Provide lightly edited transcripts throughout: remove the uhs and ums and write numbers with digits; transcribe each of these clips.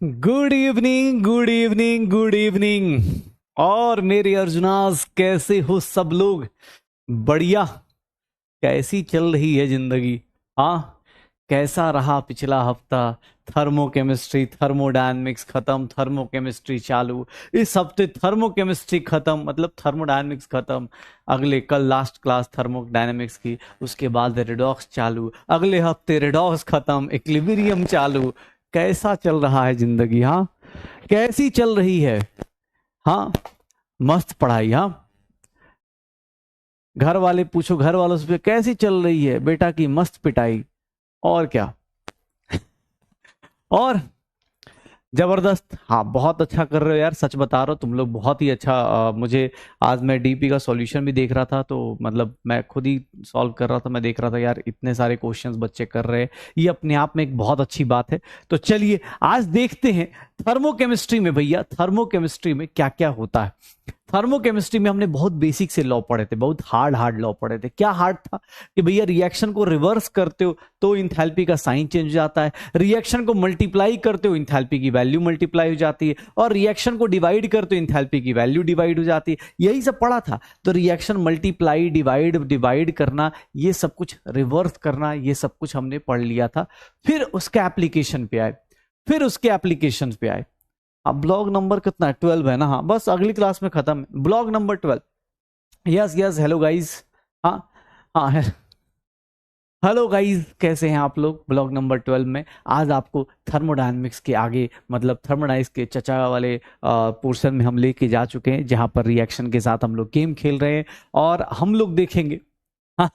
Good evening, good evening, good evening. और मेरे अर्जुनास, कैसे हो सब लोग? बढ़िया। कैसी चल रही है जिंदगी? हाँ, कैसा रहा पिछला हफ्ता? थर्मोकेमिस्ट्री, थर्मोडायनेमिक्स खत्म, थर्मोकेमिस्ट्री चालू। इस हफ्ते थर्मोकेमिस्ट्री खत्म, मतलब थर्मोडायनेमिक्स खत्म। अगले कल लास्ट क्लास थर्मोडायनेमिक्स की, उसके बाद रेडॉक्स चालू। अगले हफ्ते रेडॉक्स खत्म, इक्विलिब्रियम चालू। कैसा चल रहा है जिंदगी? हाँ, कैसी चल रही है? हाँ, मस्त पढ़ाई। हाँ, घर वाले पूछो, घर वालों से कैसी चल रही है बेटा की? मस्त पिटाई। और क्या? और जबरदस्त। हाँ, बहुत अच्छा कर रहे हो यार, सच बता रहा हूँ तुम लोग बहुत ही अच्छा। मुझे आज मैं डीपी का सॉल्यूशन भी देख रहा था, तो मतलब मैं खुद ही सॉल्व कर रहा था। मैं देख रहा था यार, इतने सारे क्वेश्चंस बच्चे कर रहे हैं, ये अपने आप में एक बहुत अच्छी बात है। तो चलिए आज देखते हैं थर्मोकेमिस्ट्री में, भैया थर्मोकेमिस्ट्री में क्या क्या होता है। थर्मोकेमिस्ट्री में हमने बहुत बेसिक से लॉ पढ़े थे, बहुत हार्ड हार्ड लॉ पढ़े थे। क्या हार्ड था? कि भैया रिएक्शन को रिवर्स करते हो तो इंथैल्पी का साइन चेंज हो जाता है, रिएक्शन को मल्टीप्लाई करते हो इंथैल्पी की वैल्यू मल्टीप्लाई हो जाती है, और रिएक्शन को डिवाइड करते हो इंथैल्पी की वैल्यू डिवाइड हो जाती है। यही सब पढ़ा था। तो रिएक्शन मल्टीप्लाई, डिवाइड, डिवाइड करना, ये सब कुछ रिवर्स करना, ये सब कुछ हमने पढ़ लिया था। फिर उसके एप्लीकेशन पे आए, फिर उसके एप्लीकेशन पे आए। अब ब्लॉग नंबर कितना है? 12 है ना? हाँ, बस अगली क्लास में खत्म, blog number 12। Yes yes, hello guys. हाँ हाँ है। हेलो गाइज, कैसे हैं आप लोग? ब्लॉग नंबर 12 में आज आपको थर्मोडायनेमिक्स के आगे, मतलब थर्मोडाइस के चचा वाले पोर्शन में हम लेके जा चुके हैं, जहां पर रिएक्शन के साथ हम लोग गेम खेल रहे हैं। और हम लोग देखेंगे, हाँ,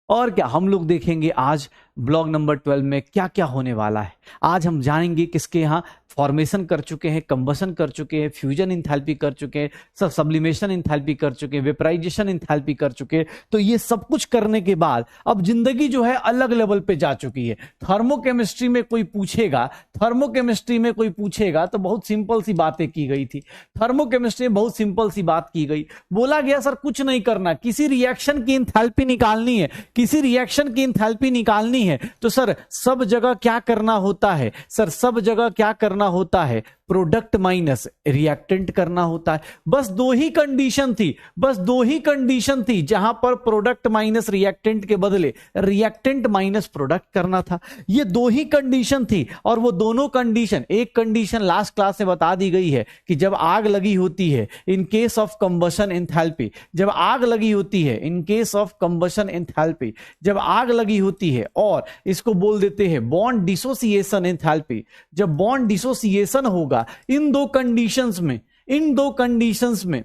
और क्या हम लोग देखेंगे आज ब्लॉग नंबर 12 में क्या क्या होने वाला है। आज हम जानेंगे किसके यहाँ फॉर्मेशन कर चुके हैं, कंबशन कर चुके हैं, फ्यूजन इंथैल्पी कर चुके हैं, सब सब्लिमेशन इंथैल्पी कर चुके हैं, वेपराइजेशन इंथैल्पी कर चुके हैं। तो ये सब कुछ करने के बाद अब जिंदगी जो है अलग लेवल पे जा चुकी है। थर्मोकेमिस्ट्री में कोई पूछेगा, थर्मोकेमिस्ट्री में कोई पूछेगा तो बहुत सिंपल सी बातें की गई थी। थर्मोकेमिस्ट्री में बहुत सिंपल सी बात की गई, बोला गया सर कुछ नहीं करना, किसी रिएक्शन की इंथैल्पी निकालनी है, किसी रिएक्शन की इंथैल्पी निकालनी है तो सर सब जगह क्या करना होता है? सर सब जगह क्या करना होता है? प्रोडक्ट माइनस रिएक्टेंट करना होता है। बस दो ही कंडीशन थी, बस दो ही कंडीशन थी, जहां पर प्रोडक्ट माइनस रिएक्टेंट के बदले रिएक्टेंट माइनस प्रोडक्ट करना था। ये दो ही कंडीशन थी, और वो दोनों कंडीशन, एक कंडीशन लास्ट क्लास में बता दी गई है कि जब आग लगी होती है in case of combustion enthalpy, जब आग लगी होती है in case of combustion enthalpy, जब आग लगी होती है, और इसको बोल देते हैं बॉन्ड डिसोसिएशन एंथैल्पी। जब बॉन्ड डिसोसिएशन होगा इन दो कंडीशंस में, इन दो कंडीशंस में,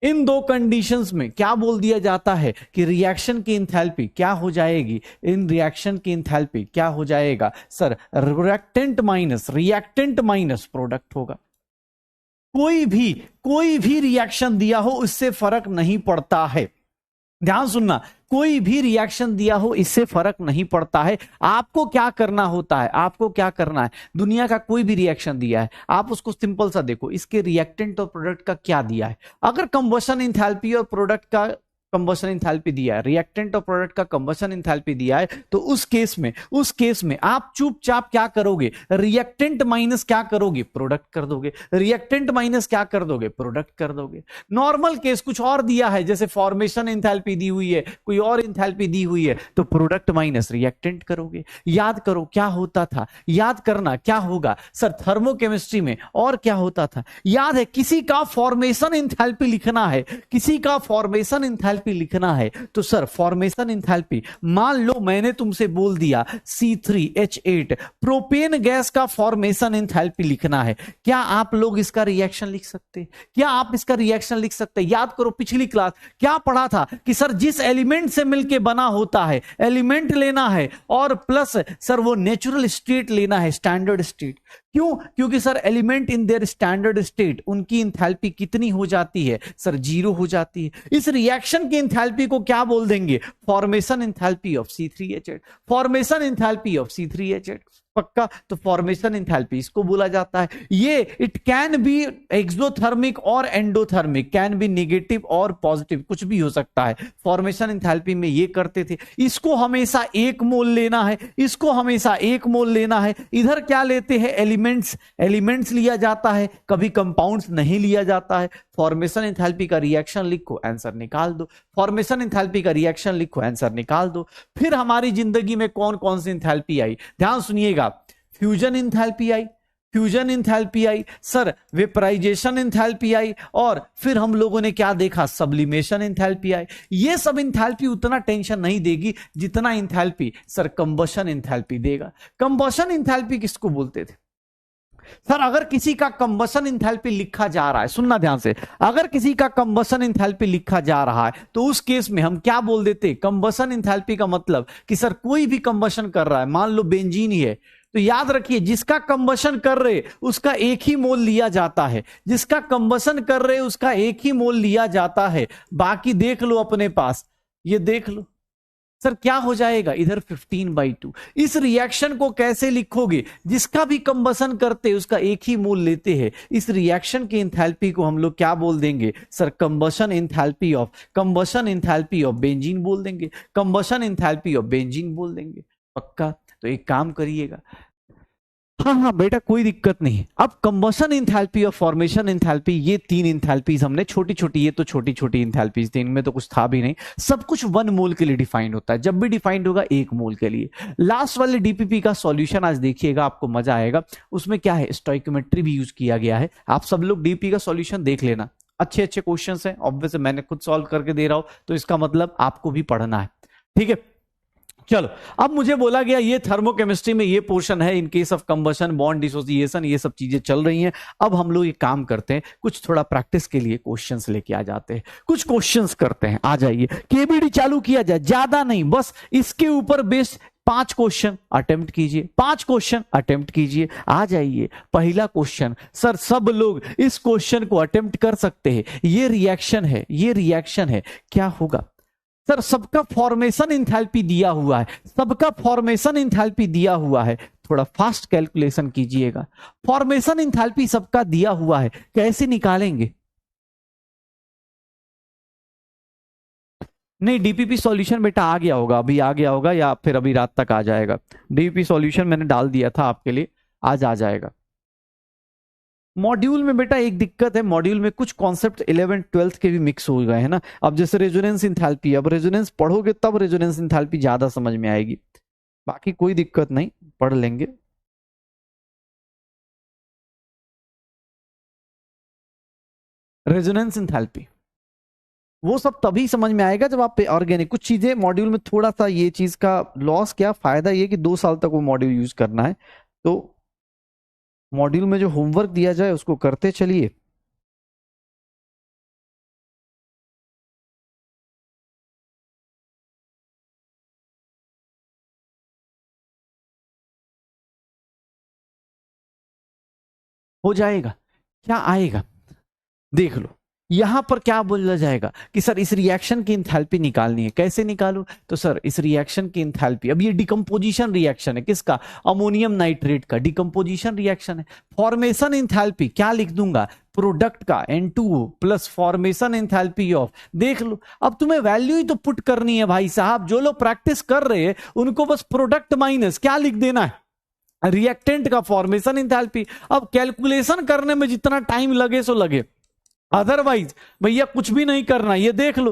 इन दो कंडीशंस में क्या बोल दिया जाता है कि रिएक्शन की इंथैल्पी क्या हो जाएगी? इन रिएक्शन की इंथैल्पी क्या हो जाएगा? सर रिएक्टेंट माइनस प्रोडक्ट होगा। कोई भी रिएक्शन दिया हो उससे फर्क नहीं पड़ता है। ध्यान सुनना, कोई भी रिएक्शन दिया हो इससे फर्क नहीं पड़ता है। आपको क्या करना होता है? आपको क्या करना है? दुनिया का कोई भी रिएक्शन दिया है, आप उसको सिंपल सा देखो, इसके रिएक्टेंट और प्रोडक्ट का क्या दिया है। अगर कंबशन एंथैल्पी और प्रोडक्ट का कंबशन एंथैल्पी दिया है, रिएक्टेंट और प्रोडक्ट का कंबशन एंथैल्पी दिया है, तो उस केस में आप चुपचाप क्या करोगे? रिएक्टेंट माइनस क्या करोगे? प्रोडक्ट कर दोगे। रिएक्टेंट माइनस क्या कर दोगे? प्रोडक्ट कर दोगे। नॉर्मल केस कुछ और दिया है, जैसे फॉर्मेशन एंथैल्पी दी हुई है, कोई और एंथैल्पी दी हुई है, तो प्रोडक्ट माइनस रिएक्टेंट करोगे। याद करो क्या होता था, याद करना क्या होगा सर थर्मोकेमिस्ट्री में, और क्या होता था याद है? किसी का फॉर्मेशन एंथैल्पी लिखना है, किसी का फॉर्मेशन एंथैल्पी लिखना है, तो सर फॉर्मेशन एंथैल्पी, मान लो मैंने तुमसे बोल दिया C3H8 प्रोपेन गैस का फॉर्मेशन एंथैल्पी लिखना है, क्या आप लोग इसका रिएक्शन लिख सकते? क्या आप इसका रिएक्शन लिख सकते? याद करो पिछली क्लास क्या पढ़ा था कि सर जिस एलिमेंट से मिलके बना होता है, एलिमेंट लेना है, और प्लस सर वो नेचुरल स्टेट लेना है, स्टैंडर्ड स्टेट। क्यों? क्योंकि sir element in their standard state, उनकी इंथैल्पी कितनी हो जाती है? सर 0 हो जाती है। इस रिएक्शन की इंथैल्पी को क्या बोल देंगे? Formation enthalpy of C3H8, formation enthalpy of C3H8, पक्का। तो फॉर्मेशन इंथैल्पी इसको बोला जाता है। ये इट कैन बी एक्सोथर्मिक और एंडोथर्मिक, कैन बी नेगेटिव और पॉजिटिव, कुछ भी हो सकता है। फॉर्मेशन इंथैल्पी में ये करते थे। इसको हमेशा 1 मोल लेना है, इसको हमेशा 1 मोल लेना है। इधर क्या लेते हैं, एलिमेंट्स लिया जाता है, कभी कंपाउंड्स नहीं लिया जाता है। फॉर्मेशन इंथैल्पी का रिएक्शन लिखो, आंसर निकाल दो। फॉर्मेशन इंथैल्पी का रिएक्शन लिखो, आंसर निकाल दो। फिर हमारी जिंदगी में कौन कौन सी इंथैल्पी आई, ध्यान सुनिएगा। फ्यूजन इंथैल्पी आई, फ्यूजन इंथैल्पी आई, सर वेपराइजेशन इंथैल्पी आई, और फिर हम लोगों ने क्या देखा, सब्लिमेशन इंथैल्पी आई। ये सब इंथैल्पी उतना टेंशन नहीं देगी जितना इंथैल्पी सर कंबशन इंथैल्पी देगा। कंबशन इंथैल्पी किसको बोलते थे सर? अगर किसी का कंबशन इंथैल्पी लिखा जा रहा है, सुनना ध्यान से, अगर किसी का कंबशन इंथैल्पी लिखा जा रहा है तो उस केस में हम क्या बोल देते, कंबशन इंथैल्पी का मतलब कि सर कोई भी कंबशन कर रहा है, मान लो बेंजीन ही है, तो याद रखिए जिसका कंबशन कर रहे उसका एक ही मोल लिया जाता है, जिसका कंबशन कर रहे उसका एक ही मोल लिया जाता है। बाकी देख लो अपने पास, ये देख लो सर क्या हो जाएगा, इधर 15/2। इस रिएक्शन को कैसे लिखोगे, जिसका भी कंबशन करते उसका एक ही मोल लेते हैं। इस रिएक्शन की इंथैल्पी को हम लोग क्या बोल देंगे sir, combustion enthalpy of benzene बोल देंगे, कंबशन इंथैल्पी ऑफ बेंजीन बोल देंगे। पक्का? तो एक काम करिएगा, हाँ बेटा कोई दिक्कत नहीं। अब कंबशन इंथैल्पी और फॉर्मेशन इंथैल्पी, ये 3 इंथैल्पीज हमने छोटी छोटी, ये तो छोटी छोटी इंथैल्पीज थी, इनमें तो कुछ था भी नहीं। सब कुछ 1 मोल के लिए डिफाइंड होता है, जब भी डिफाइंड होगा 1 मोल के लिए। लास्ट वाले डीपीपी का सॉल्यूशन आज देखिएगा, आपको मजा आएगा। उसमें क्या है, स्टोइकोमेट्री भी यूज किया गया है। आप सब लोग डीपी का सॉल्यूशन देख लेना, अच्छे अच्छे क्वेश्चंस हैं। ऑब्वियस मैंने खुद सॉल्व करके दे रहा हूं, तो इसका मतलब आपको भी पढ़ना है, ठीक है। चलो, अब मुझे बोला गया ये थर्मोकेमिस्ट्री में ये पोर्शन है, in case of combustion, bond dissociation, ये सब चीजें चल रही हैं। अब हम लोग ये काम करते हैं, कुछ थोड़ा प्रैक्टिस के लिए क्वेश्चंस लेके आ जाते हैं, कुछ क्वेश्चंस करते हैं। आ जाइए, केबीडी चालू किया जाए, ज्यादा नहीं, बस इसके ऊपर बेस्ड 5 क्वेश्चन अटेम्प्ट कीजिए, 5 क्वेश्चन अटेम्प्ट कीजिए। आ जाइए, पहला क्वेश्चन, सर सब लोग इस क्वेश्चन को अटेम्प्ट कर सकते हैं। ये रिएक्शन है, ये रिएक्शन है, क्या होगा सर? सबका फॉर्मेशन इंथैल्पी दिया हुआ है, सबका फॉर्मेशन इंथैल्पी दिया हुआ है। थोड़ा फास्ट कैलकुलेशन कीजिएगा। फॉर्मेशन इंथैल्पी सबका दिया हुआ है, कैसे निकालेंगे? नहीं, डीपीपी सॉल्यूशन बेटा आ गया होगा, अभी आ गया होगा, या फिर अभी रात तक आ जाएगा। डीपीपी सॉल्यूशन मैंने डाल दिया था आपके लिए, आज आ जाएगा। मॉड्यूल में बेटा एक दिक्कत है, मॉड्यूल में कुछ कॉन्सेप्ट 11th 12th के भी मिक्स हो गए हैं ना। अब जैसे रेजोनेंस इंथैल्पी, अब रेजोनेंस पढ़ोगे तब रेजोनेंस इंथैल्पी ज्यादा समझ में आएगी, बाकी कोई दिक्कत नहीं, पढ़ लेंगे। रेजोनेंस इंथैल्पी वो सब तभी समझ में आएगा जब आप ऑर्गेनिक, कुछ चीजें मॉड्यूल में थोड़ा सा ये चीज का लॉस, क्या फायदा, ये कि 2 साल तक वो मॉड्यूल यूज करना है, तो मॉड्यूल में जो होमवर्क दिया जाए उसको करते चलिए। हो जाएगा, क्या आएगा देख लो। यहां पर क्या बोला जाएगा कि सर इस रिएक्शन की इंथैल्पी निकालनी है, कैसे निकालूं? तो सर इस रिएक्शन की इंथैल्पी, अब ये डिकम्पोजिशन रिएक्शन है, किसका? अमोनियम नाइट्रेट का डिकम्पोजिशन रिएक्शन है। फॉर्मेशन इंथैल्पी क्या लिख दूंगा? प्रोडक्ट का N2O plus formation enthalpy of, देख लो। अब तुम्हें वैल्यू ही तो पुट करनी है भाई साहब, जो लोग प्रैक्टिस कर रहे हैं उनको बस प्रोडक्ट माइनस क्या लिख देना है, रिएक्टेंट का फॉर्मेशन इंथैल्पी। अब कैलकुलेशन करने में जितना टाइम लगे सो लगे, अदरवाइज भैया कुछ भी नहीं करना। ये देख लो,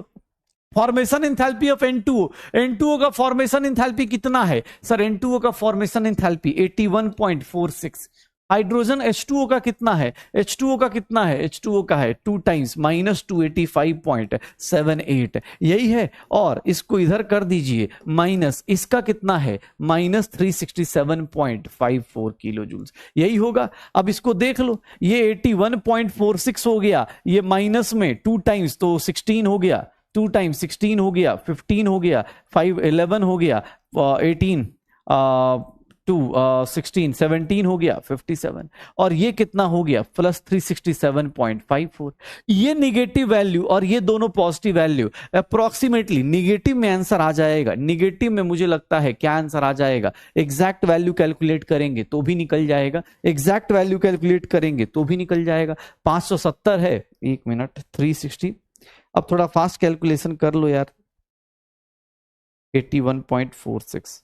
formation enthalpy of N2O, N2O का फॉर्मेशन इंथैल्पी कितना है सर? N2O का फॉर्मेशन इंथैल्पी 81.46। हाइड्रोजन H2O का कितना है? H2O का कितना है? H2O का है 2 टाइम्स -285.78, यही है। और इसको इधर कर दीजिए, माइनस इसका कितना है? -367.54 किलो जूल्स, यही होगा। अब इसको देख लो, ये 81.46 हो गया, ये माइनस में 2 टाइम्स तो 16 हो गया, 2 टाइम्स 16 हो गया, 15 हो गया, 5 11 हो गया, 18 16 17 हो गया 57, और ये कितना हो गया प्लस 367.54। ये निगेटिव वैल्यू और ये दोनों पॉजिटिव वैल्यू, अप्रोक्सीमेटली निगेटिव में आंसर आ जाएगा। निगेटिव में मुझे लगता है क्या आंसर आ जाएगा, एग्जैक्ट वैल्यू कैलकुलेट करेंगे तो भी निकल जाएगा, एग्जैक्ट वैल्यू कैलकुलेट करेंगे तो भी निकल जाएगा। 570 है, एक मिनट, 360, अब थोड़ा फास्ट कैलकुलेशन कर लो यार, 81.46,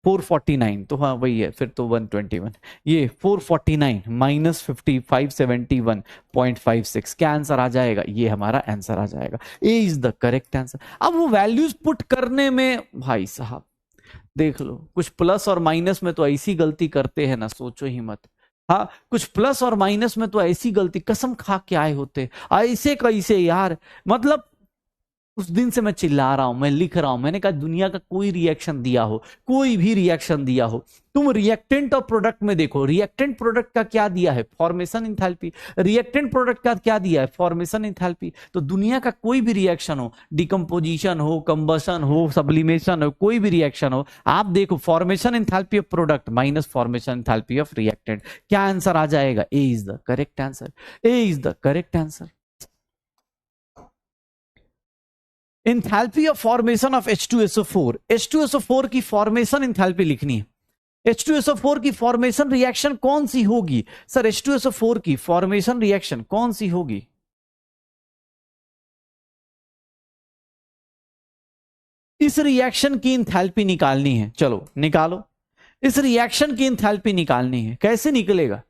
449, तो हाँ वही है फिर तो 121, ये 449 माइनस 571.56, क्या आंसर आ जाएगा, ये हमारा आंसर आ जाएगा, A is the correct answer. अब वो वैल्यूज पुट करने में भाई साहब देख लो, कुछ प्लस और माइनस में तो ऐसी गलती करते हैं ना, सोचो ही मत। हाँ, कुछ प्लस और माइनस में तो ऐसी गलती कसम खा के आए होते, ऐसे कैसे यार, मतलब उस दिन से मैं चिल्ला रहा हूं, मैं लिख रहा हूं, मैंने कहा दुनिया का कोई रिएक्शन दिया हो, कोई भी रिएक्शन दिया हो, तुम रिएक्टेंट और प्रोडक्ट में देखो, रिएक्टेंट प्रोडक्ट का क्या दिया है, फॉर्मेशन इंथैल्पी, रिएक्टेंट प्रोडक्ट का क्या दिया है, फॉर्मेशन इंथैल्पी। तो दुनिया का कोई भी रिएक्शन हो, डिकम्पोजिशन हो, कंबशन हो, सब्लिमेशन हो, कोई भी रिएक्शन हो, आप देखो formation enthalpy of product minus formation enthalpy of reactant, क्या आंसर आ जाएगा, A is the correct answer, A is the correct answer. Enthalpy of formation of H2SO4, H2SO4 की फॉर्मेशन इंथैल्पी लिखनी है। H2SO4 की फॉर्मेशन रिएक्शन कौन सी होगी sir, H2SO4 की फॉर्मेशन रिएक्शन कौन सी होगी, इस रिएक्शन की इंथैल्पी निकालनी है, चलो निकालो, इस रिएक्शन की इंथैल्पी निकालनी है, कैसे निकलेगा,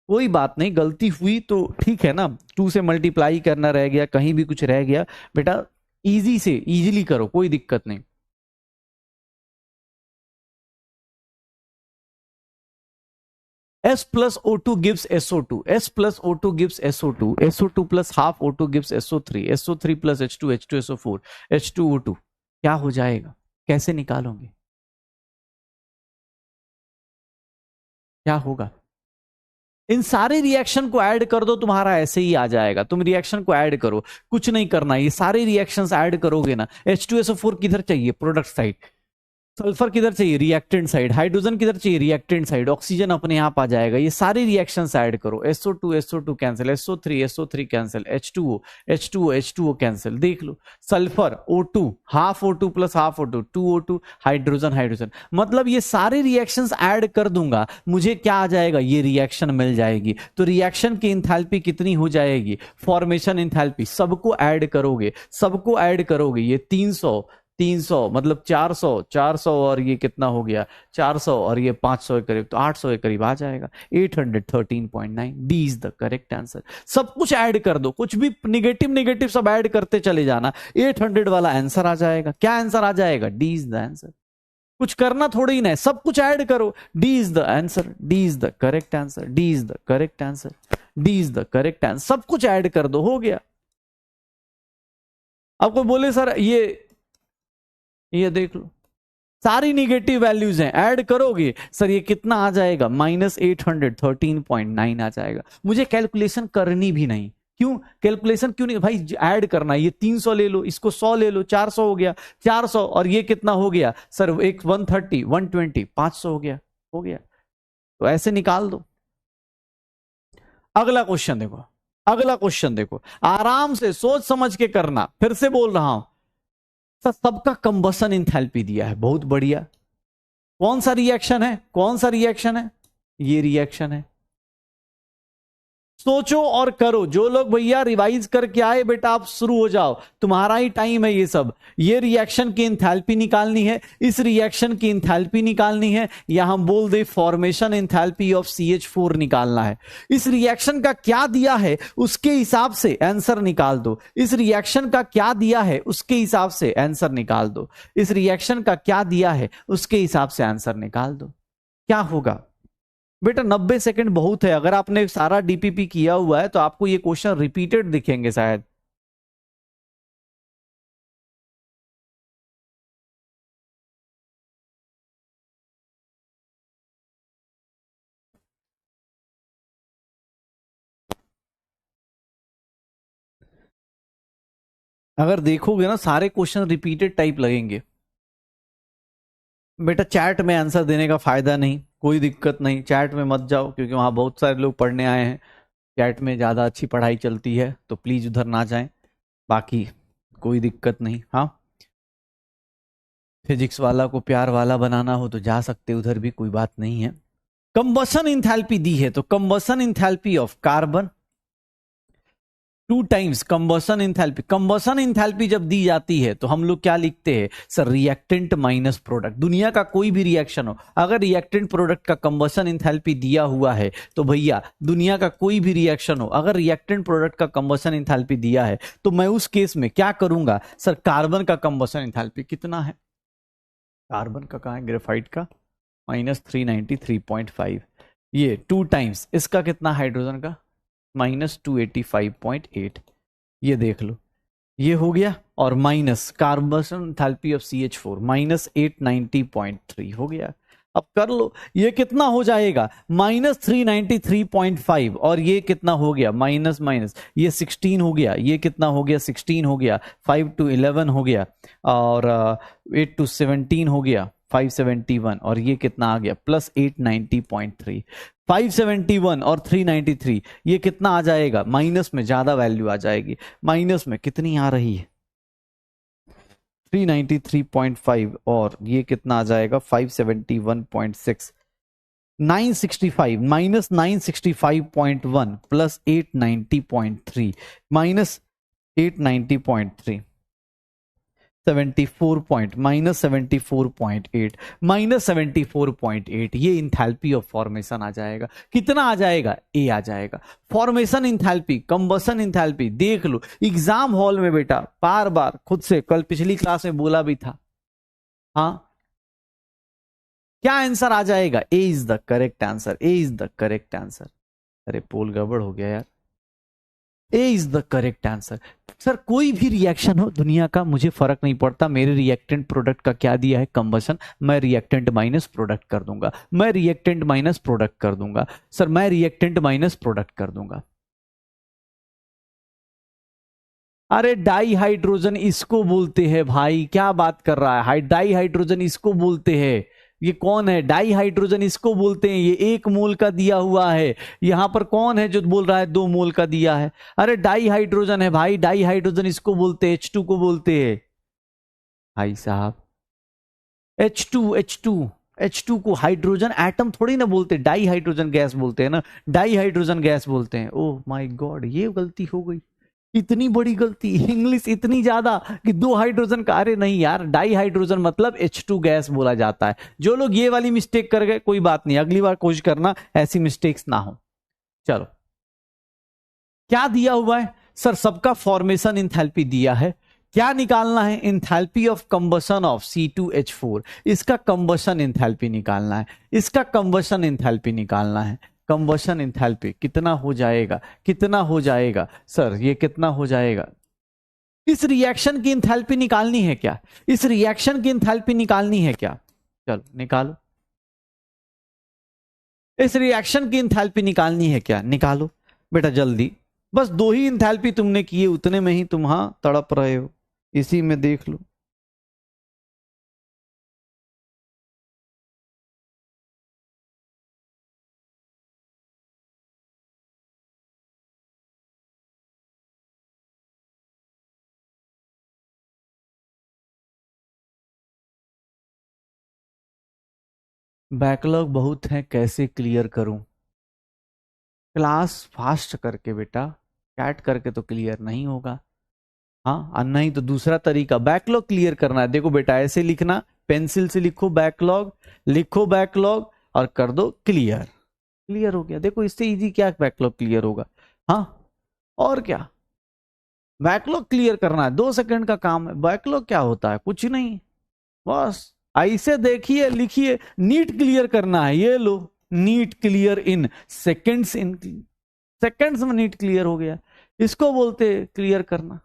कोई बात नहीं, गलती हुई तो ठीक है ना, 2 से मल्टीप्लाई करना रह गया, कहीं भी कुछ रह गया, बेटा इजी से इजीली करो, कोई दिक्कत नहीं। S plus O2 gives SO2, S plus O2 gives SO2, SO2 plus half O2 gives SO3, SO3 plus H2, H2SO4, H2O2, क्या हो जाएगा, कैसे निकालोगे, क्या होगा, इन सारे रिएक्शन को ऐड कर दो, तुम्हारा ऐसे ही आ जाएगा, तुम रिएक्शन को ऐड करो, कुछ नहीं करना, ये सारे रिएक्शंस ऐड करोगे ना, H2SO4 किधर चाहिए, प्रोडक्ट साइड, सल्फर किधर चाहिए, रिएक्टेंट साइड, हाइड्रोजन किधर चाहिए, रिएक्टेंट साइड, ऑक्सीजन अपने आप आ जाएगा, ये सारे रिएक्शंस ऐड करो, SO2 cancel, SO3 cancel, H2O cancel, देख लो, sulphur O2, half O2 plus half O2, 2O2, hydrogen, मतलब ये सारे रिएक्शंस ऐड कर दूंगा, मुझे क्या आ जाएगा, ये रिएक्शन मिल जाएगी। तो रिएक्शन की इंथैल्पी कितनी हो जाएगी, फॉर्मेशन इंथैल्पी, सबको ऐड करोगे, सबको ऐड करोगे, ये 300 मतलब 400 और ये कितना हो गया, 400 और ये 500 के करीब, तो 800 के करीब आ जाएगा, 813.9, D is the correct answer. सब कुछ ऐड कर दो, कुछ भी निगेटिव निगेटिव सब ऐड करते चले जाना, 800 वाला आंसर आ जाएगा, क्या आंसर आ जाएगा, डी इज द आंसर, कुछ करना थोड़ी ना है, सब कुछ ऐड करो, D is the answer, D is the correct answer, D is the correct answer, D is the correct answer, सब कुछ ऐड कर दो, हो गया। अब कोई बोले सर ये देख लो, सारी निगेटिव वैल्यूज हैं, ऐड करोगे सर ये कितना आ जाएगा, -813.9 आ जाएगा, मुझे कैलकुलेशन करनी भी नहीं, क्यों कैलकुलेशन क्यों नहीं भाई, ऐड करना, ये 300 ले लो, इसको 100 ले लो, 400 हो गया, 400 और ये कितना हो गया सर, एक 130 120 500 हो गया, हो गया, तो ऐसे निकाल दो। अगला क्वेश्चन देखो, अगला क्वेश्चन देखो, आराम से सोच समझ के करना, फिर से बोल रहा हूं, सबका कंबसन इंथैल्पी दिया है, बहुत बढ़िया, कौन सा रिएक्शन है, कौन सा रिएक्शन है, ये रिएक्शन है, सोचो और करो, जो लोग भैया रिवाइज करके आए बेटा आप शुरू हो जाओ, तुम्हारा ही टाइम है ये सब, ये रिएक्शन की इंथैल्पी निकालनी है, इस रिएक्शन की इंथैल्पी निकालनी है, या हम बोल दे फॉर्मेशन इंथैल्पी ऑफ CH4 निकालना है, इस रिएक्शन का क्या दिया है उसके हिसाब से आंसर निकाल दो, इस रिएक्शन का क्या दिया है उसके हिसाब से आंसर निकाल दो, इस रिएक्शन का क्या दिया है उसके हिसाब से आंसर निकाल दो, क्या होगा बेटा, 90 सेकंड बहुत है, अगर आपने सारा डीपीपी किया हुआ है तो आपको ये क्वेश्चन रिपीटेड दिखेंगे शायद। अगर देखोगे ना सारे क्वेश्चन रिपीटेड टाइप लगेंगे। बेटा चैट में आंसर देने का फायदा नहीं, कोई दिक्कत नहीं, चैट में मत जाओ क्योंकि वहां बहुत सारे लोग पढ़ने आए हैं, चैट में ज़्यादा अच्छी पढ़ाई चलती है, तो प्लीज़ उधर ना जाएं। बाकी कोई दिक्कत नहीं। हाँ, फिजिक्स वाला को प्यार वाला बनाना हो तो जा सकते उधर भी, कोई बात नहीं है। कंबसन इंथैल्पी दी है तो combustion enthalpy of carbon 2 times combustion enthalpy. Combustion enthalpy जब दी जाती है तो हम लोग क्या लिखते हैं सर, रिएक्टेंट माइनस प्रोडक्ट। दुनिया का कोई भी रिएक्शन हो, अगर रिएक्टेंट प्रोडक्ट का कंबसन इंथैल्पी दिया हुआ है तो भैया दुनिया का कोई भी रिएक्शन हो, अगर रिएक्टेंट प्रोडक्ट का कंबसन इंथैल्पी दिया है तो मैं उस केस में क्या करूंगा सर, कार्बन का कंबसन इंथैल्पी कितना है, कार्बन का कहाँ है, ग्रेफाइट का -393.5, ये 2 टाइम्स इसका कितना हाइड्रोजन का -285.8, ये देख लो, ये हो गया, और माइनस कार्बन थैल्पी ऑफ CH4 -890.3 हो गया। अब कर लो, ये कितना हो जाएगा -393.5, और ये कितना हो गया माइनस माइनस, ये 16 हो गया, ये कितना हो गया 16 हो गया, 5 to 11 हो गया, और 8 to 17 हो गया 571, और ये कितना आ गया +890.3। 571 और 393 ये कितना आ जाएगा, माइनस में ज्यादा वैल्यू आ जाएगी, माइनस में कितनी आ रही है 393.5, और ये कितना आ जाएगा 571.6, 965 -965.1 +890.3 -890.3 74 पॉइंट -74.8 -74.8, ये इंथैल्पी ऑफ फॉर्मेशन आ जाएगा। कितना आ जाएगा, ए आ जाएगा। फॉर्मेशन इंथैल्पी, कंबसन इंथैल्पी देख लो एग्जाम हॉल में बेटा, बार बार खुद से, कल पिछली क्लास में बोला भी था। हाँ, क्या आंसर आ जाएगा, A is the correct answer, A is the correct answer. अरे पोल गड़बड़ हो गया यार, A is the correct answer. Sir कोई भी रिएक्शन हो दुनिया का, मुझे फर्क नहीं पड़ता, मेरे रिएक्टेंट प्रोडक्ट का क्या दिया है कंबसन, मैं रिएक्टेंट माइनस प्रोडक्ट कर दूंगा, मैं रिएक्टेंट माइनस प्रोडक्ट कर दूंगा सर, मैं रिएक्टेंट माइनस प्रोडक्ट कर दूंगा। अरे डाई हाइड्रोजन इसको बोलते हैं भाई, क्या बात कर रहा है, डाई हाइड्रोजन इसको बोलते हैं। ये कौन है, डाई हाइड्रोजन इसको बोलते हैं, ये 1 मोल का दिया हुआ है। यहां पर कौन है जो बोल रहा है 2 मोल का दिया है, अरे डाई हाइड्रोजन है भाई, डाई हाइड्रोजन इसको बोलते हैं, H2 को बोलते हैं भाई साहब, H2 को हाइड्रोजन एटम थोड़ी ना बोलते, डाई हाइड्रोजन गैस बोलते हैं ना, डाई हाइड्रोजन गैस बोलते हैं। ओह माय गॉड, ये गलती हो गई, इतनी बड़ी गलती, इंग्लिश इतनी ज्यादा कि 2 हाइड्रोजन का, अरे नहीं यार, डाई हाइड्रोजन मतलब H2 गैस बोला जाता है। जो लोग ये वाली मिस्टेक कर गए कोई बात नहीं, अगली बार कोशिश करना ऐसी मिस्टेक्स ना हो। चलो, क्या दिया हुआ है सर, सबका फॉर्मेशन इंथैल्पी दिया है, क्या निकालना है, enthalpy of combustion of C2H4, इसका कंबशन इंथैल्पी निकालना है, इसका कंबशन इंथैल्पी निकालना है। कंबशन इंथैल्पी कितना हो जाएगा, कितना हो जाएगा सर, ये कितना हो जाएगा, इस रिएक्शन की इंथैल्पी निकालनी है क्या, इस रिएक्शन की इंथैल्पी निकालनी है क्या, चलो निकालो, इस रिएक्शन की इंथैल्पी निकालनी है क्या, निकालो बेटा जल्दी, बस 2 ही इंथैल्पी तुमने किए, उतने में ही तुम हाँ तड़प रहे हो, इसी में देख लो। बैकलॉग बहुत है, कैसे क्लियर करूं, क्लास फास्ट करके बेटा, चैट करके तो क्लियर नहीं होगा। हाँ, और नहीं तो दूसरा तरीका बैकलॉग क्लियर करना है, देखो बेटा ऐसे लिखना, पेंसिल से लिखो बैकलॉग, लिखो बैकलॉग और कर दो क्लियर, क्लियर हो गया। देखो इससे इजी क्या बैकलॉग क्लियर होगा, हाँ और क्या, बैकलॉग क्लियर करना है, 2 सेकंड का काम है। बैकलॉग क्या होता है, कुछ नहीं, बस ऐसे देखिए लिखिए, नीट क्लियर करना है, ये लो NEET clear in seconds, in seconds में नीट क्लियर हो गया, इसको बोलते क्लियर करना।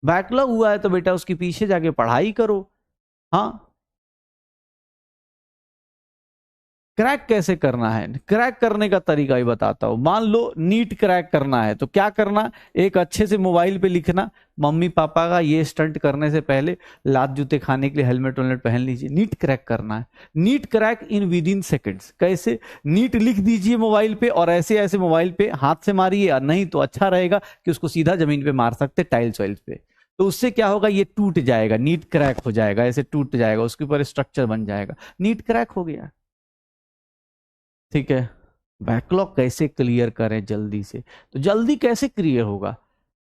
बैकलॉग हुआ है तो बेटा उसके पीछे जाके पढ़ाई करो। हाँ, क्रैक कैसे करना है, क्रैक करने का तरीका ही बताता हूं। मान लो नीट क्रैक करना है तो क्या करना, एक अच्छे से मोबाइल पे लिखना, मम्मी पापा का ये स्टंट करने से पहले लात जूते खाने के लिए हेलमेट वेलमेट पहन लीजिए। नीट क्रैक करना है, NEET crack in with in seconds. कैसे, नीट लिख दीजिए मोबाइल पे और ऐसे ऐसे मोबाइल पे हाथ से मारिए, और नहीं तो अच्छा रहेगा कि उसको सीधा जमीन पे मार सकते, टाइल्स वाइल्स पे। तो उससे क्या होगा, ये टूट जाएगा, नीट क्रैक हो जाएगा, ऐसे टूट जाएगा, उसके ऊपर स्ट्रक्चर बन जाएगा, नीट क्रैक हो गया। ठीक है, बैकलॉग कैसे क्लियर करें जल्दी से, तो जल्दी कैसे क्लियर होगा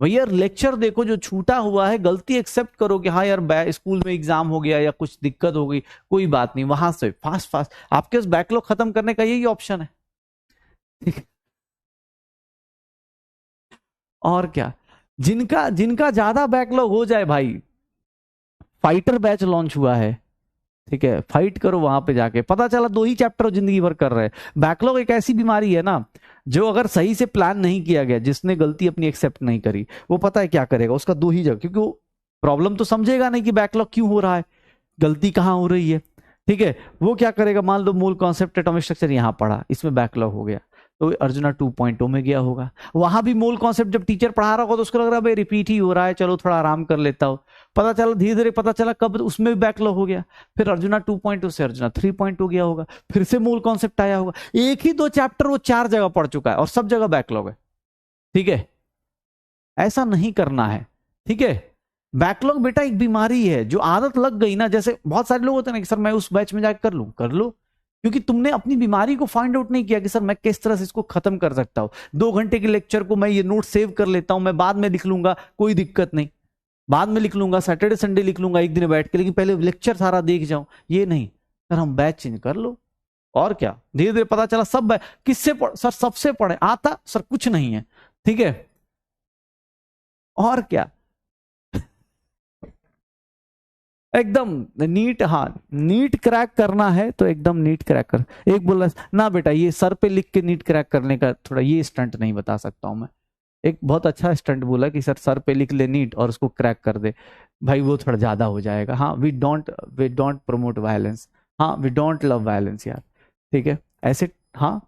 भैया, लेक्चर देखो जो छूटा हुआ है, गलती एक्सेप्ट करो कि हाँ यार स्कूल में एग्जाम हो गया या कुछ दिक्कत हो गई, कोई बात नहीं, वहां से फास्ट फास्ट आपके बैकलॉग खत्म करने का यही ऑप्शन है। ठीक है, और क्या, जिनका जिनका ज्यादा बैकलॉग हो जाए भाई, फाइटर बैच लॉन्च हुआ है, ठीक है, फाइट करो वहां पे जाके, पता चला 2 ही चैप्टर जिंदगी भर कर रहे हैं। बैकलॉग एक ऐसी बीमारी है ना, जो अगर सही से प्लान नहीं किया गया, जिसने गलती अपनी एक्सेप्ट नहीं करी, वो पता है क्या करेगा, उसका 2 ही जगह, क्योंकि वो प्रॉब्लम तो समझेगा नहीं कि बैकलॉग क्यों हो रहा है, गलती कहां हो रही है। ठीक है, वो क्या करेगा, मान लो मूल कॉन्सेप्ट एटॉमिक स्ट्रक्चर यहां पढ़ा, इसमें बैकलॉग हो गया, तो अर्जुना 2.0 में गया होगा, वहां भी मूल कॉन्सेप्ट जब टीचर पढ़ा रहा होगा तो उसको लग रहा है भाई रिपीट ही हो रहा है, चलो थोड़ा आराम कर लेता हूं, पता चला धीरे धीरे पता चला कब उसमें भी बैकलॉग हो गया, फिर अर्जुना 2.0 से अर्जुना 3.0 गया होगा, फिर से मूल कॉन्सेप्ट आया होगा, एक ही 2 चैप्टर वो 4 जगह पढ़ चुका है और सब जगह बैकलॉग है। ठीक है, ऐसा नहीं करना है। ठीक है, बैकलॉग बेटा एक बीमारी है, जो आदत लग गई ना, जैसे बहुत सारे लोग होते हैं ना कि सर मैं उस बैच में जाकर कर लूं, कर लो, क्योंकि तुमने अपनी बीमारी को फाइंड आउट नहीं किया कि सर मैं किस तरह से इसको खत्म कर सकता हूं। 2 घंटे के लेक्चर को मैं ये नोट सेव कर लेता हूं, मैं बाद में लिख लूंगा, कोई दिक्कत नहीं, बाद में लिख लूंगा, सैटरडे संडे लिख लूंगा एक दिन बैठ के, लेकिन पहले लेक्चर सारा देख जाऊं, ये नहीं। सर हम बैच चेंज कर लो, और क्या, धीरे धीरे पता चला सब किससे सर सबसे पढ़े आता, सर कुछ नहीं है। ठीक है, और क्या, एकदम नीट, हाँ नीट क्रैक करना है तो एकदम नीट क्रैक कर। एक बोला ना बेटा ये सर पे लिख के नीट क्रैक करने का थोड़ा ये स्टंट नहीं बता सकता हूं मैं, एक बहुत अच्छा स्टंट बोला कि सर सर पे लिख ले नीट और उसको क्रैक कर दे, भाई वो थोड़ा ज्यादा हो जाएगा। हाँ, वी डोंट प्रमोट वायलेंस, हाँ वी डोंट लव वायलेंस यार। ठीक है, ऐसे, हाँ,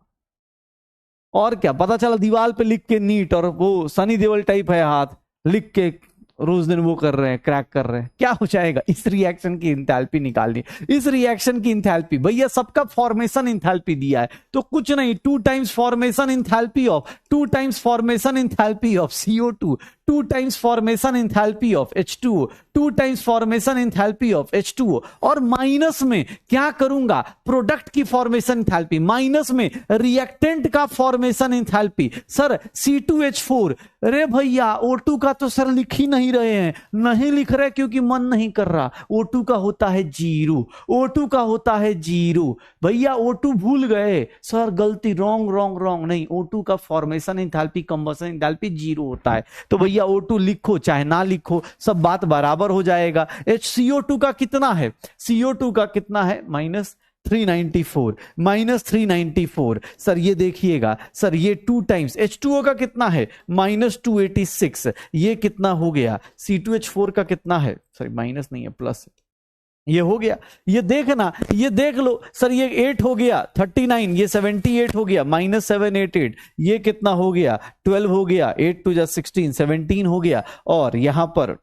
और क्या, पता चला दीवार पे लिख के नीट और वो सनी देओल टाइप है हाथ, लिख के रोज दिन वो कर रहे हैं, क्रैक कर रहे हैं, क्या हो जाएगा, इस रिएक्शन की इंथैल्पी निकालनी, इस रिएक्शन की इंथैल्पी, भैया सबका फॉर्मेशन इंथैल्पी दिया है तो कुछ नहीं, 2 times formation enthalpy of 2 times formation enthalpy of CO2, 2 times formation enthalpy of H2O, 2 times formation enthalpy of H2O, और माइनस में क्या करूंगा, प्रोडक्ट की फॉर्मेशन इंथैल्पी, माइनस में रिएक्टेंट का फॉर्मेशन इंथैल्पी। सर C2H4, अरे भैया O2 का तो सर लिख ही नहीं रहे हैं, नहीं लिख रहे क्योंकि मन नहीं कर रहा, O2 का होता है 0, O2 का होता है 0, भैया O2 भूल गए, सर गलती, रॉन्ग रॉन्ग रॉन्ग, नहीं, O2 का फॉर्मेशन इंथैल्पी कंबशन इंथैल्पी 0 होता है, तो भैया O2 लिखो चाहे ना लिखो, सब बात बराबर हो जाएगा। HCO2 का कितना है, CO2 का कितना है, -394, -394, सर ये देखिएगा, सर ये 2 टाइम्स H2O का कितना है, -286, ये कितना हो गया, C2H4 का कितना है, सॉरी माइनस नहीं है प्लस, ये हो गया, ये देखना, ये देख लो, सर ये 8 हो गया 39, ये 78 हो गया -788, ये कितना हो गया 12 हो गया, 8 2 16, 17 हो गया, और यहां पर,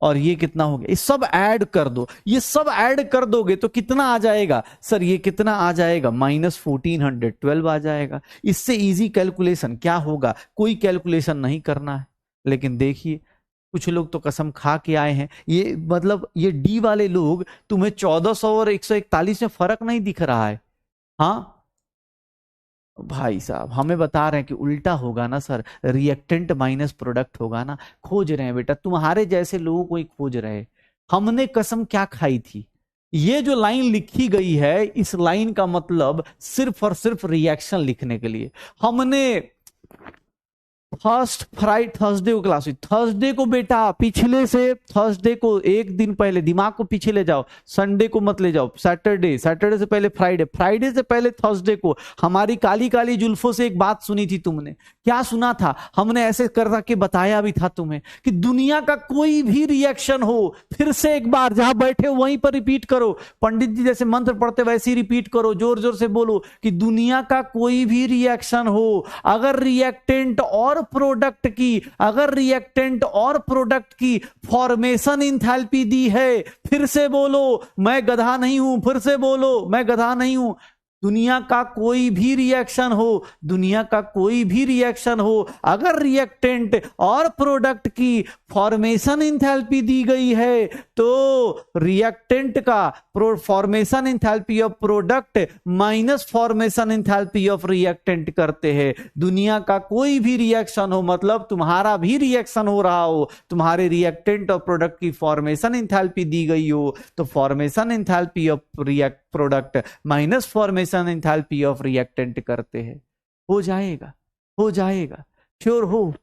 और ये कितना हो गया, ये सब ऐड कर दो, ये सब ऐड कर दोगे तो कितना आ जाएगा, सर ये कितना आ जाएगा, -1412 आ जाएगा। इससे इजी कैलकुलेशन क्या होगा, कोई कैलकुलेशन नहीं करना है। लेकिन देखिए कुछ लोग तो कसम खा के आए हैं, ये मतलब ये डी वाले लोग, तुम्हें 1400 और 141 में फर्क नहीं दिख रहा है। हाँ भाई साहब, हमें बता रहे हैं कि उल्टा होगा ना सर, रिएक्टेंट माइनस प्रोडक्ट होगा ना, खोज रहे हैं बेटा, तुम्हारे जैसे लोगों को ही खोज रहे हैं। हमने कसम क्या खाई थी, ये जो लाइन लिखी गई है, इस लाइन का मतलब सिर्फ और सिर्फ रिएक्शन लिखने के लिए हमने फर्स्ट फ्राइडे थर्सडे को क्लास हुई, थर्सडे को बेटा पिछले से, थर्सडे को एक दिन पहले, दिमाग को पीछे ले जाओ, संडे को मत ले जाओ, सैटरडे, सैटरडे से पहले फ्राइडे, फ्राइडे से पहले थर्सडे को हमारी काली काली जुल्फों से एक बात सुनी थी तुमने। क्या सुना था? हमने ऐसे कर के बताया भी था तुम्हें कि दुनिया का कोई भी रिएक्शन हो, फिर से एक बार जहां बैठे हो वहीं पर रिपीट करो, पंडित जी जैसे मंत्र पढ़ते वैसे ही रिपीट करो, जोर जोर से बोलो कि दुनिया का कोई भी रिएक्शन हो, अगर रिएक्टेंट और प्रोडक्ट की, अगर रिएक्टेंट और प्रोडक्ट की फॉर्मेशन इंथैल्पी दी है, फिर से बोलो मैं गधा नहीं हूं, फिर से बोलो मैं गधा नहीं हूं, दुनिया का कोई भी रिएक्शन हो, दुनिया का कोई भी रिएक्शन हो, अगर रिएक्टेंट और प्रोडक्ट की फॉर्मेशन इंथैल्पी दी गई है तो रिएक्टेंट का formation enthalpy of product minus formation enthalpy of reactant करते हैं। दुनिया का कोई भी रिएक्शन हो, मतलब तुम्हारा भी रिएक्शन हो रहा हो, तुम्हारे रिएक्टेंट और प्रोडक्ट की फॉर्मेशन इंथैल्पी दी गई हो, तो formation enthalpy of product minus formation enthalpy of reactant करते हैं। हो जाएगा, हो जाएगा, श्योर हो।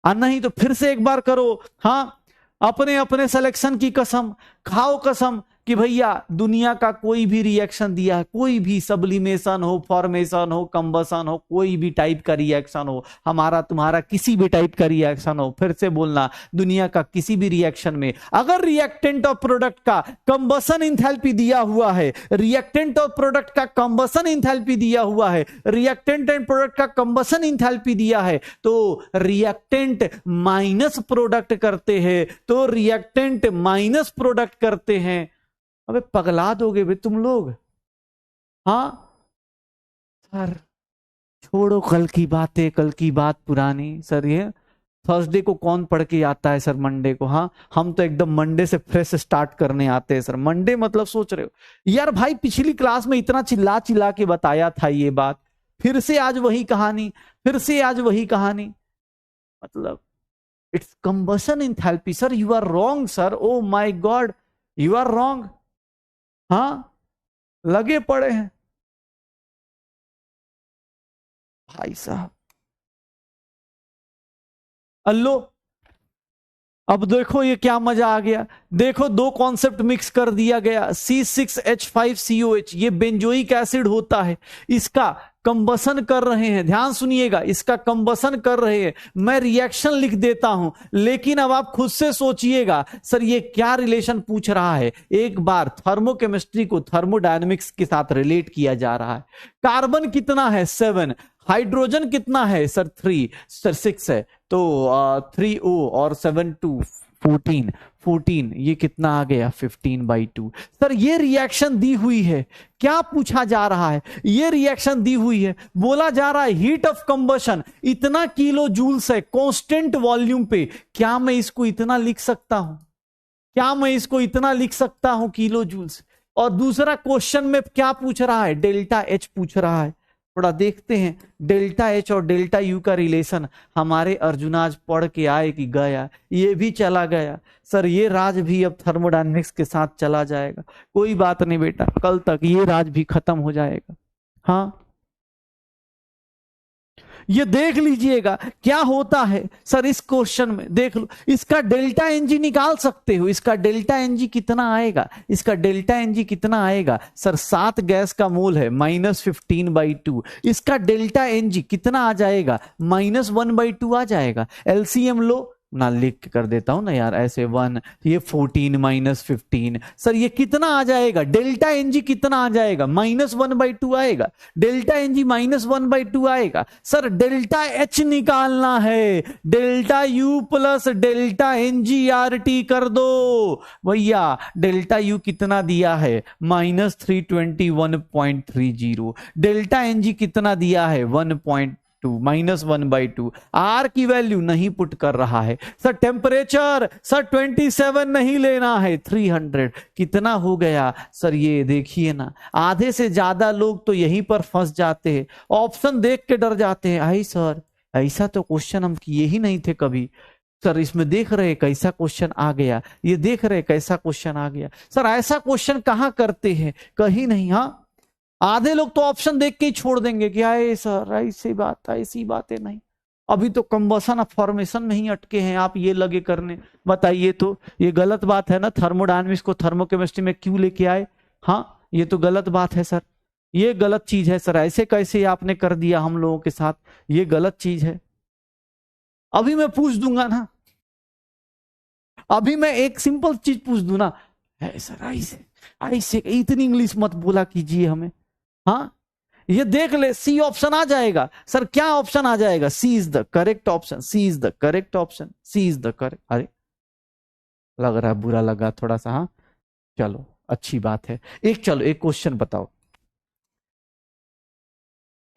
नहीं तो फिर से एक बार करो, हाँ, अपने अपने सिलेक्शन की कसम खाओ, कसम कि भैया दुनिया का कोई भी रिएक्शन दिया है, कोई भी सब्लिमेशन हो, फॉर्मेशन हो, कंबसन हो, कोई भी टाइप का रिएक्शन हो, हमारा तुम्हारा किसी भी टाइप का रिएक्शन हो, फिर से बोलना, दुनिया का किसी भी रिएक्शन में अगर रिएक्टेंट और प्रोडक्ट का कंबसन इंथैल्पी दिया हुआ है, रिएक्टेंट और प्रोडक्ट का कंबसन इंथैल्पी दिया हुआ है, रिएक्टेंट एंड प्रोडक्ट का कंबसन इंथैल्पी दिया है, तो रिएक्टेंट माइनस प्रोडक्ट करते हैं, तो रिएक्टेंट माइनस प्रोडक्ट करते हैं। अबे पगला दोगे बे तुम लोग। हाँ सर, छोड़ो कल की बातें, कल की बात पुरानी। सर ये थर्सडे को कौन पढ़ के आता है सर मंडे को? हाँ, हम तो एकदम मंडे से फ्रेश स्टार्ट करने आते हैं सर। मंडे मतलब सोच रहे हो यार भाई, पिछली क्लास में इतना चिल्ला चिल्ला के बताया था ये बात, फिर से आज वही कहानी, फिर से आज वही कहानी। मतलब it's combustion enthalpy. Sir you are wrong sir, oh my God you are wrong. हाँ, लगे पड़े हैं भाई साहब। अल्लो, अब देखो ये क्या मजा आ गया, देखो दो कॉन्सेप्ट मिक्स कर दिया गया। C6H5COH ये बेंजोइक एसिड होता है, इसका कंबसन कर रहे हैं, ध्यान सुनिएगा, इसका कंबसन कर रहे हैं। मैं रिएक्शन लिख देता हूं, लेकिन अब आप खुद से सोचिएगा सर ये क्या रिलेशन पूछ रहा है। एक बार थर्मोकेमिस्ट्री को थर्मोडायनेमिक्स के साथ रिलेट किया जा रहा है। कार्बन कितना है? 7। हाइड्रोजन कितना है? सर 3, सर 6 है, तो 3O और 7 2 14, ये कितना आ गया? 15/2। सर ये रिएक्शन दी हुई है, क्या पूछा जा रहा है? ये रिएक्शन दी हुई है, बोला जा रहा है हीट ऑफ कंबशन इतना किलो जूल्स है कांस्टेंट वॉल्यूम पे। क्या मैं इसको इतना लिख सकता हूं? क्या मैं इसको इतना लिख सकता हूं किलो जूल्स? और दूसरा क्वेश्चन में क्या पूछ रहा है? डेल्टा एच पूछ रहा है। थोड़ा देखते हैं डेल्टा एच और डेल्टा यू का रिलेशन। हमारे अर्जुन आज पढ़ के आए कि गया, ये भी चला गया। सर ये राज भी अब थर्मोडायनेमिक्स के साथ चला जाएगा। कोई बात नहीं बेटा, कल तक ये राज भी खत्म हो जाएगा। हाँ, ये देख लीजिएगा क्या होता है सर इस क्वेश्चन में। देख लो, इसका डेल्टा एनजी निकाल सकते हो, इसका डेल्टा एनजी कितना आएगा? इसका डेल्टा एनजी कितना आएगा? सर 7 गैस का मोल है, -15/2। इसका डेल्टा एनजी कितना आ जाएगा? -1/2 आ जाएगा। एलसीएम लो ना, लिख कर देता हूं ना यार ऐसे 1, ये 14 -15। सर ये कितना आ जाएगा? डेल्टा एनजी कितना आ जाएगा? -1/2 आएगा। डेल्टा एनजी -1/2 आएगा। सर डेल्टा एच निकालना है, डेल्टा यू प्लस डेल्टा एनजीआरटी कर दो भैया। डेल्टा यू कितना दिया है? -321.30। डेल्टा एनजी कितना दिया है? 1.2 -1/2। आर की वैल्यू नहीं पुट कर रहा है। सर टेम्परेचर, सर 27 नहीं लेना है, 300। कितना हो गया? सर ये देखिए ना, आधे से ज्यादा लोग तो यहीं पर फंस जाते हैं, ऑप्शन देख के डर जाते हैं। आई सर ऐसा तो क्वेश्चन हम किए ही नहीं थे कभी। सर इसमें देख रहे कैसा क्वेश्चन आ गया, ये देख रहे कैसा क्वेश्चन आ गया। सर ऐसा क्वेश्चन कहां करते हैं? कहीं नहीं। हाँ, आधे लोग तो ऑप्शन देख के ही छोड़ देंगे कि आए सर ऐसी बात, ऐसी बातें नहीं। अभी तो कंबसन फॉर्मेशन में ही अटके हैं आप, ये लगे करने। बताइए तो ये गलत बात है ना, थर्मोडायनेमिक्स को थर्मोकेमिस्ट्री में क्यों लेके आए? हाँ, ये तो गलत बात है सर, ये गलत चीज है सर, ऐसे कैसे आपने कर दिया हम लोगों के साथ, ये गलत चीज है। अभी मैं पूछ दूंगा ना, अभी मैं एक सिंपल चीज पूछ दूं ना, है सर ऐसे ऐसे, इतनी इंग्लिश मत बोला कीजिए हमें। हाँ, ये देख ले, सी ऑप्शन आ जाएगा सर। क्या ऑप्शन आ जाएगा? C is the correct option, C is the correct option, C is the correct. अरे लग रहा है बुरा लगा थोड़ा सा। हाँ चलो अच्छी बात है। चलो एक क्वेश्चन बताओ,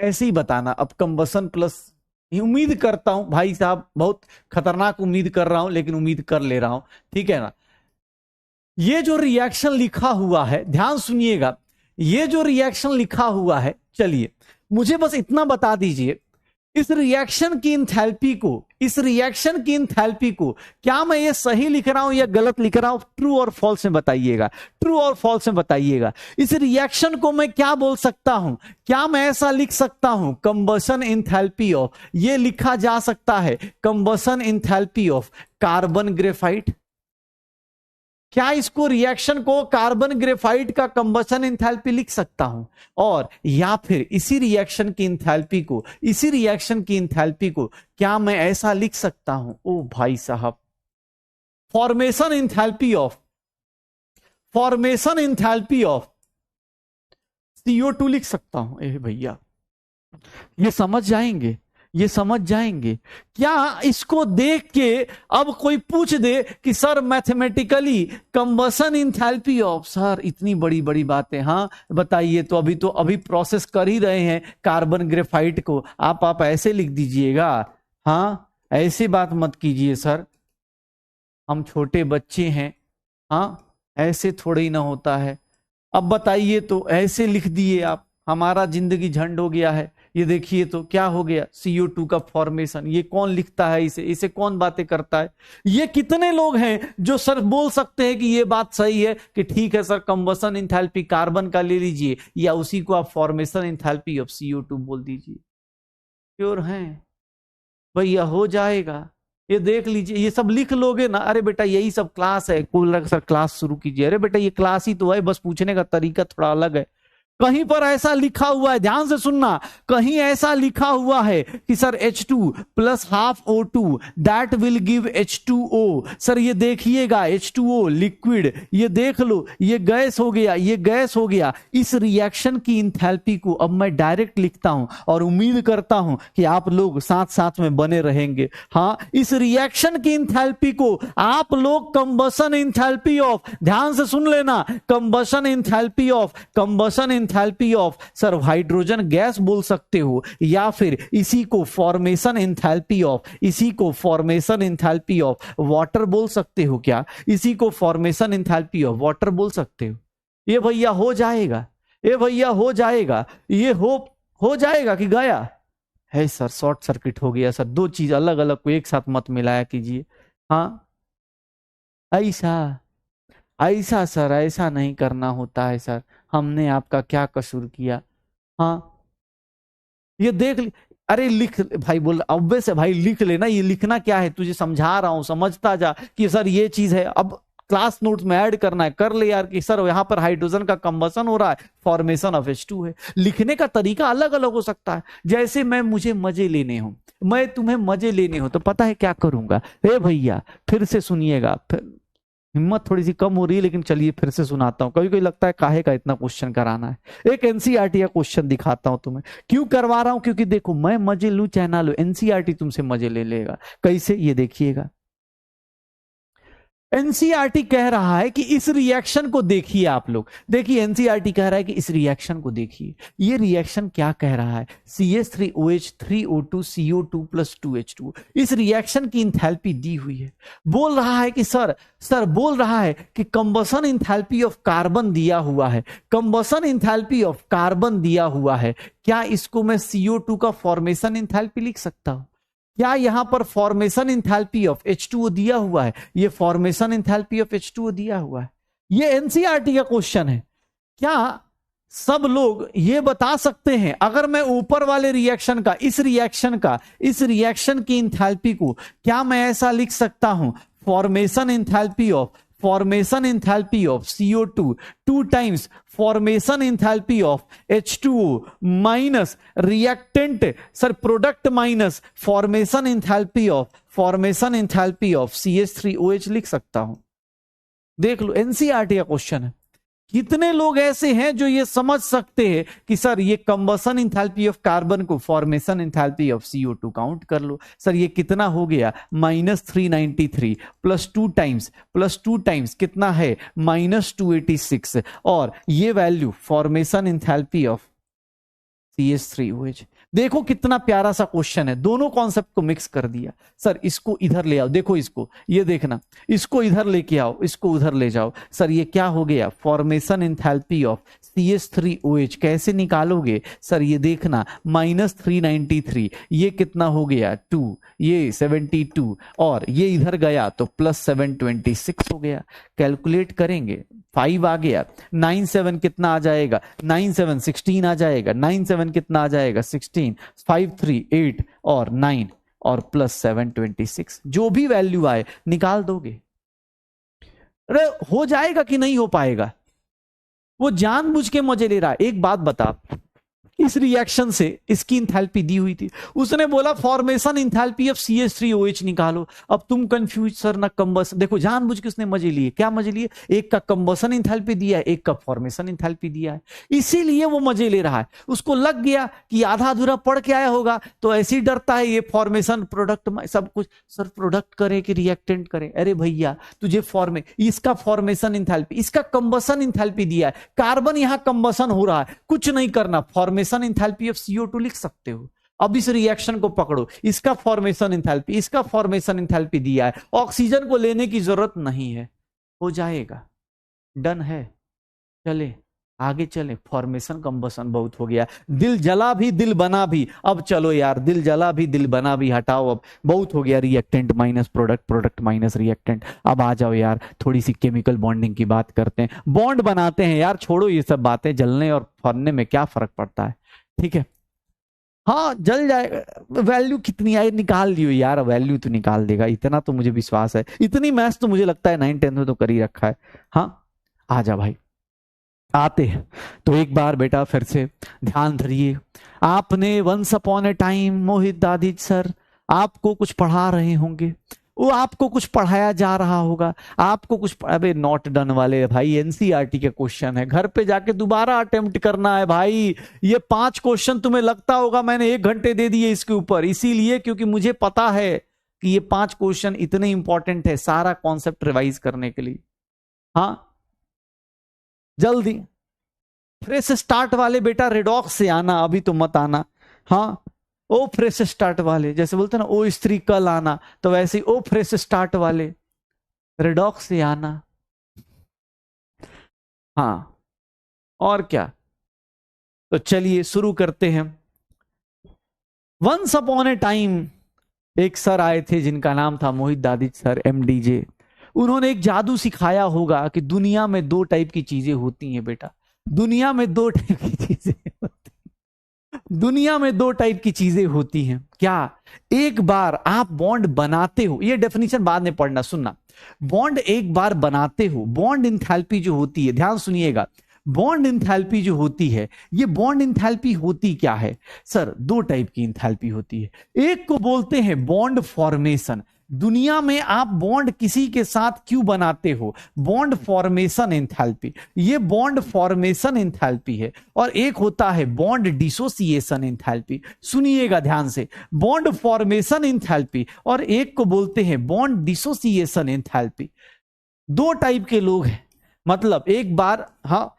ऐसे ही बताना। अब कंबसन प्लस, उम्मीद करता हूं भाई साहब, बहुत खतरनाक उम्मीद कर रहा हूं, लेकिन उम्मीद कर ले रहा हूं, ठीक है ना। ये जो रिएक्शन लिखा हुआ है, ध्यान सुनिएगा, ये जो रिएक्शन लिखा हुआ है, चलिए मुझे बस इतना बता दीजिए, इस रिएक्शन की इंथैल्पी को, इस रिएक्शन की इंथैल्पी को, क्या मैं ये सही लिख रहा हूं या गलत लिख रहा हूं? ट्रू और फॉल्स में बताइएगा, ट्रू और फॉल्स में बताइएगा। इस रिएक्शन को मैं क्या बोल सकता हूं? क्या मैं ऐसा लिख सकता हूं, कंबशन इंथैल्पी ऑफ, ये लिखा जा सकता है combustion enthalpy of carbon graphite? क्या इसको, रिएक्शन को कार्बन ग्रेफाइट का कंबशन इंथैल्पी लिख सकता हूं? और या फिर इसी रिएक्शन की इंथैल्पी को, इसी रिएक्शन की इंथैल्पी को क्या मैं ऐसा लिख सकता हूं? ओ भाई साहब, formation enthalpy of, formation enthalpy of CO2 लिख सकता हूं। ए भैया, ये समझ जाएंगे, ये समझ जाएंगे। क्या इसको देख के अब कोई पूछ दे कि sir mathematically combustion enthalpy of, sir इतनी बड़ी बड़ी बातें, हाँ बताइए तो अभी प्रोसेस कर ही रहे हैं कार्बन ग्रेफाइट को, आप ऐसे लिख दीजिएगा? हाँ ऐसे बात मत कीजिए सर, हम छोटे बच्चे हैं, हाँ ऐसे थोड़े ही ना होता है। अब बताइए तो, ऐसे लिख दिए आप, हमारा जिंदगी झंड हो गया है। ये देखिए तो क्या हो गया, CO2 का फॉर्मेशन। ये कौन लिखता है इसे? इसे कौन बातें करता है? ये कितने लोग हैं जो सर बोल सकते हैं कि ये बात सही है, कि ठीक है सर कंबशन इंथैल्पी कार्बन का ले लीजिए, या उसी को आप फॉर्मेशन इंथैल्पी ऑफ CO2 बोल दीजिए? श्योर हैं भैया? हो जाएगा, ये देख लीजिए, ये सब लिख लोगे ना। अरे बेटा यही सब क्लास है, कूल सर क्लास शुरू कीजिए। अरे बेटा ये क्लास ही तो है, बस पूछने का तरीका थोड़ा अलग है। कहीं पर ऐसा लिखा हुआ है, ध्यान से सुनना, कहीं ऐसा लिखा हुआ है कि sir H2 plus half O2 that will give H2O। Sir ये देखिएगा H2O लिक्विड, ये देख लो, ये गैस हो गया, ये गैस हो गया। इस रिएक्शन की इंथैल्पी को अब मैं डायरेक्ट लिखता हूं, और उम्मीद करता हूं कि आप लोग साथ साथ में बने रहेंगे। हाँ, इस रिएक्शन की इंथैल्पी को आप लोग कंबशन इंथैल्पी ऑफ, ध्यान से सुन लेना, combustion enthalpy of, combustion enthalpy of sir hydrogen gas बोल सकते हो, या फिर इसी को फॉर्मेशन इंथैल्पी ऑफ, इसी को फॉर्मेशन इंथैल्पी ऑफ वाटर बोल सकते हो। क्या इसी को फॉर्मेशन इंथैल्पी ऑफ वाटर बोल सकते हो? ये भैया हो जाएगा, ये भैया हो जाएगा, ये हो जाएगा कि गया है? सर शॉर्ट सर्किट हो गया सर, दो चीज अलग अलग को एक साथ मत मिलाया कीजिए। हाँ ऐसा, ऐसा सर ऐसा नहीं करना होता है सर, हमने आपका क्या कसूर किया? हाँ ये देख अरे लिख भाई, बोल ऑब्वियस है भाई, लिख लेना। ये लिखना क्या है, तुझे समझा रहा हूं, समझता जा कि सर ये चीज है। अब क्लास नोट्स में ऐड करना है, कर ले यार, कि सर यहाँ पर हाइड्रोजन का कंबशन हो रहा है, फॉर्मेशन ऑफ H2 है। लिखने का तरीका अलग अलग हो सकता है। जैसे मुझे मजे लेने हो, मैं तुम्हें मजे लेने हो, तो पता है क्या करूंगा? ए भैया फिर से सुनिएगा, हिम्मत थोड़ी सी कम हो रही है, लेकिन चलिए फिर से सुनाता हूं। कभी कभी लगता है काहे का इतना क्वेश्चन कराना है। एक एनसीईआरटी का क्वेश्चन दिखाता हूं तुम्हें। क्यों करवा रहा हूं? क्योंकि देखो मैं मजे लूं चाहे ना लूं, एनसीईआरटी तुमसे मजे ले लेगा। कैसे? ये देखिएगा, एनसीईआरटी कह रहा है कि इस रिएक्शन को देखिए। आप लोग देखिए, एनसीईआरटी कह रहा है कि इस रिएक्शन को देखिए। ये रिएक्शन क्या कह रहा है? CH3OH 3O2 CO2 plus 2H2। इस रिएक्शन की इंथैल्पी दी हुई है। बोल रहा है कि सर बोल रहा है कि कंबशन इंथैल्पी ऑफ कार्बन दिया हुआ है, कंबशन इंथैल्पी ऑफ कार्बन दिया हुआ है। क्या इसको मैं CO2 का फॉर्मेशन इंथैल्पी लिख सकता हूं? क्या यहां पर फॉर्मेशन इंथैल्पी ऑफ H2O दिया हुआ है? ये फॉर्मेशन इंथैल्पी ऑफ H2O दिया हुआ है। ये एनसीईआरटी का क्वेश्चन है। क्या सब लोग ये बता सकते हैं, अगर मैं ऊपर वाले रिएक्शन का, इस रिएक्शन की इंथैल्पी को क्या मैं ऐसा लिख सकता हूं, formation enthalpy of CO2 2 times formation enthalpy of H2O minus reactant, sir product minus formation enthalpy of CH3OH लिख सकता हूं। देख लो, एनसीईआरटी का क्वेश्चन है। कितने लोग ऐसे हैं जो ये समझ सकते हैं कि सर ये कंबसन इंथैल्पी ऑफ कार्बन को formation enthalpy of CO2 count कर लो। सर ये कितना हो गया, -393 प्लस 2 टाइम्स कितना है, -286, और ये value formation enthalpy of CH3OH। देखो कितना प्यारा सा क्वेश्चन है, दोनों कॉन्सेप्ट को मिक्स कर दिया। सर इसको इधर ले आओ, देखो इसको, ये देखना, इसको इधर लेके आओ, इसको उधर ले जाओ। सर ये क्या हो गया, फॉर्मेशन इंथैल्पी ऑफ CH3OH कैसे निकालोगे, सर ये देखना, -393, ये कितना हो गया 2, ये 72, और ये इधर गया तो +726 हो गया। कैलकुलेट करेंगे, 5 आ गया, 9 7 कितना आ जाएगा, 9 7 16 आ जाएगा, 9 7 कितना आ जाएगा 16, 5 3 8 और 9 और +726, जो भी वैल्यू आए निकाल दोगे। अरे हो जाएगा कि नहीं हो पाएगा, वो जानबूझ के मजे ले रहा है। एक बात बता, इस रिएक्शन से इसकी इंथैल्पी दी हुई थी, उसने बोला फॉर्मेशन इंथैल्पी ऑफ CH3OH निकालो। अब तुम कंफ्यूज, सर ना कंबसन, देखो जानबूझ के उसने मजे लिए। क्या मजे लिए, एक का कंबसन इंथैल्पी दिया है, एक का फॉर्मेशन इंथैल्पी दिया है, इसीलिए वो मजे ले रहा है। उसको लग गया कि आधा अधूरा पढ़ के आया होगा, तो ऐसे ही डरता है ये फॉर्मेशन प्रोडक्ट सब कुछ, सर प्रोडक्ट करे कि रिएक्टेंट करे। अरे भैया तुझे इसका फॉर्मेशन इंथैल्पी, इसका कंबसन इंथैल्पी दिया है, कार्बन यहां कंबसन हो रहा है, कुछ नहीं करना, फॉर्मेशन इंथैल्पी ऑफ CO2 लिख सकते हो। अब इस रिएक्शन को पकड़ो, इसका फॉर्मेशन इंथैल्पी दिया है, ऑक्सीजन को लेने की जरूरत नहीं है, हो जाएगा, डन है। चले आगे चले, फॉर्मेशन कंबसन बहुत हो गया, दिल जला भी दिल बना भी। अब चलो यार, दिल जला भी दिल बना भी हटाओ, अब बहुत हो गया, reactant minus product, product minus reactant. अब आ जाओ यार, थोड़ी सी केमिकल बॉन्डिंग की बात करते हैं, बॉन्ड बनाते हैं यार। छोड़ो ये सब बातें, जलने और फरने में क्या फर्क पड़ता है, ठीक है। हाँ जल जाएगा, वैल्यू कितनी आई निकाल लियो यार, वैल्यू तो निकाल देगा, इतना तो मुझे विश्वास है। इतनी मैथ्स तो मुझे लगता है 9 10 में तो कर ही रखा है। हाँ आ जा भाई, आते हैं तो एक बार बेटा फिर से ध्यान धरिए। आपने once upon a time, Mohit दादिज सर आपको कुछ पढ़ा रहे होंगे, वो आपको कुछ पढ़ाया जा रहा होगा, आपको कुछ, अबे नॉट डन वाले भाई, एनसीईआरटी के क्वेश्चन है, घर पे जाके दोबारा अटेम्प्ट करना है भाई। ये 5 क्वेश्चन तुम्हें लगता होगा मैंने 1 घंटे दे दिए इसके ऊपर, इसीलिए क्योंकि मुझे पता है कि ये 5 क्वेश्चन इतने इंपॉर्टेंट है सारा कॉन्सेप्ट रिवाइज करने के लिए। हाँ जल्दी, फ्रेश स्टार्ट वाले बेटा रेडॉक्स से आना, अभी तो मत आना। हाँ ओ फ्रेश स्टार्ट वाले, जैसे बोलते ना ओ स्त्री कल आना, तो वैसे ही ओ फ्रेश स्टार्ट वाले रेडॉक्स से आना। हाँ और क्या, तो चलिए शुरू करते हैं। वंस अपॉन ए टाइम एक सर आए थे जिनका नाम था मोहित दादिज सर, MDJ। उन्होंने एक जादू सिखाया होगा कि दुनिया में 2 टाइप की चीजें होती हैं बेटा, दुनिया में 2 टाइप की चीजें होती हैं, दुनिया में 2 टाइप की चीजें होती हैं। क्या, एक बार आप बॉन्ड बनाते हो, ये डेफिनेशन बाद में पढ़ना, सुनना, बॉन्ड एक बार बनाते हो, बॉन्ड इंथैल्पी जो होती है, ध्यान सुनिएगा, बॉन्ड इंथैल्पी जो होती है, ये बॉन्ड इंथैल्पी होती क्या है सर, 2 टाइप की इंथैल्पी होती है। एक को बोलते हैं बॉन्ड फॉर्मेशन, दुनिया में आप बॉन्ड किसी के साथ क्यों बनाते हो, बॉन्ड फॉर्मेशन एंथैल्पी, ये बॉन्ड फॉर्मेशन एंथैल्पी है। और एक होता है बॉन्ड डिसोसिएशन एंथैल्पी, सुनिएगा ध्यान से, बॉन्ड फॉर्मेशन एंथैल्पी और एक को बोलते हैं बॉन्ड डिसोसिएशन एंथैल्पी। 2 टाइप के लोग हैं, मतलब एक बार, हाँ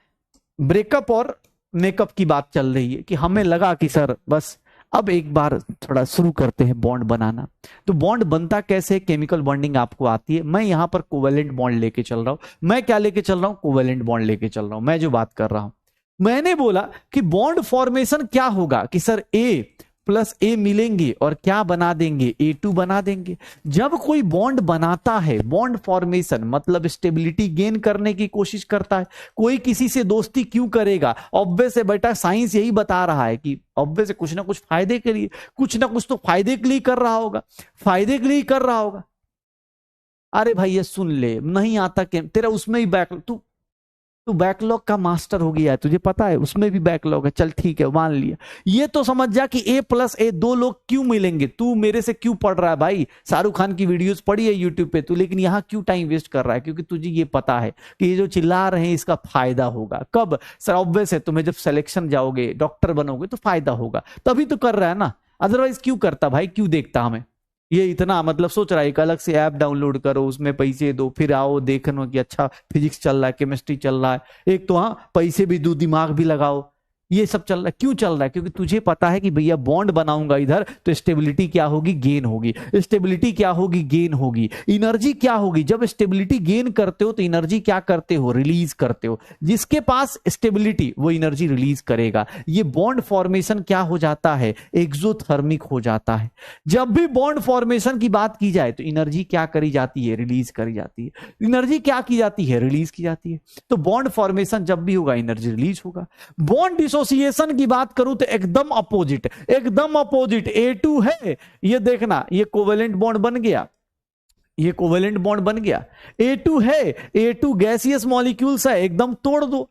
ब्रेकअप और मेकअप की बात चल रही है कि हमें लगा कि सर बस अब एक बार थोड़ा शुरू करते हैं बॉन्ड बनाना। तो बॉन्ड बनता कैसे, केमिकल बॉन्डिंग आपको आती है, मैं यहां पर कोवेलेंट बॉन्ड लेके चल रहा हूं। मैं क्या लेके चल रहा हूं, कोवेलेंट बॉन्ड लेके चल रहा हूं। मैं जो बात कर रहा हूं, मैंने बोला कि बॉन्ड फॉर्मेशन क्या होगा कि सर ए प्लस ए मिलेंगे और क्या बना देंगे, A2 बना देंगे। जब कोई बॉन्ड बनाता है, बॉन्ड फॉर्मेशन मतलब स्टेबिलिटी गेन करने की कोशिश करता है। कोई किसी से दोस्ती क्यों करेगा? ऑब्वियस है बेटा, साइंस यही बता रहा है कि ऑब्वियस है कुछ ना कुछ फायदे के लिए, कुछ ना कुछ तो फायदे के लिए कर रहा होगा, फायदे के लिए कर रहा होगा। अरे भाई ये सुन ले, नहीं आता कि तेरा उसमें ही तू बैकलॉग का मास्टर हो गया है, तुझे पता है उसमें भी बैकलॉग है। चल ठीक है, मान लिया। ये तो समझ जा कि A प्लस A दो लोग क्यों मिलेंगे। तू मेरे से क्यों पढ़ रहा है भाई? शाहरुख खान की वीडियोस पढ़ी है यूट्यूब पे तू, लेकिन यहां क्यों टाइम वेस्ट कर रहा है? क्योंकि तुझे ये पता है कि ये जो चिल्ला रहे हैं इसका फायदा होगा। कब सर? ऑब्वियस है, तुम्हें जब सिलेक्शन जाओगे, डॉक्टर बनोगे तो फायदा होगा, तभी तो कर रहा है ना। अदरवाइज क्यों करता भाई, क्यों देखता हमें? ये इतना मतलब सोच रहा है एक अलग से ऐप डाउनलोड करो, उसमें पैसे दो, फिर आओ देखो कि अच्छा फिजिक्स चल रहा है, केमिस्ट्री चल रहा है, एक तो हाँ पैसे भी दो, दिमाग भी लगाओ। ये सब चल रहा है, क्यों चल रहा है? क्योंकि तुझे पता है कि भैया बॉन्ड बनाऊंगा इधर तो स्टेबिलिटी क्या होगी, गेन होगी। स्टेबिलिटी क्या होगी, गेन होगी। एनर्जी क्या होगी? जब स्टेबिलिटी गेन करते हो तो एनर्जी क्या करते हो, रिलीज करते हो। जिसके पास स्टेबिलिटी वो एनर्जी रिलीज करेगा। ये बॉन्ड फॉर्मेशन क्या हो जाता है, एक्सोथर्मिक हो जाता है। जब भी बॉन्ड फॉर्मेशन की बात की जाए तो एनर्जी क्या करी जाती है, रिलीज करी जाती है। एनर्जी क्या की जाती है, रिलीज की जाती है। तो बॉन्ड फॉर्मेशन जब भी होगा एनर्जी रिलीज होगा। बॉन्ड डिसोसिएशन की बात करूं तो एकदम अपोजिट, एकदम अपोजिट। A2 है, ये देखना, ये कोवेलेंट बॉन्ड बन गया, ये कोवेलेंट बॉन्ड बन गया। A2 है, A2 गैसियस मॉलिक्यूल्स है, एकदम तोड़ दो।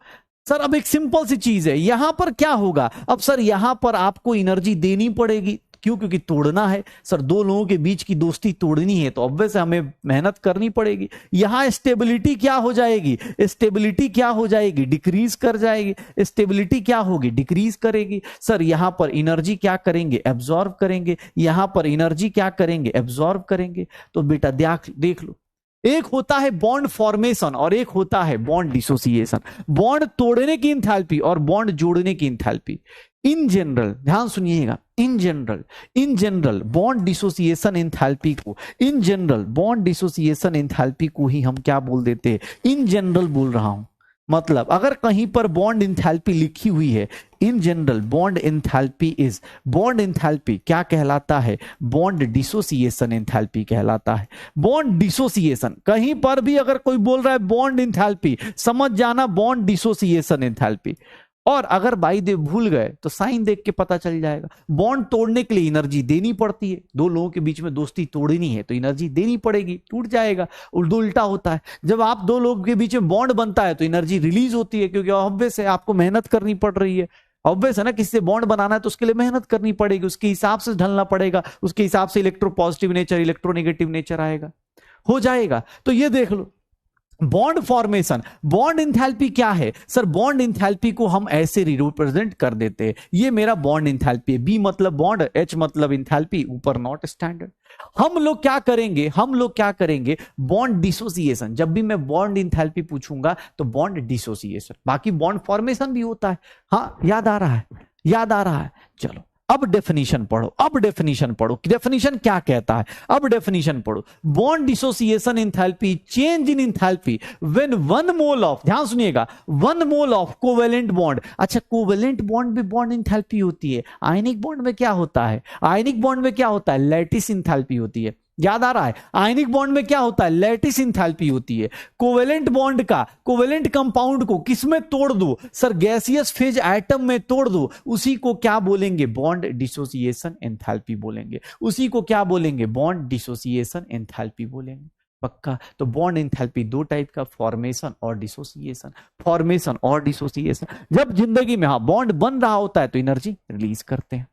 सर अब एक सिंपल सी चीज है, यहां पर क्या होगा? अब सर यहां पर आपको एनर्जी देनी पड़ेगी। क्यों? क्योंकि तोड़ना है सर, दो लोगों के बीच की दोस्ती तोड़नी है तो ऑब्वियस हमें मेहनत करनी पड़ेगी। यहां स्टेबिलिटी क्या हो जाएगी, स्टेबिलिटी क्या हो जाएगी, डिक्रीज कर जाएगी। स्टेबिलिटी क्या होगी, डिक्रीज करेगी। सर यहां पर एनर्जी क्या करेंगे, एब्जॉर्ब करेंगे। यहां पर एनर्जी क्या करेंगे, एब्जॉर्ब करेंगे। तो बेटा देख लो, एक होता है बॉन्ड फॉर्मेशन और एक होता है बॉन्ड डिसोसिएशन। बॉन्ड तोड़ने की इंथैल्पी और बॉन्ड जोड़ने की इंथैल्पी। इन जनरल ध्यान सुनिएगा, in general bond dissociation enthalpy को, in general bond dissociation enthalpy को ही हम क्या बोल देते हैं, इन जनरल बोल रहा हूं। मतलब अगर कहीं पर बॉन्ड एंथैल्पी लिखी हुई है, इन general bond enthalpy is, bond enthalpy क्या कहलाता है, बॉन्ड डिसोसिएशन एंथैल्पी कहलाता है। बॉन्ड डिसोसिएशन, कहीं पर भी अगर कोई बोल रहा है बॉन्ड एंथैल्पी, समझ जाना बॉन्ड डिसोसिएशन एंथैल्पी। और अगर बाई दे भूल गए तो साइन देख के पता चल जाएगा। बॉन्ड तोड़ने के लिए एनर्जी देनी पड़ती है, दो लोगों के बीच में दोस्ती तोड़नी है तो एनर्जी देनी पड़ेगी, टूट जाएगा। उल्टा होता है, जब आप दो लोगों के बीच में बॉन्ड बनता है तो एनर्जी रिलीज होती है, क्योंकि ऑब्वियस है आपको मेहनत करनी पड़ रही है। ऑब्वियस है ना, किसी से बॉन्ड बनाना है तो उसके लिए मेहनत करनी पड़ेगी, उसके हिसाब से ढलना पड़ेगा, उसके हिसाब से electro positive nature, electro negative nature आएगा, हो जाएगा। तो ये देख लो बॉन्ड फॉर्मेशन। बॉन्ड इंथैल्पी क्या है सर? बॉन्ड इंथैल्पी को हम ऐसे रिप्रेजेंट कर देते हैं, ये मेरा बॉन्ड इंथैल्पी है। बी मतलब बॉन्ड, एच मतलब इंथैल्पी, ऊपर नॉट स्टैंडर्ड। हम लोग क्या करेंगे बॉन्ड डिसोसिएशन। जब भी मैं बॉन्ड इंथैल्पी पूछूंगा तो बॉन्ड डिसोसिएशन, बाकी बॉन्ड फॉर्मेशन भी होता है। हाँ याद आ रहा है। चलो अब डेफिनेशन पढ़ो, डेफिनेशन क्या कहता है, अब डेफिनेशन पढ़ो। Bond dissociation enthalpy, change in enthalpy when 1 mole of, ध्यान सुनिएगा, 1 मोल ऑफ कोवेलेंट बॉन्ड। अच्छा कोवेलेंट बॉन्ड भी बॉन्ड एंथैल्पी होती है। आयनिक बॉन्ड में क्या होता है, लैटिस एंथैल्पी होती है। याद आ रहा है, आयनिक बॉन्ड में क्या होता है, लैटिस एंथैल्पी होती है। कोवेलेंट बॉन्ड का, कोवेलेंट कंपाउंड को किस में तोड़ दो सर, गैसियस फेज एटम में तोड़ दो, उसी को क्या बोलेंगे, बॉन्ड डिसोसिएशन एंथैल्पी बोलेंगे। उसी को क्या बोलेंगे, बॉन्ड डिसोसिएशन एंथैल्पी बोलेंगे। पक्का? तो बॉन्ड एंथैल्पी दो टाइप का, फॉर्मेशन और डिसोसिएशन। फॉर्मेशन और डिसोसिएशन, जब जिंदगी में हाँ बॉन्ड बन रहा होता है तो एनर्जी रिलीज करते हैं,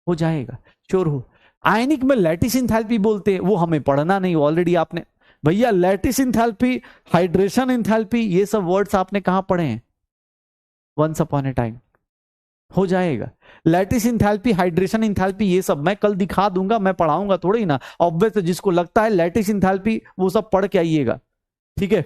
हो जाएगा, श्योर हो। आयनिक में लैटिस एंथैल्पी बोलते हैं, वो हमें पढ़ना नहीं, ऑलरेडी आपने भैया लैटिस एंथैल्पी, हाइड्रेशन एंथैल्पी, ये सब वर्ड्स आपने कहां पढ़े हैं, वंस अपॉन ए टाइम, हो जाएगा। लैटिस एंथैल्पी, हाइड्रेशन एंथैल्पी, ये सब मैं कल दिखा दूंगा, मैं पढ़ाऊंगा थोड़ी ना। ऑब्वियस जिसको लगता है लैटिस एंथैल्पी वो सब पढ़ के आइएगा, ठीक है,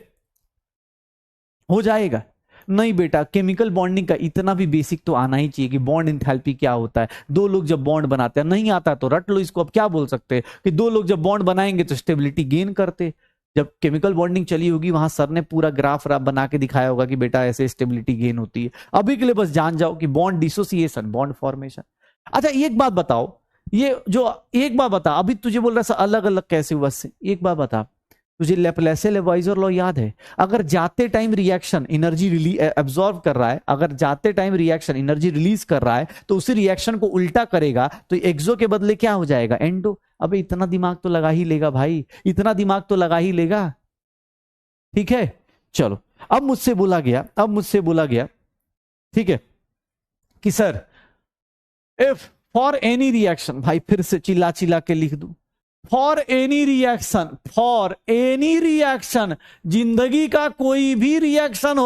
हो जाएगा। नहीं बेटा, केमिकल बॉन्डिंग का इतना भी बेसिक तो आना ही चाहिए कि बॉन्ड एंथैल्पी क्या होता है। दो लोग जब बॉन्ड बनाते हैं, नहीं आता तो रट लो इसको। अब क्या बोल सकते हैं कि दो लोग जब बॉन्ड बनाएंगे तो स्टेबिलिटी गेन करते। जब केमिकल बॉन्डिंग चली होगी वहां सर ने पूरा ग्राफ बना के दिखाया होगा कि बेटा ऐसे स्टेबिलिटी गेन होती है। अभी के लिए बस जान जाओ कि बॉन्ड डिसोसिएशन, बॉन्ड फॉर्मेशन। अच्छा एक बात बताओ, ये जो, एक बार बता, अभी तुझे बोल रहा था अलग अलग कैसे हुआ से, एक बार बता, तुझे लेप्लेसियन लेवाइजर लॉ याद है? अगर जाते time reaction energy release absorb कर रहा है, अगर जाते टाइम रिएक्शन एनर्जी रिलीज कर रहा है, तो उसी रिएक्शन को उल्टा करेगा तो एक्सो के बदले क्या हो जाएगा? एंडो। अबे इतना दिमाग तो लगा ही लेगा भाई, इतना दिमाग तो लगा ही लेगा। ठीक है, चलो। अब मुझसे बोला गया ठीक है कि sir if for any reaction, भाई फिर से चिल्ला चिल्ला के लिख दूं, फॉर एनी रिएक्शन, जिंदगी का कोई भी रिएक्शन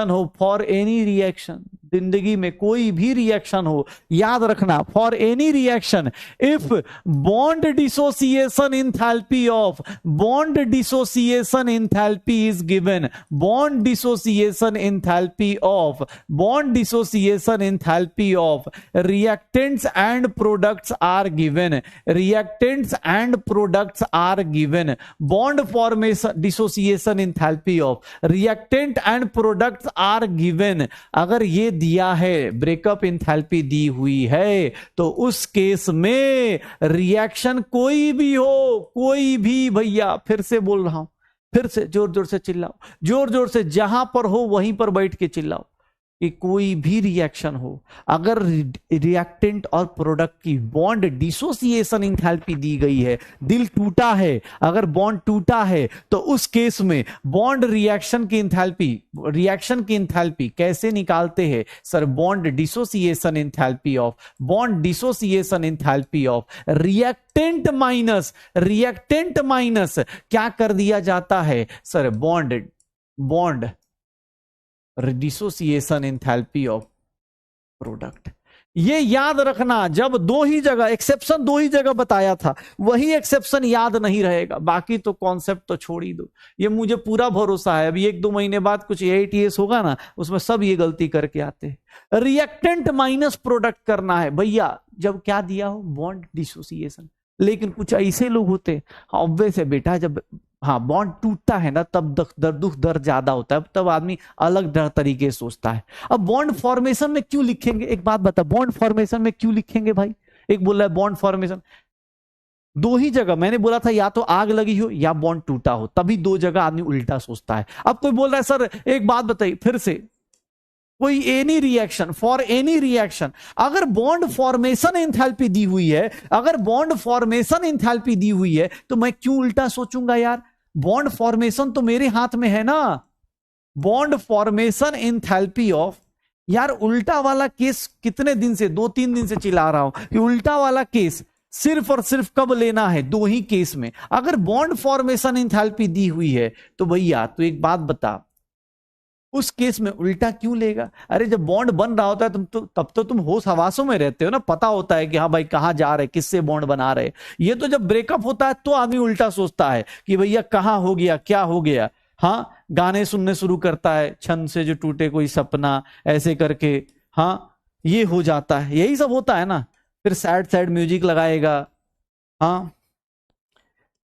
हो, फॉर एनी रिएक्शन, जिंदगी में कोई भी रिएक्शन हो, याद रखना, for any reaction, if bond dissociation enthalpy of is given, bond dissociation enthalpy of reactants and products are given, bond formation dissociation enthalpy of reactant and products are given, अगर ये दिया है, ब्रेकअप इंथैल्पी दी हुई है, तो उस case में reaction कोई भी हो, कोई भी, भैया फिर से बोल रहा हूं, फिर से जोर जोर से चिल्लाओ, जोर जोर से, जहां पर हो वहीं पर बैठ के चिल्लाओ कि कोई भी रिएक्शन हो, अगर रिएक्टेंट और प्रोडक्ट की बॉन्ड डिसोसिएशन इंथैल्पी दी गई है, दिल टूटा है, अगर बॉन्ड टूटा है, तो उस केस में बॉन्ड रिएक्शन की इंथैल्पी कैसे निकालते हैं sir? Bond dissociation enthalpy of reactant minus क्या कर दिया जाता है sir? Bond dissociation enthalpy of product. ये याद रखना, जब एक्सेप्शन दो ही जगह बताया था, वही एक्सेप्शन याद नहीं रहेगा, बाकी तो कॉन्सेप्ट तो छोड़ ही दो। ये मुझे पूरा भरोसा है, अभी 1-2 महीने बाद कुछ AITS होगा ना, उसमें सब ये गलती करके आते हैं। रिएक्टेंट माइनस प्रोडक्ट करना है भैया, जब क्या दिया हो? Bond dissociation. लेकिन कुछ ऐसे लोग होते, ऑब्वियस है बेटा, जब बॉन्ड टूटता है ना, तब दुख दर्द ज्यादा होता है, तब आदमी अलग तरीके से सोचता है। अब बॉन्ड फॉर्मेशन में क्यों लिखेंगे? एक बात बता, बॉन्ड फॉर्मेशन में क्यों लिखेंगे भाई? एक बोल रहा है बॉन्ड फॉर्मेशन, दो ही जगह मैंने बोला था, या तो आग लगी हो या बॉन्ड टूटा हो, तभी दो जगह आदमी उल्टा सोचता है। अब कोई बोल रहा है सर एक बात बताइए फिर से, कोई फॉर एनी रिएक्शन, अगर बॉन्ड फॉर्मेशन एंथैल्पी दी हुई है, तो मैं क्यों उल्टा सोचूंगा यार? बॉन्ड फॉर्मेशन तो मेरे हाथ में है ना। बॉन्ड फॉर्मेशन एंथैल्पी ऑफ, यार उल्टा वाला केस कितने दिन से, 2-3 दिन से चिल्ला रहा हूं कि उल्टा वाला केस सिर्फ और सिर्फ कब लेना है? दो ही केस में। अगर बॉन्ड फॉर्मेशन एंथैल्पी दी हुई है तो भैया तो एक बात बता, उस केस में उल्टा क्यों लेगा? अरे जब बॉन्ड बन रहा होता है तब तो तुम होश हवासों में रहते हो ना, पता होता है कि हाँ भाई कहां जा रहे, किससे बॉन्ड बना रहे। ये तो जब ब्रेकअप होता है तो आदमी उल्टा सोचता है कि भैया कहां हो गया, क्या हो गया। हाँ, गाने सुनने शुरू करता है, छन से जो टूटे कोई सपना, ऐसे करके, हाँ ये हो जाता है, यही सब होता है ना। फिर सैड म्यूजिक लगाएगा। हाँ,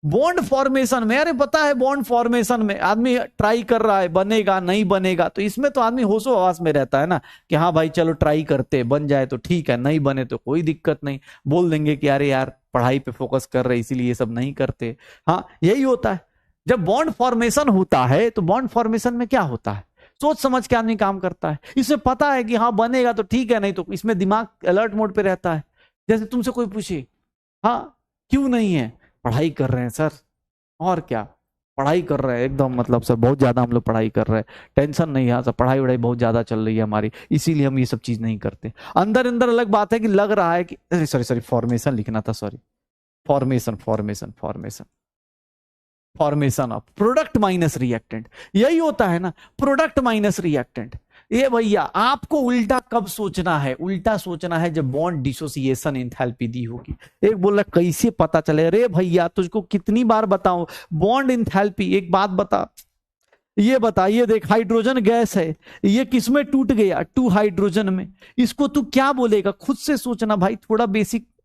बॉन्ड फॉर्मेशन में, अरे पता है बॉन्ड फॉर्मेशन में आदमी ट्राई कर रहा है, बनेगा नहीं बनेगा, तो इसमें तो आदमी होशो हवास में रहता है ना कि हाँ भाई चलो ट्राई करते, बन जाए तो ठीक है, नहीं बने तो कोई दिक्कत नहीं, बोल देंगे कि अरे यार पढ़ाई पे फोकस कर रहे इसीलिए ये सब नहीं करते। हाँ यही होता है जब बॉन्ड फॉर्मेशन होता है। तो बॉन्ड फॉर्मेशन में क्या होता है? सोच समझ के आदमी काम करता है, इसमें पता है कि हाँ बनेगा तो ठीक है, नहीं तो इसमें दिमाग अलर्ट मोड पे रहता है। जैसे तुमसे कोई पूछे हाँ क्यों नहीं है, पढ़ाई कर रहे हैं सर, और क्या पढ़ाई कर रहे हैं एकदम, मतलब सर बहुत ज्यादा हम लोग पढ़ाई कर रहे हैं, टेंशन नहीं है सर, पढ़ाई वढ़ाई बहुत ज्यादा चल रही है हमारी, इसीलिए हम ये सब चीज नहीं करते। अंदर अंदर अलग बात है कि लग रहा है कि सॉरी फॉर्मेशन लिखना था, sorry formation of product minus reactant, यही होता है ना, प्रोडक्ट माइनस रिएक्टेंट। ये भैया आपको उल्टा कब सोचना है? उल्टा सोचना है जब बॉन्ड डिसोसिएशन एंथैल्पी दी होगी। एक बोला कैसे पता चले? अरे भैया तुझको कितनी बार बताऊं, बॉन्ड एंथैल्पी, एक बात बता, ये बता, ये देख हाइड्रोजन गैस है, ये किसमें टूट गया? 2 हाइड्रोजन में। इसको तू क्या बोलेगा? खुद से सोचना भाई, थोड़ा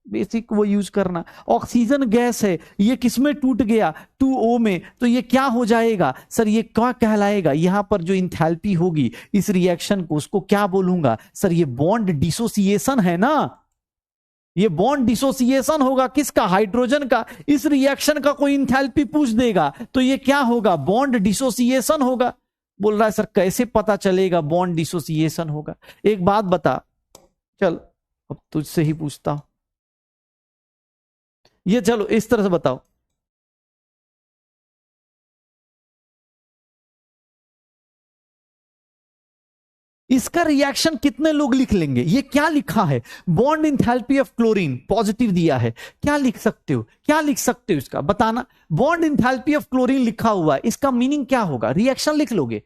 बेसिक वो यूज करना। ऑक्सीजन गैस है, ये किसमें टूट गया? 2O में, तो ये क्या हो जाएगा सर? ये क्या कहलाएगा? यहां पर जो इंथैल्पी होगी इस रिएक्शन को, उसको क्या बोलूंगा सर? ये बॉन्ड डिसोसिएशन है ना। ये बॉन्ड डिसोसिएशन होगा किसका, हाइड्रोजन का। इस रिएक्शन का कोई इंथैल्पी पूछ देगा तो ये क्या होगा, बॉन्ड डिसोसिएशन होगा। बोल रहा है सर कैसे पता चलेगा बॉन्ड डिसोसिएशन होगा। एक बात बता, चल अब तुझसे ही पूछता हूं, ये चलो इस तरह से बताओ, इसका रिएक्शन कितने लोग लिख लेंगे। ये क्या लिखा है, bond enthalpy of chlorine positive दिया है, क्या लिख सकते हो, क्या लिख सकते हो इसका बताना। बॉन्ड इंथैल्पी ऑफ क्लोरीन लिखा हुआ है, इसका मीनिंग क्या होगा, रिएक्शन लिख लोगे।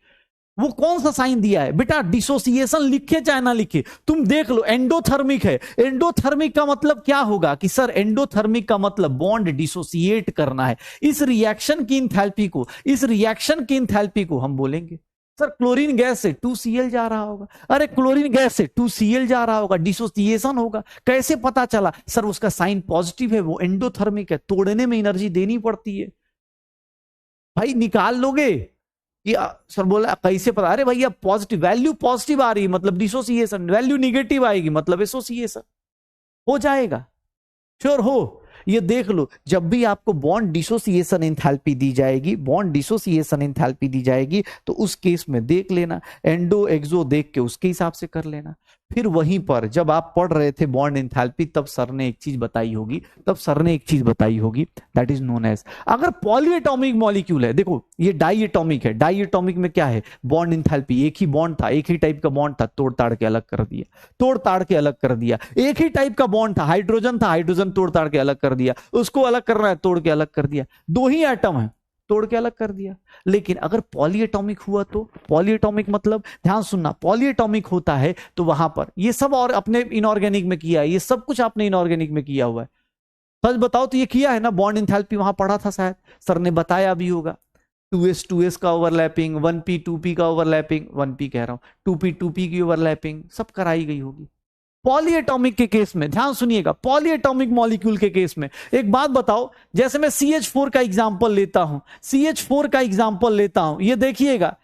वो कौन सा साइन दिया है बेटा, डिसोसिएशन लिखे चाहे ना लिखे तुम देख लो, एंडोथर्मिक है। एंडोथर्मिक का मतलब क्या होगा कि सर एंडोथर्मिक का मतलब बॉन्ड डिसोसिएट करना है। इस रिएक्शन की इंथैल्पी को, इस रिएक्शन की इंथैल्पी को हम बोलेंगे सर क्लोरीन गैस से 2Cl जा रहा होगा। अरे क्लोरीन गैस से 2Cl जा रहा होगा, डिसोसिएशन होगा। कैसे पता चला, सर उसका साइन पॉजिटिव है, वो एंडोथर्मिक है, तोड़ने में एनर्जी देनी पड़ती है। भाई निकाल लोगे कि सर बोला कैसे पता, अरे भैया पॉजिटिव वैल्यू पॉजिटिव आ रही है मतलब डिसोसिएशन, वैल्यू निगेटिव आएगी मतलब एसोसिएशन, हो जाएगा। श्योर हो, ये देख लो, जब भी आपको बॉन्ड डिसोसिएशन एंथैल्पी दी जाएगी, बॉन्ड डिसोसिएशन एंथैल्पी दी जाएगी तो उस केस में देख लेना, एंडो एक्सो देख के उसके हिसाब से कर लेना। फिर वहीं पर जब आप पढ़ रहे थे बॉन्ड एंथैल्पी तब सर ने एक चीज बताई होगी, दैट इज नोन एज, अगर पॉलीएटॉमिक मॉलिक्यूल है, देखो ये डाईएटॉमिक है, डाईएटॉमिक में क्या है, बॉन्ड एंथैल्पी एक ही बॉन्ड था, एक ही टाइप का बॉन्ड था, तोड़ ताड़ के अलग कर दिया, तोड़ ताड़ के अलग कर दिया। एक ही टाइप का बॉन्ड था, हाइड्रोजन था, हाइड्रोजन तोड़ ताड़ के अलग कर दिया, उसको अलग करना है तोड़ के अलग कर दिया। दो ही एटम है, तोड़ के अलग कर दिया। लेकिन अगर पॉलीएटॉमिक हुआ तो, पॉलीएटॉमिक मतलब ध्यान सुनना, पॉलीएटॉमिक होता है तो वहां पर ये सब और अपने इनऑर्गेनिक में किया है, ये सब कुछ आपने इनऑर्गेनिक में किया हुआ है। सच बताओ तो ये किया है ना, बॉन्ड एंथैल्पी वहां पढ़ा था शायद, सर ने बताया भी होगा। 2s का ओवरलैपिंग, 1p 2p का ओवरलैपिंग, 1p कह रहा हूं, 2p 2p की ओवरलैपिंग सब कराई गई होगी। पॉलीएटॉमिक के केस में ध्यान सुनिएगा, पॉलीएटॉमिक मॉलिक्यूल के केस में एक बात बताओ, जैसे मैं CH4 का एग्जांपल लेता हूं, CH4 का एग्जांपल लेता हूं, ये देखिएगा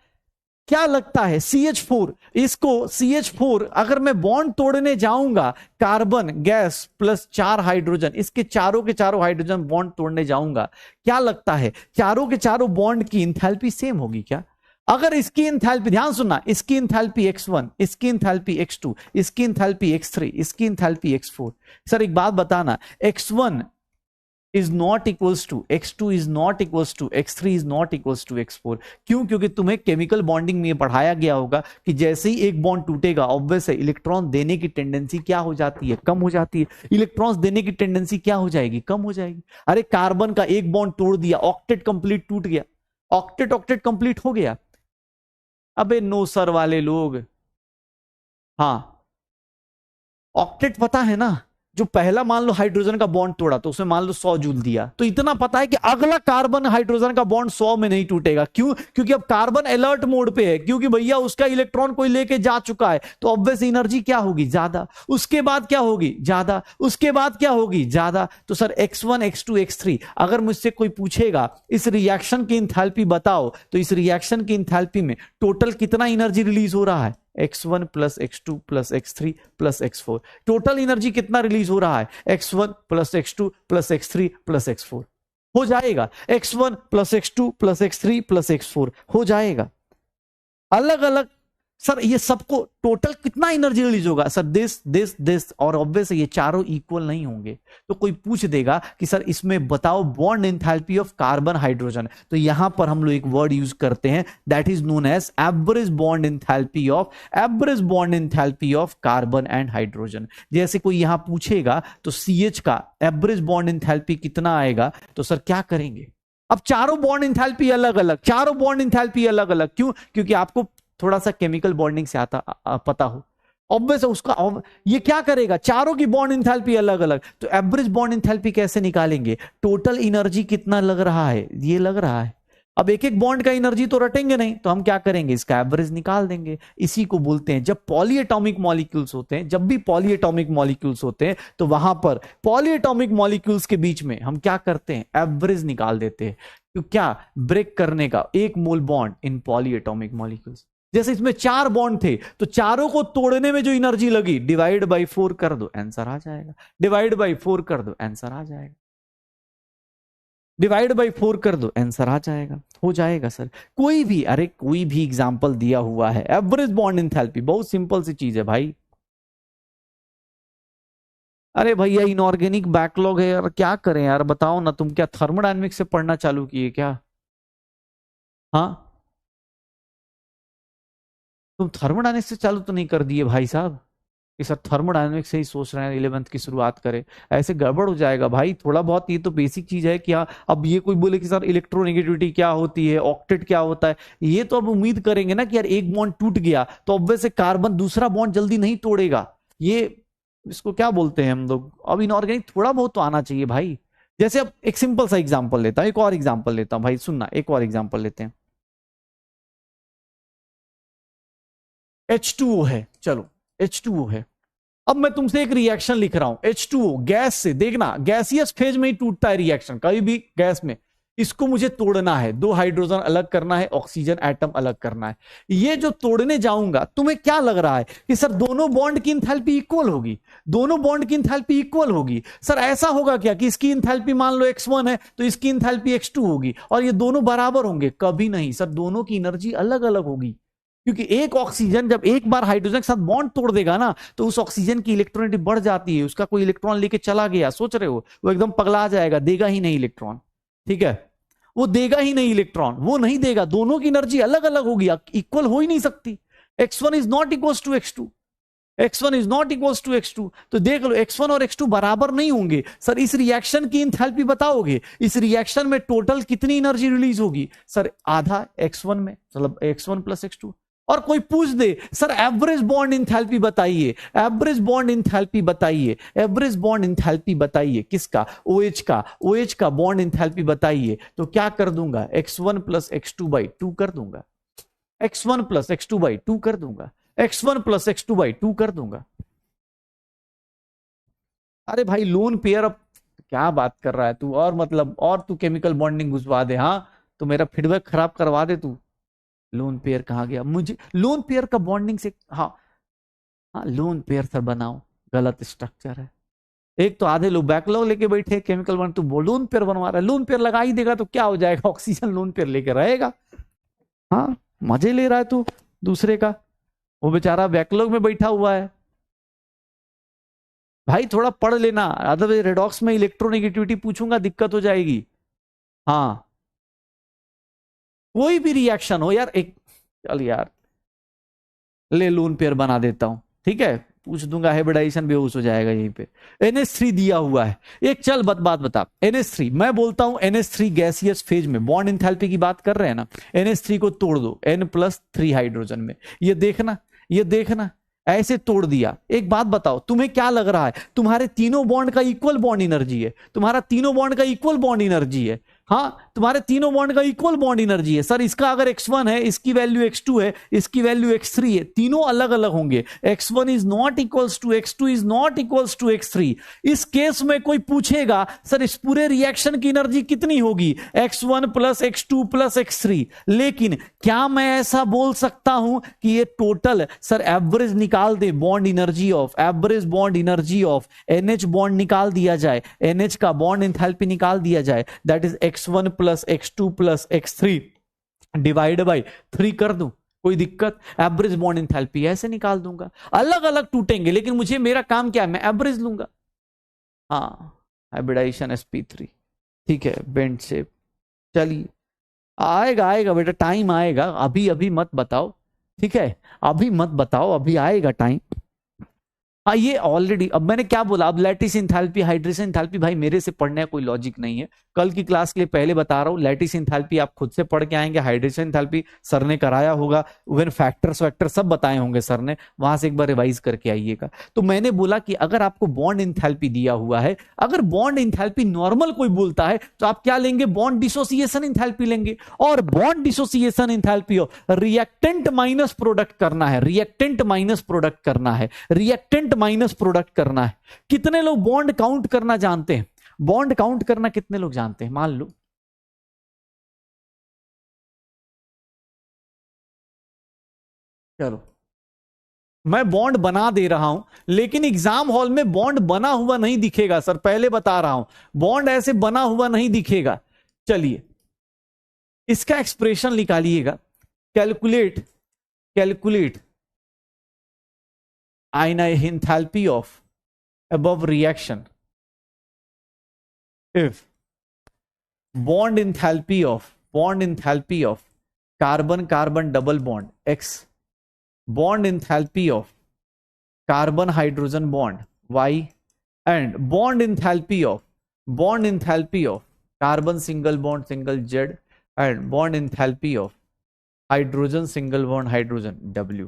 क्या लगता है CH4, इसको CH4 अगर मैं बॉन्ड तोड़ने जाऊंगा, कार्बन गैस प्लस 4 हाइड्रोजन, इसके चारों के चारों हाइड्रोजन बॉन्ड तोड़ने जाऊंगा, क्या लगता है चारों के चारों बॉन्ड की इंथैल्पी सेम होगी क्या। अगर इसकी इंथैल्पी, ध्यान सुनना, इसकी इंथैल्पी x1, इसकी इंथैल्पी x2, इसकी इंथैल्पी x3, इसकी इंथैल्पी x4। सर एक बात बताना, x1 is not equals to x2 is not equals to x3 is not equals to x4। क्यों, क्योंकि तुम्हें केमिकल बॉन्डिंग में पढ़ाया गया होगा कि जैसे ही एक बॉन्ड टूटेगा ऑब्वियस है इलेक्ट्रॉन देने की टेंडेंसी क्या हो जाती है, कम हो जाती है। इलेक्ट्रॉन्स देने की टेंडेंसी क्या हो जाएगी, कम हो जाएगी। अरे कार्बन का एक बॉन्ड तोड़ दिया, ऑक्टेट कंप्लीट टूट गया, ऑक्टेट ऑक्टेट कंप्लीट हो गया। अबे नो सर वाले लोग, हाँ ऑक्टेट पता है ना, जो पहला मान लो हाइड्रोजन का बॉन्ड तोड़ा तो उसमें मान लो 100 जूल दिया, तो इतना पता है कि अगला कार्बन हाइड्रोजन का बॉन्ड 100 में नहीं टूटेगा। क्यों, क्योंकि अब कार्बन अलर्ट मोड पे है, क्योंकि भैया उसका इलेक्ट्रॉन कोई लेके जा चुका है, तो ऑब्वियस एनर्जी क्या होगी, ज्यादा। उसके बाद क्या होगी, ज्यादा। उसके बाद क्या होगी, ज्यादा। तो सर x1 x2 x3 अगर मुझसे कोई पूछेगा इस रिएक्शन की इंथैल्पी बताओ, तो इस रिएक्शन की इंथैल्पी में टोटल कितना एनर्जी रिलीज हो रहा है, x1 plus x2 plus x3 plus x4। Total energy कितना रिलीज हो रहा है, x1 plus x2 plus x3 plus x4 हो जाएगा, x1 plus x2 plus x3 plus x4 हो जाएगा। अलग अलग सर ये सबको टोटल कितना एनर्जी रिलीज होगा, सर दिस और ऑब्वियस ये चारों इक्वल नहीं होंगे। तो कोई पूछ देगा कि सर इसमें बताओ bond enthalpy of carbon hydrogen, तो यहां पर हम लोग एक वर्ड यूज करते हैं that is known as average bond enthalpy of carbon and hydrogen. जैसे कोई यहां पूछेगा तो CH का एवरेज बॉन्ड एंथैल्पी कितना आएगा, तो सर क्या करेंगे, अब चारों बॉन्ड एंथैल्पी अलग अलग, चारों बॉन्ड एंथैल्पी अलग अलग। क्यों, क्योंकि आपको थोड़ा सा केमिकल बॉन्डिंग से आता पता हो, ऑब्वियस उसका ये क्या करेगा, चारों की बॉन्ड एंथैल्पी अलग अलग, तो एवरेज बॉन्ड एंथैल्पी कैसे निकालेंगे, टोटल एनर्जी कितना लग रहा है, ये लग रहा है। अब एक एक बॉन्ड का एनर्जी तो रटेंगे नहीं, तो हम क्या करेंगे, इसका एवरेज निकाल देंगे। इसी को बोलते हैं, जब पॉलीएटॉमिक मॉलिक्यूल्स होते हैं, जब भी पॉलीएटॉमिक मॉलिक्यूल्स होते हैं तो वहां पर पॉलीएटॉमिक मॉलिक्यूल्स के बीच में हम क्या करते हैं, एवरेज निकाल देते हैं। तो क्या ब्रेक करने का एक मोल बॉन्ड इन पॉलीएटॉमिक मॉलिक्यूल्स, जैसे इसमें 4 बॉन्ड थे तो चारों को तोड़ने में जो एनर्जी लगी डिवाइड बाई 4 कर दो, आंसर आ जाएगा। डिवाइड बाई 4 कर दो, आंसर आ जाएगा। डिवाइड बाई 4 कर दो, आंसर आ जाएगा, हो जाएगा सर। कोई भी, अरे कोई भी एग्जांपल दिया हुआ है, एवरेज बॉन्ड एंथैल्पी, बहुत सिंपल सी चीज है भाई। अरे भैया इनऑर्गेनिक बैकलॉग है यार, क्या करें यार, बताओ ना, तुम क्या थर्मोडायनेमिक्स से पढ़ना चालू किए क्या? हाँ, तुम थर्मोडायनेमिक्स से चालू तो नहीं कर दिए भाई साहब कि सर थर्मोडायनेमिक्स से ही सोच रहे हैं 11th की शुरुआत करें? ऐसे गड़बड़ हो जाएगा भाई। थोड़ा बहुत ये तो बेसिक चीज है क्या? अब ये कोई बोले कि सर इलेक्ट्रोनेगेटिविटी क्या होती है, ऑक्टेट क्या होता है, ये तो अब उम्मीद करेंगे ना कि यार एक बॉन्ड टूट गया तो ऑब्वियस से कार्बन दूसरा बॉन्ड जल्दी नहीं तोड़ेगा। ये इसको क्या बोलते हैं हम लोग, अब इनऑर्गेनिक थोड़ा बहुत तो आना चाहिए भाई। जैसे अब एक सिंपल सा एग्जांपल लेता हूं, एक और एग्जांपल लेता हूं भाई, सुनना, एक और एग्जांपल लेते हैं। H2O है, चलो H2O है। अब मैं तुमसे एक रिएक्शन लिख रहा हूं, H2O गैस से, देखना गैसियस फेज में ही टूटता है रिएक्शन, कभी भी गैस में। इसको मुझे तोड़ना है, 2 हाइड्रोजन अलग करना है, ऑक्सीजन एटम अलग करना है। ये जो तोड़ने जाऊंगा, तुम्हें क्या लग रहा है कि सर दोनों बॉन्ड की इंथैल्पी इक्वल होगी? दोनों बॉन्ड की इंथैल्पी इक्वल होगी। सर ऐसा होगा क्या कि इसकी इंथैल्पी मान लो x1 है तो इसकी इंथैल्पी x2 होगी और ये दोनों बराबर होंगे? कभी नहीं सर, दोनों की एनर्जी अलग अलग होगी। क्योंकि एक ऑक्सीजन जब एक बार हाइड्रोजन के साथ बॉन्ड तोड़ देगा ना तो उस ऑक्सीजन की इलेक्ट्रॉनिटी बढ़ जाती है, उसका कोई इलेक्ट्रॉन लेके चला गया, सोच रहे हो, वो एकदम पगला जाएगा, देगा ही नहीं इलेक्ट्रॉन। ठीक है, वो देगा ही नहीं इलेक्ट्रॉन, वो नहीं देगा। दोनों की एनर्जी अलग अलग होगी, इक्वल हो ही नहीं सकती। x1 is not equal to x2, x1 is not equal to x2। तो देख लो x1 और x2 बराबर नहीं होंगे। सर इस रिएक्शन की इंथैल्पी बताओगे, इस रिएक्शन में टोटल कितनी एनर्जी रिलीज होगी? सर आधा x1 में, मतलब x1 प्लस x2। और कोई पूछ दे सर एवरेज बॉन्ड इंथैल्पी बताइए, एवरेज बॉन्ड इंथैल्पी बताइए, एवरेज बॉन्ड इंथैल्पी बताइए, किसका? OH का, OH का बॉन्ड इंथैल्पी बताइए। तो क्या कर दूंगा, x1 प्लस x2 बाई 2 कर दूंगा, x1 प्लस x2 बाई 2 कर दूंगा, x1 प्लस x2 बाई 2 कर दूंगा। अरे भाई लोन पेयर, अब क्या बात कर रहा है तू, और मतलब और तू केमिकल बॉन्डिंग घुसवा दे, हाँ तो मेरा फीडबैक खराब करवा दे तू। लोन पेयर कहाँ गया? मुझे लोन पेयर का बॉन्डिंग से, हाँ हाँ लोन पेयर सर बनाओ, गलत स्ट्रक्चर है। एक तो आधे लोग बैकलॉग लेके बैठे केमिकल बॉन्ड, तू लोन पेयर बनवा रहा है। लोन पेयर लगा ही देगा तो क्या हो जाएगा, ऑक्सीजन लोन पेयर लेके रहेगा। हाँ मजे ले रहा है तू दूसरे का, वो बेचारा बैकलॉग में बैठा हुआ है। भाई थोड़ा पढ़ लेना, अदरवाइज रेडॉक्स में इलेक्ट्रोनेगेटिविटी पूछूंगा दिक्कत हो जाएगी। हाँ कोई भी रिएक्शन हो यार, एक चल यार ले लोन पेयर बना देता हूं, ठीक है, पूछ दूंगा, हाइब्रिडाइजेशन बेहोश हो जाएगा यहीं पे। NH3 दिया हुआ है एक, चल बात बता, NH3 मैं बोलता हूं, NH3 गैसियस फेज में बॉन्ड इंथैल्पी की बात कर रहे हैं ना, NH3 को तोड़ दो N+3 हाइड्रोजन में, ये देखना, ये देखना, ऐसे तोड़ दिया। एक बात बताओ, तुम्हें क्या लग रहा है, तुम्हारे तीनों बॉन्ड का इक्वल बॉन्ड एनर्जी है, तुम्हारा तीनों बॉन्ड का इक्वल बॉन्ड एनर्जी है, हाँ तुम्हारे तीनों बॉन्ड का इक्वल बॉन्ड एनर्जी है। सर इसका अगर x1 है, इसकी वैल्यू x2 है, इसकी वैल्यू x3 है, तीनों अलग अलग होंगे। x1 is not equals to x2 is not equals to x3। इस केस में कोई पूछेगा सर इस पूरे रिएक्शन की एनर्जी कितनी होगी, x1 plus x2 plus x3। लेकिन क्या मैं ऐसा बोल सकता हूं कि ये टोटल, सर एवरेज निकाल they bond energy of, average bond energy of NH bond निकाल दिया जाए, NH का बॉन्ड एंथैल्पी निकाल दिया जाए, that is x1 plus x2 plus x3 divide by 3 कर दूं, कोई दिक्कत? एवरेज बॉन्ड एंथैल्पी ऐसे निकाल दूंगा। अलग अलग टूटेंगे लेकिन मुझे, मेरा काम क्या है, मैं एवरेज लूंगा। हाँ हाइब्रिडाइजेशन sp3, ठीक है, बेंड शेप, चलिए आएगा आएगा बेटा, टाइम आएगा, अभी अभी मत बताओ, ठीक है, अभी मत बताओ, अभी आएगा टाइम। हाँ ये ऑलरेडी, अब मैंने क्या बोला, अब लैटिस इंथैल्पी, हाइड्रेशन इंथैल्पी, भाई मेरे से पढ़ने का कोई लॉजिक नहीं है। कल की क्लास के लिए पहले बता रहा हूँ, लैटिस इंथैल्पी आप खुद से पढ़ के आएंगे, हाइड्रेशन इंथैल्पी सर ने कराया होगा, इवन फैक्टर्स वैक्टर सब बताए होंगे सर ने, वहां से एक बार रिवाइज करके आइएगा। तो मैंने बोला कि अगर आपको बॉन्ड इंथैल्पी दिया हुआ है, अगर बॉन्ड इंथैल्पी नॉर्मल कोई बोलता है तो आप क्या लेंगे, बॉन्ड डिसोसिएशन इंथैल्पी लेंगे। और बॉन्ड डिसोसिएशन इंथैल्पी हो, रिएक्टेंट माइनस प्रोडक्ट करना है, रिएक्टेंट माइनस प्रोडक्ट करना है, रिएक्टेंट माइनस प्रोडक्ट करना है। कितने लोग बॉन्ड काउंट करना जानते हैं? बॉन्ड काउंट करना कितने लोग जानते हैं, मान लो? चलो, मैं बॉन्ड बना दे रहा हूं, लेकिन एग्जाम हॉल में बॉन्ड बना हुआ नहीं दिखेगा सर, पहले बता रहा हूं, बॉन्ड ऐसे बना हुआ नहीं दिखेगा। चलिए, इसका एक्सप्रेशन निकालिएगा। Calculate, calculate enthalpy of above reaction if bond enthalpy of carbon carbon double bond X, bond enthalpy of carbon hydrogen bond Y, and bond enthalpy of carbon single bond single Z, and bond enthalpy of hydrogen single bond hydrogen W।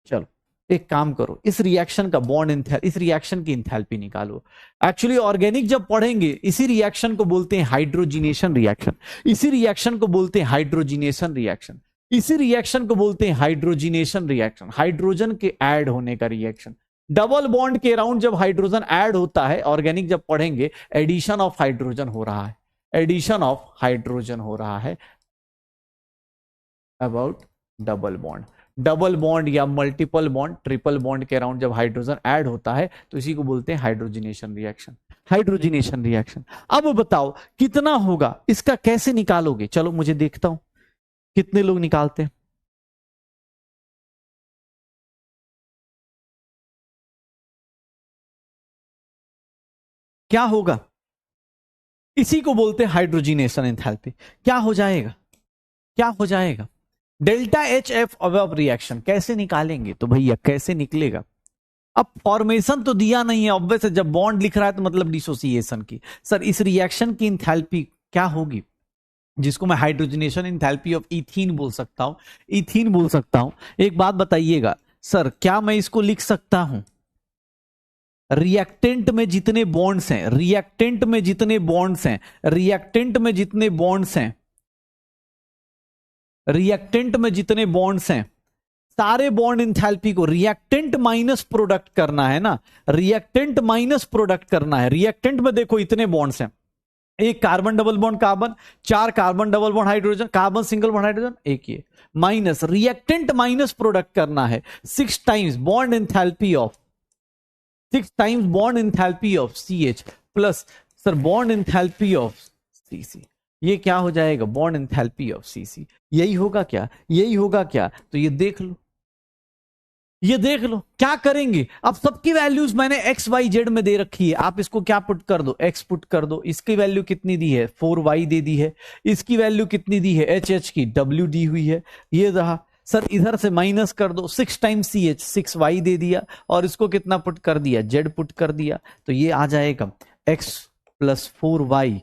चलो, एक काम करो, इस reaction का bond इस reaction की enthalpy निकालो। Actually organic जब पढ़ेंगे, इसी रिएक्शन को बोलते हैं हाइड्रोजिनेशन रिएक्शन, इसी रिएक्शन को बोलते हैं हाइड्रोजिनेशन रिएक्शन, इसी रिएक्शन को बोलते हैं हाइड्रोजिनेशन रिएक्शन, हाइड्रोजन के ऐड होने का रिएक्शन। डबल बॉन्ड के अराउंड जब हाइड्रोजन ऐड होता है, ऑर्गेनिक जब पढ़ेंगे, एडिशन ऑफ हाइड्रोजन हो रहा है, एडिशन ऑफ हाइड्रोजन हो रहा है about double bond. Double bond या मल्टीपल बॉन्ड, ट्रिपल बॉन्ड के अराउंड जब हाइड्रोजन ऐड होता है, तो इसी को बोलते हैं हाइड्रोजिनेशन रिएक्शन, हाइड्रोजिनेशन रिएक्शन। अब बताओ कितना होगा, इसका कैसे निकालोगे? चलो मुझे देखता हूं कितने लोग निकालते हैं। क्या होगा? इसी को बोलते हैं हाइड्रोजिनेशन एंथैल्पी। क्या हो जाएगा, क्या हो जाएगा? डेल्टा एच एफ अब रिएक्शन कैसे निकालेंगे? तो भैया कैसे निकलेगा? अब फॉर्मेशन तो दिया नहीं है, ऑब्वियस है, जब बॉन्ड लिख रहा है तो मतलब डिसोसिएशन की। सर इस रिएक्शन की इंथैल्पी क्या होगी, जिसको मैं हाइड्रोजनेशन इंथैल्पी ऑफ इथीन बोल सकता हूं, इथीन बोल सकता हूं। एक बात बताइएगा सर, क्या मैं इसको लिख सकता हूं, रिएक्टेंट में जितने बॉन्ड्स हैं, रिएक्टेंट में जितने बॉन्ड्स हैं, रिएक्टेंट में जितने बॉन्ड्स हैं, रिएक्टेंट में जितने बॉन्ड्स हैं, सारे बॉन्ड इंथैल्पी को रिएक्टेंट माइनस प्रोडक्ट करना है ना, रिएक्टेंट माइनस प्रोडक्ट करना है। रिएक्टेंट में देखो इतने बॉन्ड्स हैं, एक कार्बन डबल बॉन्ड कार्बन, चार carbon double bond hydrogen, carbon single bond hydrogen, एक ये माइनस, रिएक्टेंट माइनस प्रोडक्ट करना है 6 times bond enthalpy of, 6 times bond enthalpy of CH plus sir bond enthalpy of CC। ये क्या हो जाएगा? Bond enthalpy of CC। यही होगा क्या, यही होगा क्या? तो ये देख लो, ये देख लो क्या करेंगे। अब सबकी वैल्यूज मैंने एक्स वाई जेड में दे रखी है, आप इसको क्या पुट कर दो, एक्स पुट कर दो। इसकी वैल्यू कितनी दी है? 4y दे दी है। इसकी वैल्यू कितनी दी है? एच की w दी हुई है, ये रहा। सर इधर से माइनस कर दो, 6 टाइम्स CH, 6y दे दिया, और इसको कितना पुट कर दिया? z पुट कर दिया। तो ये आ जाएगा x plus 4y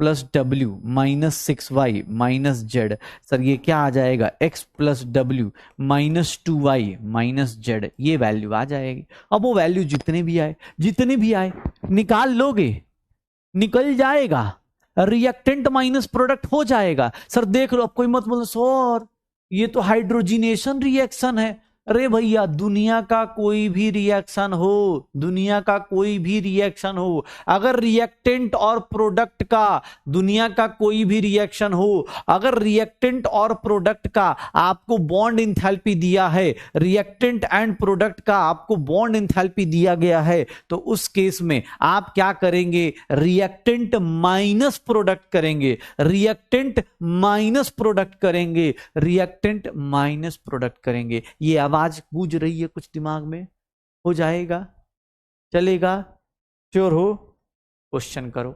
plus W minus 6y minus Z. Sir ये क्या आ जाएगा? x plus W minus 2y minus Z. ये वैल्यू आ जाएगी। अब वो वैल्यू जितने भी आए, जितने भी आए निकाल लोगे, निकल जाएगा, रिएक्टेंट माइनस प्रोडक्ट हो जाएगा। सर देख लो, अब कोई मत बोलो सर ये तो हाइड्रोजिनेशन रिएक्शन है। अरे भैया, दुनिया का कोई भी रिएक्शन हो, दुनिया का कोई भी रिएक्शन हो, अगर रिएक्टेंट और प्रोडक्ट का, दुनिया का कोई भी रिएक्शन हो, अगर रिएक्टेंट और प्रोडक्ट का आपको बॉन्ड इंथैल्पी दिया है, रिएक्टेंट एंड प्रोडक्ट का आपको बॉन्ड इंथैल्पी दिया गया है, तो उस केस में आप क्या करेंगे? रिएक्टेंट माइनस प्रोडक्ट करेंगे, रिएक्टेंट माइनस प्रोडक्ट करेंगे, रिएक्टेंट माइनस प्रोडक्ट करेंगे। ये आवाज गूंज रही है कुछ दिमाग में? हो जाएगा, चलेगा, श्योर हो? क्वेश्चन करो।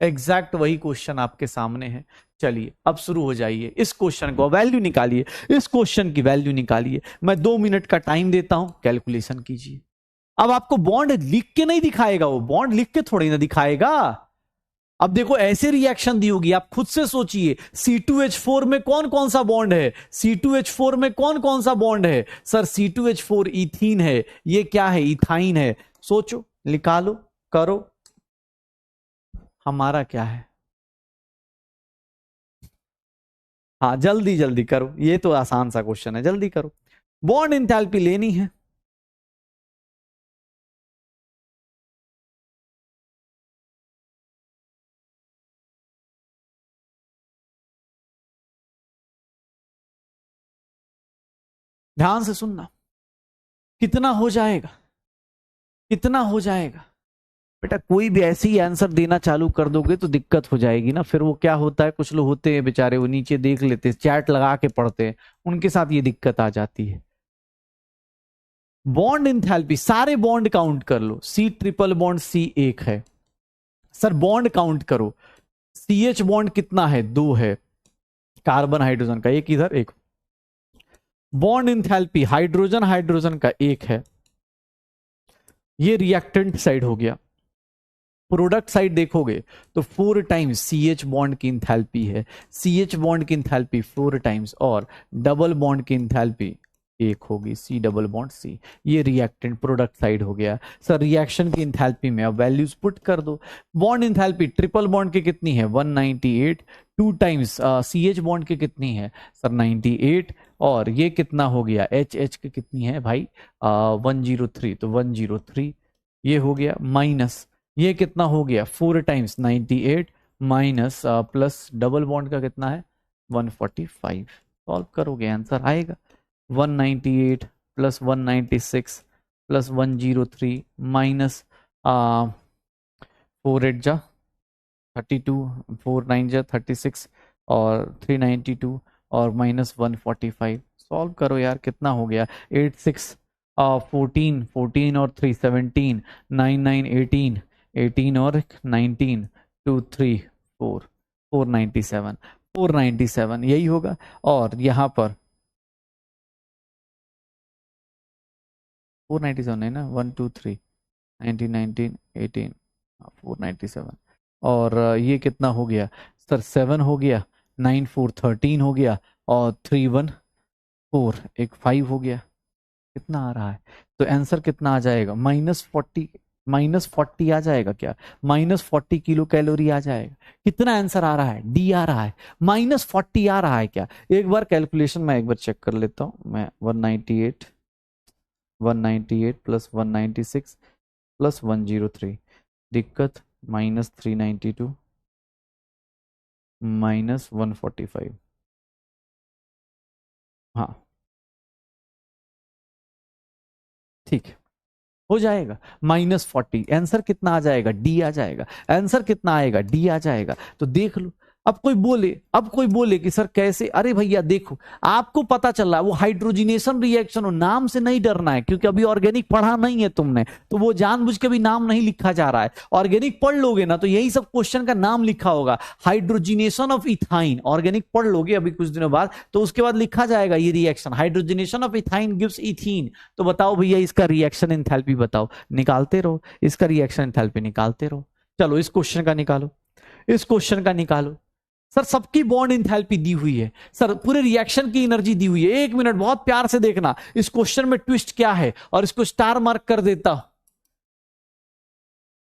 एग्जैक्ट वही क्वेश्चन आपके सामने है। चलिए अब शुरू हो जाइए, इस क्वेश्चन को वैल्यू निकालिए, इस क्वेश्चन की वैल्यू निकालिए। मैं 2 मिनट का टाइम देता हूं, कैलकुलेशन कीजिए। अब आपको बॉन्ड लिख के नहीं दिखाएगा, वो बॉन्ड लिख के थोड़ी ना दिखाएगा। अब देखो ऐसे रिएक्शन दी होगी, आप खुद से सोचिए। C2H4 में कौन कौन सा बॉन्ड है? C2H4 में कौन कौन सा बॉन्ड है? सर C2H4 इथीन है, ये क्या है? इथाइन है। सोचो, निकालो, करो। हमारा क्या है? हाँ जल्दी जल्दी करो, ये तो आसान सा क्वेश्चन है, जल्दी करो। बॉन्ड इंथैल्पी लेनी है। ध्यान से सुनना, कितना हो जाएगा, कितना हो जाएगा बेटा। कोई भी ऐसे ही आंसर देना चालू कर दोगे तो दिक्कत हो जाएगी ना। फिर वो क्या होता है, कुछ लोग होते हैं बेचारे, वो नीचे देख लेते हैं, चैट लगा के पढ़ते हैं, उनके साथ ये दिक्कत आ जाती है। बॉन्ड इंथैल्पी, सारे बॉन्ड काउंट कर लो। सी ट्रिपल बॉन्ड सी एक है सर, बॉन्ड काउंट करो। सी एच बॉन्ड कितना है, 2 है, कार्बन हाइड्रोजन का एक इधर एक। बॉन्ड इंथैल्पी हाइड्रोजन हाइड्रोजन का 1 है, ये रिएक्टेंट साइड हो गया। प्रोडक्ट साइड देखोगे तो 4 टाइम्स सी एच बॉन्ड की इंथैल्पी है, सी एच बॉन्ड की इंथैल्पी 4 टाइम्स, और डबल बॉन्ड की इंथैल्पी 1 होगी, सी डबल बॉन्ड सी। ये रिएक्टेंट प्रोडक्ट साइड हो गया सर। रिएक्शन की इंथैल्पी में अब वैल्यूज पुट कर दो। बॉन्ड इंथैल्पी ट्रिपल बॉन्ड की कितनी है, 198, 2 टाइम्स सी एच बॉन्ड की कितनी है सर, 98, और ये कितना हो गया, एच एच की कितनी है भाई, 103, तो 103 ये हो गया, माइनस ये कितना हो गया, 4 times 98 minus plus double bond का कितना है 145। सॉल्व करोगे आंसर आएगा 198 प्लस 196 प्लस 103 माइनस 4 8 जा 32, 4 9 जा 36, और 392, और माइनस 145। सॉल्व करो यार, कितना हो गया, 8 6 14, 14 और 3 17, 9 9 18, 18 और 19, 2 3 4, 497, 497 यही होगा। और यहाँ पर 497 है ना, 1 2 3 19 19 18, 497, और ये कितना हो गया सर, 7 हो गया, 9 4 13 हो गया, और 3 1 4 एक 5 हो गया। कितना आ रहा है, तो आंसर कितना आ जाएगा, -40, -40 आ जाएगा क्या, -40 किलो कैलोरी आ जाएगा। कितना आंसर आ रहा है, डी आ रहा है, -40 आ रहा है क्या। एक बार कैलकुलेशन मैं एक बार चेक कर लेता हूं मैं, 198 प्लस 196 प्लस 103, दिक्कत -392 -145, हाँ ठीक है, हो जाएगा -40। आंसर कितना आ जाएगा, डी आ जाएगा। आंसर कितना आएगा, डी आ जाएगा। तो देख लो, अब कोई बोले कि सर कैसे, अरे भैया देखो, आपको पता चल रहा है वो हाइड्रोजिनेशन रिएक्शन हो, नाम से नहीं डरना है, क्योंकि अभी ऑर्गेनिक पढ़ा नहीं है तुमने, तो वो जानबूझ के भी नाम नहीं लिखा जा रहा है। ऑर्गेनिक पढ़ लोगे ना तो यही सब क्वेश्चन का नाम लिखा होगा, हाइड्रोजिनेशन ऑफ इथाइन। ऑर्गेनिक पढ़ लोगे अभी कुछ दिनों बाद, तो उसके बाद लिखा जाएगा ये reaction, hydrogenation of ethyne gives ethene. तो बताओ भैया इसका रिएक्शन एंथैल्पी बताओ, निकालते रहो इसका रिएक्शन एंथैल्पी, निकालते रहो। चलो इस क्वेश्चन का निकालो, इस क्वेश्चन का निकालो। सर सबकी बॉन्ड इंथैल्पी दी हुई है सर, पूरे रिएक्शन की एनर्जी दी हुई है। 1 मिनट बहुत प्यार से देखना इस क्वेश्चन में ट्विस्ट क्या है, और इसको स्टार मार्क कर देता।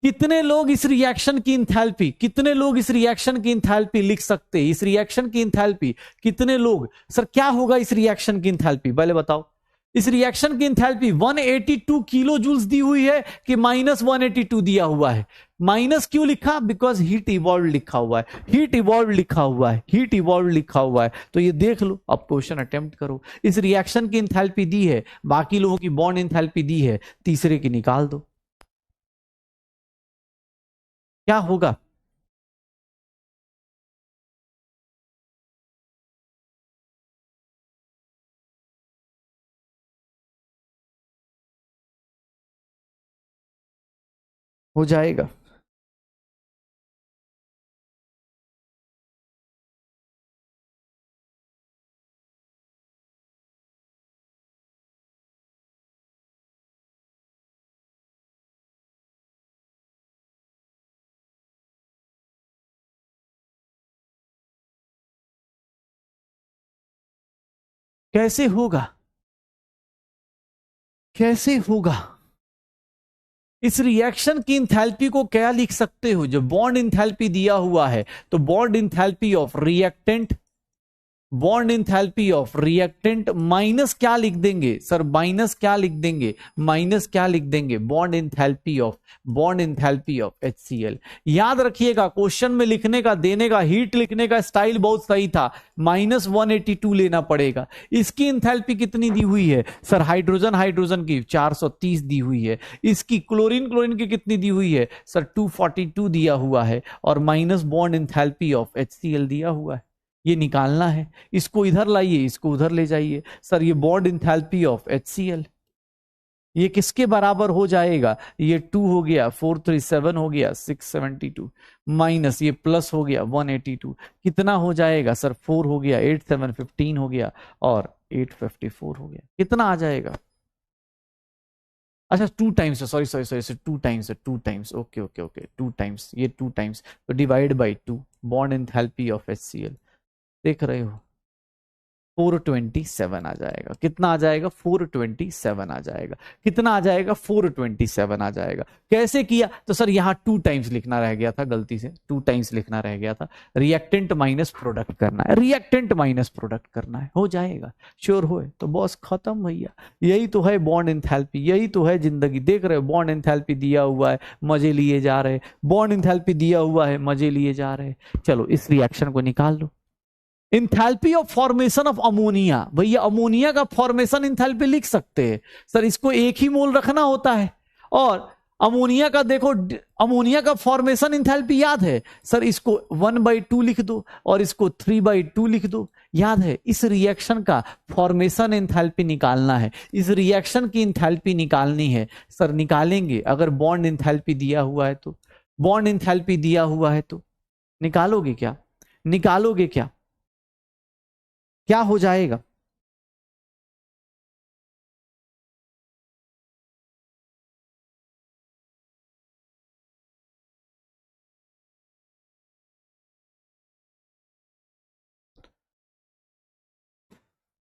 कितने लोग इस रिएक्शन की इंथैल्पी, कितने लोग इस रिएक्शन की इंथैल्पी लिख सकते हैं, इस रिएक्शन की इंथैल्पी कितने लोग, सर क्या होगा इस रिएक्शन की इंथैल्पी पहले बताओ। इस रिएक्शन की इंथैल्पी 182 किलो जूल्स दी हुई है कि -182 दिया हुआ है। माइनस क्यों लिखा, बिकॉज हीट इवॉल्व लिखा हुआ है, हीट इवॉल्व लिखा हुआ है, हीट इवॉल्व लिखा हुआ है। तो ये देख लो, अब क्वेश्चन अटेम्प्ट करो। इस रिएक्शन की इंथैल्पी दी है, बाकी लोगों की बॉन्ड इंथैल्पी दी है, तीसरे की निकाल दो, क्या होगा। हो जाएगा, कैसे होगा, कैसे होगा। इस रिएक्शन की इंथैल्पी को क्या लिख सकते हो, जो बॉन्ड इंथैल्पी दिया हुआ है, तो bond enthalpy of reactant bond enthalpy of reactant minus क्या लिख देंगे सर, माइनस क्या लिख देंगे, माइनस क्या लिख देंगे, बॉन्ड इंथैल्पी ऑफ HCl। याद रखिएगा क्वेश्चन में लिखने का, देने का, हीट लिखने का स्टाइल बहुत सही था, -182 लेना पड़ेगा। इसकी इंथैल्पी कितनी दी हुई है सर, हाइड्रोजन हाइड्रोजन की 430 दी हुई है। इसकी क्लोरीन क्लोरीन की कितनी दी हुई है सर, 242 दिया हुआ है, और minus bond enthalpy of HCl दिया हुआ है। ये निकालना है, इसको इधर लाइए, इसको उधर ले जाइए। सर ये बॉन्ड इंथैल्पी ऑफ HCl ये किसके बराबर हो जाएगा, ये 2 हो गया, 437 हो गया, 672 माइनस ये प्लस हो गया 182, कितना हो जाएगा सर, 4 हो गया, 8 7 15 हो गया, और 854 हो गया। कितना आ जाएगा, अच्छा 2 times, sorry sorry sorry, 2 times, 2 times, okay okay okay, 2 times, ये 2 टाइम्स, तो divide by 2, bond enthalpy of HCl देख रहे हो 427 आ जाएगा। कितना आ जाएगा, 427 आ जाएगा। कितना आ जाएगा, 427 आ जाएगा। कैसे किया, तो सर यहां 2 टाइम्स लिखना रह गया था, गलती से 2 टाइम्स लिखना रह गया था। रिएक्टेंट माइनस प्रोडक्ट करना है, रिएक्टेंट माइनस प्रोडक्ट करना है, हो जाएगा। श्योर हो तो बॉस खत्म भैया। यही तो है बॉन्ड इंथैल्पी, यही तो है जिंदगी। देख रहे हो बॉन्ड इंथैल्पी दिया हुआ है, मजे लिए जा रहे, बॉन्ड इंथैल्पी दिया हुआ है, मजे लिए जा रहे। चलो इस रिएक्शन को निकाल लो। Enthalpy of formation of ammonia, भैया अमोनिया का फॉर्मेशन इंथैल्पी लिख सकते हैं सर, इसको 1 ही मोल रखना होता है। और अमोनिया का देखो, अमोनिया का फॉर्मेशन इंथैल्पी याद है सर, इसको 1/2 लिख दो और इसको 3/2 लिख दो, याद है। इस रिएक्शन का फॉर्मेशन इंथैल्पी निकालना है, इस रिएक्शन की इंथैल्पी निकालनी है सर। निकालेंगे, अगर बॉन्ड इंथैल्पी दिया हुआ है तो, बॉन्ड इंथैल्पी दिया हुआ है तो निकालोगे क्या, निकालोगे क्या, क्या हो जाएगा,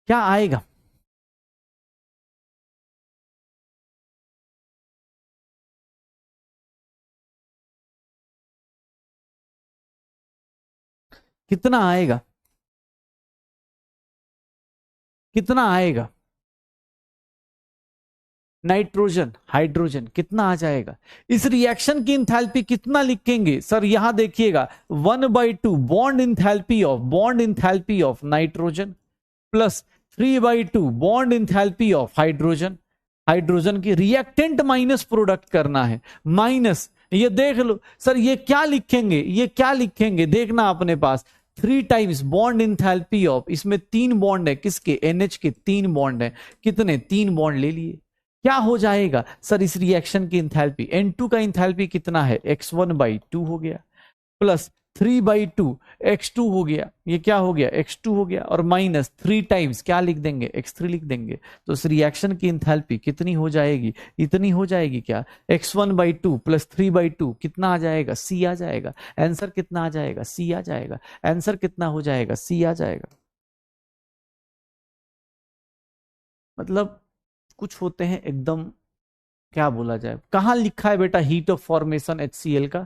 क्या आएगा, कितना आएगा, कितना आएगा, नाइट्रोजन हाइड्रोजन कितना आ जाएगा। इस रिएक्शन की इंथैल्पी कितना लिखेंगे सर, यहां देखिएगा 1/2 bond enthalpy of nitrogen plus 3/2 bond enthalpy of hydrogen. Hydrogen की रिएक्टेंट माइनस प्रोडक्ट करना है, माइनस ये देख लो सर, ये क्या लिखेंगे, ये क्या लिखेंगे, देखना अपने पास 3 टाइम्स बॉन्ड इंथैल्पी ऑफ, इसमें 3 बॉन्ड है, किसके, NH के 3 बॉन्ड है, कितने, 3 बॉन्ड ले लिए। क्या हो जाएगा सर, इस रिएक्शन की इंथैल्पी, N2 का इंथैल्पी कितना है, x1/2 हो गया, प्लस 3/2 x2 हो गया, ये क्या हो गया, x2 हो गया, और माइनस 3 टाइम्स क्या लिख देंगे, x3 लिख देंगे। तो इस रिएक्शन की इंथैल्पी कितनी हो जाएगी, इतनी हो जाएगी क्या, x1/2 प्लस 3/2 कितना आ जाएगा, C आ जाएगा। आंसर कितना आ जाएगा, C आ जाएगा। आंसर कितना हो जाएगा, C आ जाएगा। मतलब कुछ होते हैं एकदम, क्या बोला जाए, कहां लिखा है बेटा हीट ऑफ फॉर्मेशन HCl का।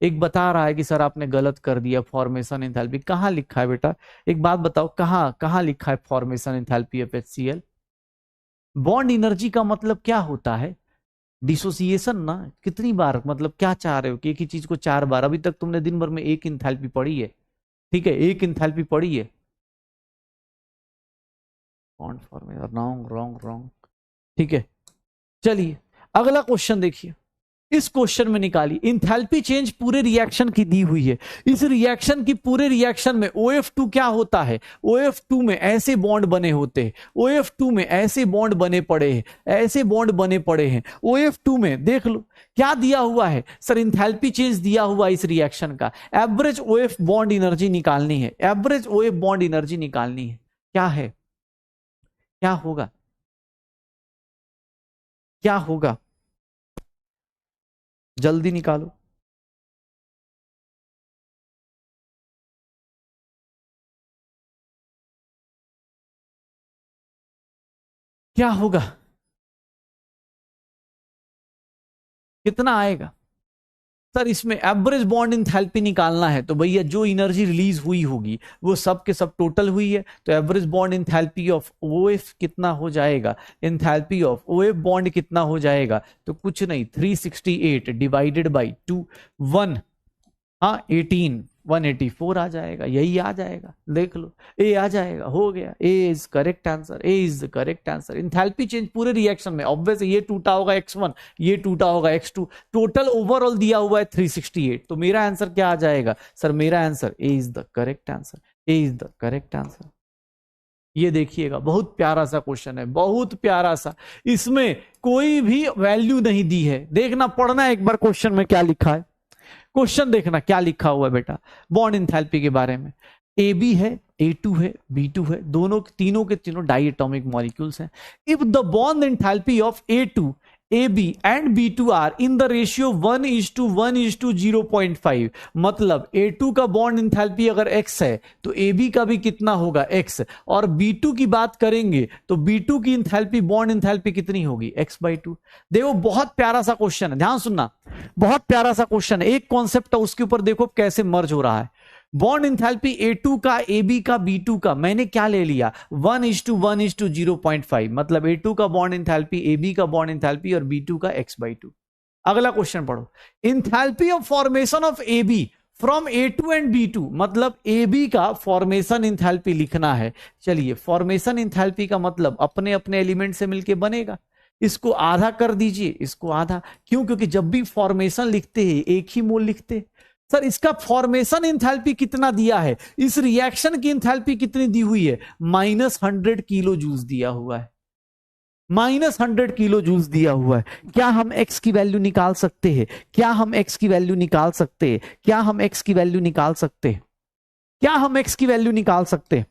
एक बता रहा है कि सर आपने गलत कर दिया, फॉर्मेशन एंथैल्पी कहां लिखा है बेटा, एक बात बताओ, कहां कहां लिखा है formation enthalpy of HCl। Bond energy का मतलब क्या होता है, डिसोसिएशन ना। कितनी बार, मतलब क्या चाह रहे हो कि एक ही चीज को 4 बार, अभी तक तुमने दिन भर में एक इंथैल्पी पढ़ी है, ठीक है, एक इंथैल्पी पढ़ी है। Bond formation, wrong wrong wrong, ठीक है। चलिए अगला क्वेश्चन देखिए, इस क्वेश्चन में निकाली इंथैल्पी चेंज पूरे रिएक्शन की दी हुई है। इस रिएक्शन की पूरे रिएक्शन में OF2 क्या होता है, OF2 में ऐसे बॉन्ड बने होते हैं, OF2 में ऐसे बॉन्ड बने पड़े हैं, ऐसे बॉन्ड बने पड़े हैं OF2 में। देख लो क्या दिया हुआ है सर, इंथैल्पी चेंज दिया हुआ इस रिएक्शन का। एवरेज OF बॉन्ड एनर्जी निकालनी है, एवरेज OF बॉन्ड एनर्जी निकालनी है। क्या है, क्या होगा, क्या होगा, जल्दी निकालो, क्या होगा, कितना आएगा, सर इसमें एवरेज बॉन्ड इंथैल्पी निकालना है तो भैया जो एनर्जी रिलीज हुई होगी वो सब के सब टोटल हुई है, तो average bond enthalpy of OF कितना हो जाएगा, इंथैल्पी ऑफ OF बॉन्ड कितना हो जाएगा, तो कुछ नहीं 368 डिवाइडेड बाई 2 1 हाँ 18 184 आ जाएगा, यही आ जाएगा, देख लो ए आ जाएगा, हो गया, A is correct answer, A is the correct answer. Enthalpy change पूरे रिएक्शन में ऑब्वियस ये टूटा होगा x1, ये टूटा होगा x2, टोटल ओवरऑल दिया हुआ है 368, तो मेरा आंसर क्या आ जाएगा सर, मेरा answer A is the correct answer, A is the correct answer. ये देखिएगा बहुत प्यारा सा क्वेश्चन है, बहुत प्यारा सा, इसमें कोई भी वैल्यू नहीं दी है, देखना पढ़ना एक बार क्वेश्चन में क्या लिखा है, क्वेश्चन देखना क्या लिखा हुआ है बेटा बॉन्ड इंथैल्पी के बारे में। AB है, A2 है, B2 है, दोनों तीनों के तीनों डाई एटॉमिक मॉलिक्यूल्स हैं। If the bond enthalpy of A2 AB and B2 are in the ratio 1:1:0.5, मतलब A2 का बॉन्ड इंथैल्पी अगर X है तो AB का भी कितना होगा X, और B2 की बात करेंगे तो B2 की इंथैल्पी बॉन्ड इंथैल्पी कितनी होगी X/2। देखो बहुत प्यारा सा क्वेश्चन है, ध्यान सुनना, बहुत प्यारा सा क्वेश्चन है, एक कॉन्सेप्ट है उसके ऊपर देखो कैसे मर्ज हो रहा है। बॉन्ड इंथैल्पी A2 का, AB का, B2 का, मैंने क्या ले लिया 1:1:0.5, मतलब A2 का बॉन्ड इंथैल्पी, AB का बॉन्ड इंथैल्पी और B2 का X/2। अगला क्वेश्चन पढ़ो, enthalpy of formation of AB from A2 and B2, मतलब AB का फॉर्मेशन इंथैल्पी लिखना है। चलिए फॉर्मेशन इंथैल्पी का मतलब अपने अपने एलिमेंट से मिलके बनेगा, इसको आधा कर दीजिए, इसको आधा, क्यों, क्योंकि जब भी फॉर्मेशन लिखते हैं एक ही मोल लिखते हैं। सर इसका फॉर्मेशन इंथैल्पी कितना दिया है, इस रिएक्शन की इंथैल्पी कितनी दी हुई है, -100 किलो जूल्स दिया हुआ है, -100 किलो जूल्स दिया हुआ है। क्या हम x की वैल्यू निकाल सकते हैं, क्या हम x की वैल्यू निकाल सकते हैं, क्या हम x की वैल्यू निकाल सकते हैं, क्या हम x की वैल्यू निकाल सकते हैं,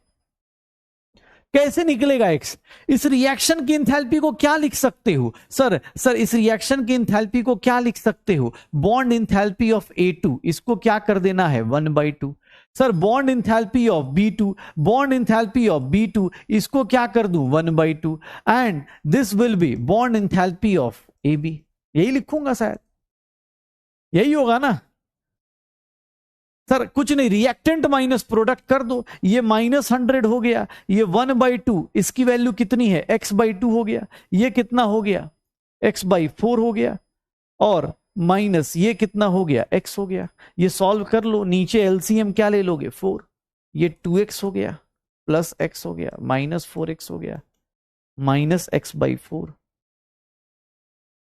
कैसे निकलेगा x? इस रिएक्शन की इंथैल्पी को क्या लिख सकते हो सर, इस रिएक्शन की इंथैल्पी को क्या लिख सकते हो, बॉन्ड इंथैल्पी ऑफ A2, इसको क्या कर देना है 1/2। Sir bond enthalpy of B2, bond enthalpy of B2, इसको क्या कर दूं 1/2, and this will be bond enthalpy of AB, यही लिखूंगा शायद, यही होगा ना सर, कुछ नहीं, रिएक्टेंट माइनस प्रोडक्ट कर दो, ये -100 हो गया, ये 1/2, इसकी वैल्यू कितनी है X/2 हो गया, ये कितना हो गया X/4 हो गया, और माइनस ये कितना हो गया X हो गया। ये सॉल्व कर लो, नीचे LCM क्या ले लोगे 4, ये 2X हो गया प्लस X हो गया, -4X हो गया, -X/4,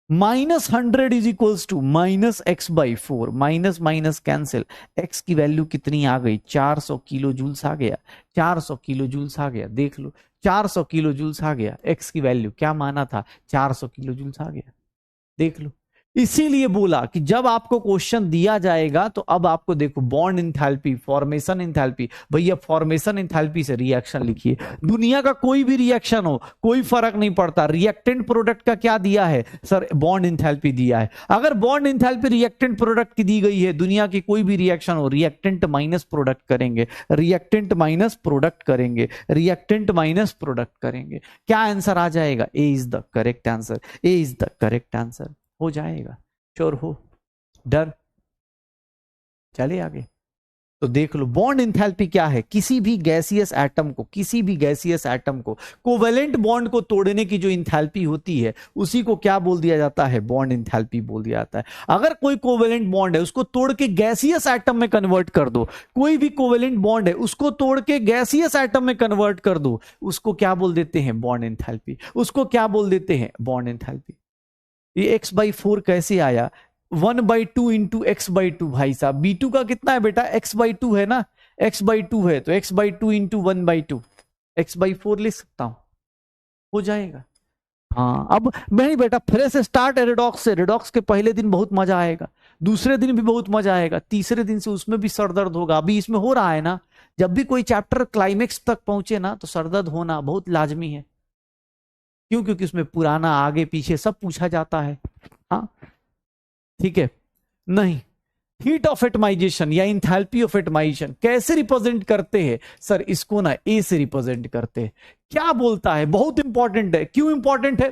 -100 is equals to -X/4, minus minus cancel, X की वैल्यू कितनी आ गई 400 किलो जूल्स आ गया, 400 किलो जूल्स आ गया, देख लो 400 किलो जूल्स आ गया, X की वैल्यू क्या माना था 400 किलो जूल्स आ गया, देख लो। इसीलिए बोला कि जब आपको क्वेश्चन दिया जाएगा तो अब आपको देखो बॉन्ड इंथैल्पी, फॉर्मेशन इंथैल्पी, भैया फॉर्मेशन इंथैल्पी से रिएक्शन लिखिए, दुनिया का कोई भी रिएक्शन हो कोई फर्क नहीं पड़ता, रिएक्टेंट प्रोडक्ट का क्या दिया है सर, बॉन्ड इंथैल्पी दिया है। अगर बॉन्ड इंथैल्पी रिएक्टेंट प्रोडक्ट की दी गई है, दुनिया की कोई भी रिएक्शन हो, रिएक्टेंट माइनस प्रोडक्ट करेंगे, रिएक्टेंट माइनस प्रोडक्ट करेंगे, रिएक्टेंट माइनस प्रोडक्ट करेंगे, क्या आंसर आ जाएगा, A is the correct answer, A is the correct answer हो जाएगा, श्योर हो, डर, चले आगे। तो देख लो बॉन्ड इंथैल्पी क्या है, किसी भी गैसियस एटम को, किसी भी गैसियस एटम को कोवेलेंट बॉन्ड को तोड़ने की जो इंथैल्पी होती है उसी को क्या बोल दिया जाता है, बॉन्ड इंथैल्पी बोल दिया जाता है। अगर कोई कोवेलेंट बॉन्ड है उसको तोड़ के गैसियस एटम में कन्वर्ट कर दो, कोई भी कोवेलेंट बॉन्ड है उसको तोड़ के गैसियस एटम में कन्वर्ट कर दो, उसको क्या बोल देते हैं, बॉन्ड इंथैल्पी, उसको क्या बोल देते हैं, बॉन्ड इंथैल्पी। ये X/4 कैसे आया, 1/2 इंटू X/2, भाई साहब B2 का कितना है बेटा X/2 है ना, X/2 है तो X/2 इंटू 1/2, X/4 लिख सकता हूं, हो जाएगा। हाँ अब नहीं बेटा फिर से स्टार्ट है रेडॉक्स से, रेडॉक्स के पहले दिन बहुत मजा आएगा, दूसरे दिन भी बहुत मजा आएगा, तीसरे दिन से उसमें भी सरदर्द होगा, अभी इसमें हो रहा है ना, जब भी कोई चैप्टर क्लाइमेक्स तक पहुंचे ना तो सरदर्द होना बहुत लाजमी है, क्यों, क्योंकि उसमें पुराना आगे पीछे सब पूछा जाता है। हाँ ठीक है, नहीं हीट ऑफ एटमाइजेशन या इंथैल्पी ऑफ एटमाइजेशन कैसे रिप्रेजेंट करते हैं सर, इसको ना ए से रिप्रेजेंट करते हैं, क्या बोलता है, बहुत इंपॉर्टेंट है, क्यों इंपॉर्टेंट है,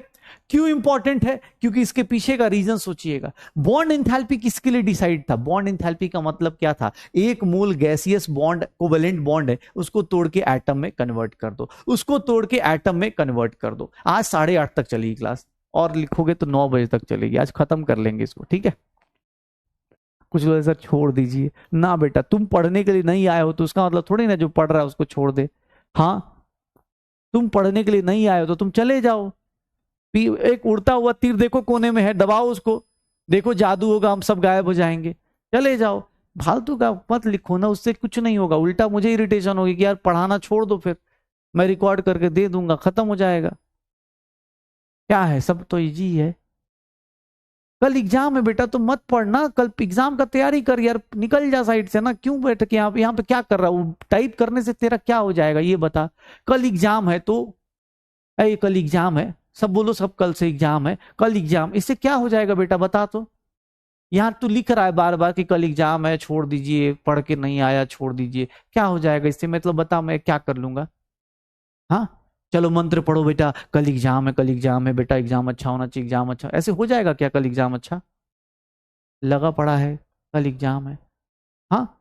क्यों इंपॉर्टेंट है? क्योंकि इसके पीछे का रीजन सोचिएगा। बॉन्ड एंथैल्पी किसके लिए डिसाइड था? बॉन्ड एंथैल्पी का मतलब क्या था? एक मोल गैसियस बॉन्ड, कोवेलेंट बॉन्ड है, उसको तोड़ के एटम में कन्वर्ट कर दो, उसको तोड़ के एटम में कन्वर्ट कर दो। आज 8:30 तक चलेगी क्लास, और लिखोगे तो 9 बजे तक चलेगी। आज खत्म कर लेंगे इसको, ठीक है? कुछ लोग सर छोड़ दीजिए ना बेटा, तुम पढ़ने के लिए नहीं आए हो तो उसका मतलब थोड़ी ना जो पढ़ रहा है उसको छोड़ दे। हाँ, तुम पढ़ने के लिए नहीं आए हो तो तुम चले जाओ। एक उड़ता हुआ तीर देखो कोने में है, दबाओ उसको, देखो जादू होगा, हम सब गायब हो जाएंगे, चले जाओ। फालतू का मत लिखो ना, उससे कुछ नहीं होगा, उल्टा मुझे इरिटेशन होगी कि यार पढ़ाना छोड़ दो, फिर मैं रिकॉर्ड करके दे दूंगा, खत्म हो जाएगा। क्या है, सब तो इजी है। कल एग्जाम है बेटा, तो मत पढ़ना, कल एग्जाम का तैयारी कर यार, निकल जा साइड से ना। क्यों बैठ के यहाँ पे क्या कर रहा हूँ? टाइप करने से तेरा क्या हो जाएगा ये बता? कल एग्जाम है तो, अरे कल एग्जाम है, सब बोलो, सब कल से एग्जाम है, कल एग्जाम, इससे क्या हो जाएगा बेटा बता तो? यहाँ तू लिख रहा है बार बार कि कल एग्जाम है, छोड़ दीजिए, पढ़ के नहीं आया छोड़ दीजिए, क्या हो जाएगा इससे? मतलब बता मैं क्या कर लूंगा? हाँ, चलो मंत्र पढ़ो बेटा, कल एग्जाम है, कल एग्जाम है बेटा, एग्जाम अच्छा होना चाहिए, एग्जाम अच्छा, ऐसे हो जाएगा क्या? कल एग्जाम अच्छा लगा पड़ा है, कल एग्जाम है। हाँ,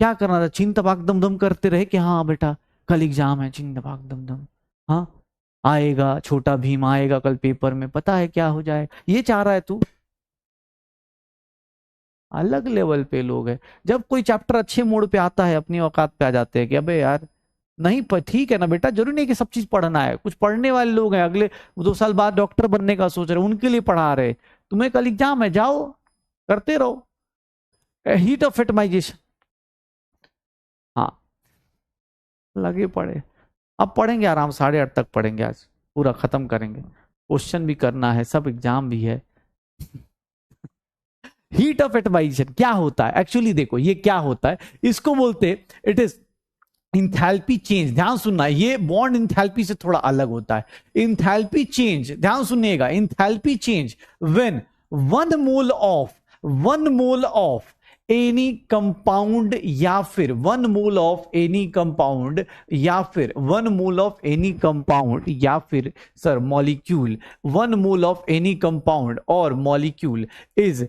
क्या करना था? चिन तबाक दम दम करते रहे कि हाँ बेटा कल एग्जाम है, चिन तबाक दम दम। हाँ, आएगा छोटा भीम आएगा कल पेपर में, पता है क्या हो जाए, ये चाह रहा है तू? अलग लेवल पे लोग हैं। जब कोई चैप्टर अच्छे मोड पे आता है, अपनी औकात पे आ जाते हैं कि अबे यार नहीं ठीक है ना बेटा, जरूरी नहीं कि सब चीज पढ़ना है। कुछ पढ़ने वाले लोग हैं, अगले 2 साल बाद डॉक्टर बनने का सोच रहे हैं, उनके लिए पढ़ा रहे। तुम्हें कल एग्जाम है, जाओ करते रहो, हीट ऑफ एटमाइजेशन। हाँ, लगे पड़े। अब पढ़ेंगे आराम, 8:30 तक पढ़ेंगे, आज पूरा खत्म करेंगे, क्वेश्चन भी करना है, सब एग्जाम भी है। हीट ऑफ एटमाइजेशन क्या होता है एक्चुअली? देखो ये क्या होता है, इसको बोलते इट इज इंथैल्पी चेंज। ध्यान सुनना, ये बॉन्ड इंथैल्पी से थोड़ा अलग होता है। इंथैल्पी चेंज, ध्यान सुनिएगा, enthalpy change when one mole of any compound या फिर 1 मोल ऑफ एनी कंपाउंड या फिर 1 मोल ऑफ एनी कंपाउंड या फिर sir molecule, 1 mole of any compound और molecule is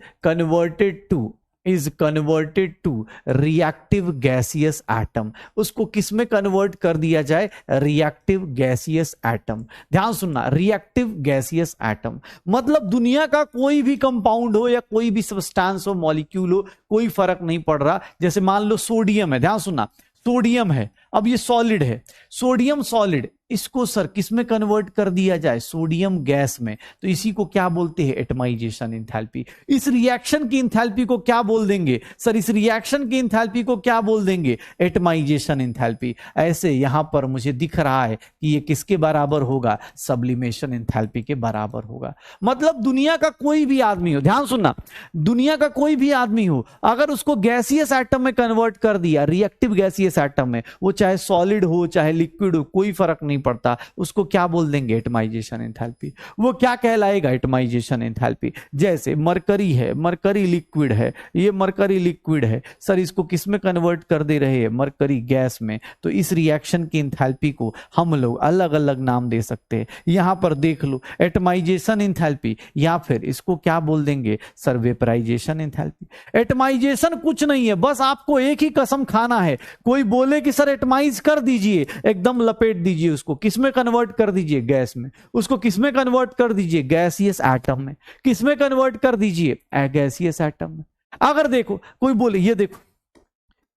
converted to reactive gaseous atom. उसको किस में कन्वर्ट कर दिया जाए? Reactive gaseous atom. ध्यान सुनना, रिएक्टिव गैसियस एटम मतलब दुनिया का कोई भी कंपाउंड हो या कोई भी सब्सटेंस हो, मॉलिक्यूल हो, कोई फर्क नहीं पड़ रहा। जैसे मान लो सोडियम है, ध्यान सुनना, सोडियम है, अब ये सॉलिड है, सोडियम सॉलिड, इसको सर किस में कन्वर्ट कर दिया जाए? सोडियम गैस में। तो इसी को क्या बोलते हैं? Atomisation enthalpy. इस रिएक्शन की एंथैल्पी को क्या बोल देंगे सर? इस रिएक्शन की एंथैल्पी को क्या बोल देंगे? Atomisation enthalpy. ऐसे यहां पर मुझे दिख रहा है कि ये किसके बराबर होगा? सब्लिमेशन एंथैल्पी के बराबर होगा। मतलब दुनिया का कोई भी आदमी हो, ध्यान सुनना, दुनिया का कोई भी आदमी हो, अगर उसको गैसियस एटम में कन्वर्ट कर दिया, रिएक्टिव गैसियस एटम में, वो चाहे सॉलिड हो चाहे लिक्विड हो, कोई फर्क नहीं पड़ता, उसको क्या बोल देंगे? Atomisation enthalpy. वो क्या कहलाएगा? Atomisation enthalpy. जैसे मरकरी है, मरकरी लिक्विड है, ये मरकरी लिक्विड है, सर इसको किस में कन्वर्ट कर दे रहे हैं? मरकरी गैस में। तो इस रिएक्शन की एंथैल्पी को हम लोग अलग अलग नाम दे सकते हैं। यहां पर देख लो, एटमाइजेशन एंथैल्पी, या फिर इसको क्या बोल देंगे सर? Vaporisation enthalpy. एटमाइजेशन कुछ नहीं है, बस आपको एक ही कसम खाना है, कोई बोले कि सर एटमाइज कर दीजिए, एकदम लपेट दीजिए उसको, किस में कन्वर्ट कर दीजिए? गैस में। उसको किस में कन्वर्ट कर दीजिए? गैसियस एटम में। किस में कन्वर्ट कर दीजिए? गैसियस एटम में। अगर देखो कोई बोले, ये देखो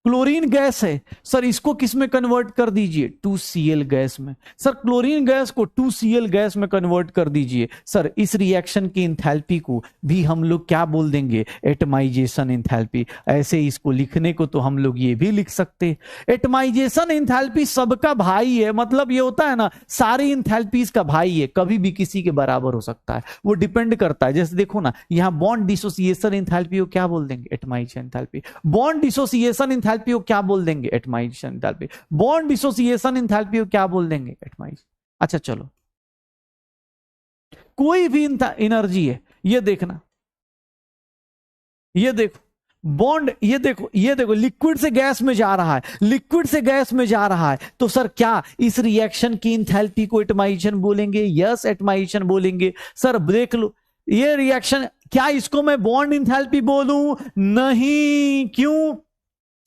क्लोरीन गैस है, सर इसको किस में कन्वर्ट कर दीजिए? 2Cl गैस में। सर क्लोरीन गैस को 2Cl गैस में कन्वर्ट कर दीजिए। सर इस रिएक्शन की एंथैल्पी को भी हम लोग क्या बोल देंगे? Atomisation enthalpy. ऐसे इसको लिखने को तो हम लोग ये भी लिख सकते, एटमाइजेशन एंथैल्पी सबका भाई है। मतलब ये होता है ना, सारी एंथैल्पीज का भाई है, कभी भी किसी के बराबर हो सकता है, वो डिपेंड करता है। जैसे देखो ना, यहां बॉन्ड डिसोसिएशन एंथैल्पी को क्या बोल देंगे? Atomisation enthalpy. Bond dissociation enthalpy को क्या बोल देंगे? Atomisation enthalpy. Bond dissociation enthalpy को क्या बोल देंगे? एटमाइजेशन। अच्छा चलो, कोई भी एनर्जी है, ये देखना, ये देखो, बॉन्ड, ये देखो लिक्विड से गैस में जा रहा है, लिक्विड से गैस में जा रहा है, तो सर क्या इस रिएक्शन की इंथैल्पी को एटमाइजेशन बोलेंगे? यस, एटमाइजेशन बोलेंगे। सर देख लो ये रिएक्शन, क्या इसको मैं बॉन्ड इंथैल्पी बोलूं? नहीं। क्यों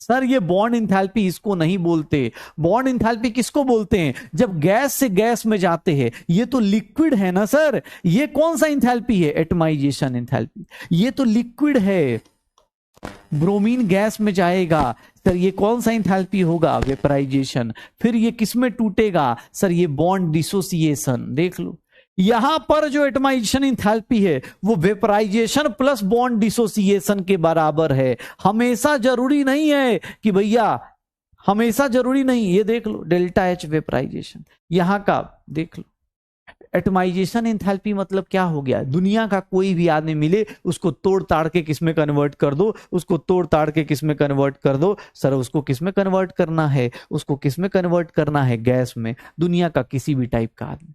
सर? ये बॉन्ड इंथैल्पी इसको नहीं बोलते। बॉन्ड इंथैल्पी किसको बोलते हैं? जब गैस से गैस में जाते हैं। ये तो लिक्विड है ना सर, ये कौन सा इंथैल्पी है? Atomisation enthalpy. ये तो लिक्विड है, ब्रोमीन गैस में जाएगा सर, ये कौन सा इंथैल्पी होगा? वेपराइजेशन। फिर ये किस में टूटेगा सर? ये बॉन्ड डिसोसिएशन। देख लो यहां पर जो एटमाइजेशन इंथैल्पी है वो वेपराइजेशन प्लस बॉन्ड डिसोसिएशन के बराबर है। हमेशा जरूरी नहीं है कि भैया, हमेशा जरूरी नहीं। ये देख लो डेल्टा एच वेपराइजेशन, यहां का देख लो। एटमाइजेशन इंथैल्पी मतलब क्या हो गया? दुनिया का कोई भी आदमी मिले उसको तोड़ ताड़ के किस में कन्वर्ट कर दो, उसको तोड़ ताड़ के किस में कन्वर्ट कर दो सर? उसको किस में कन्वर्ट करना है? उसको किस में कन्वर्ट करना है? गैस में। दुनिया का किसी भी टाइप का आदमी,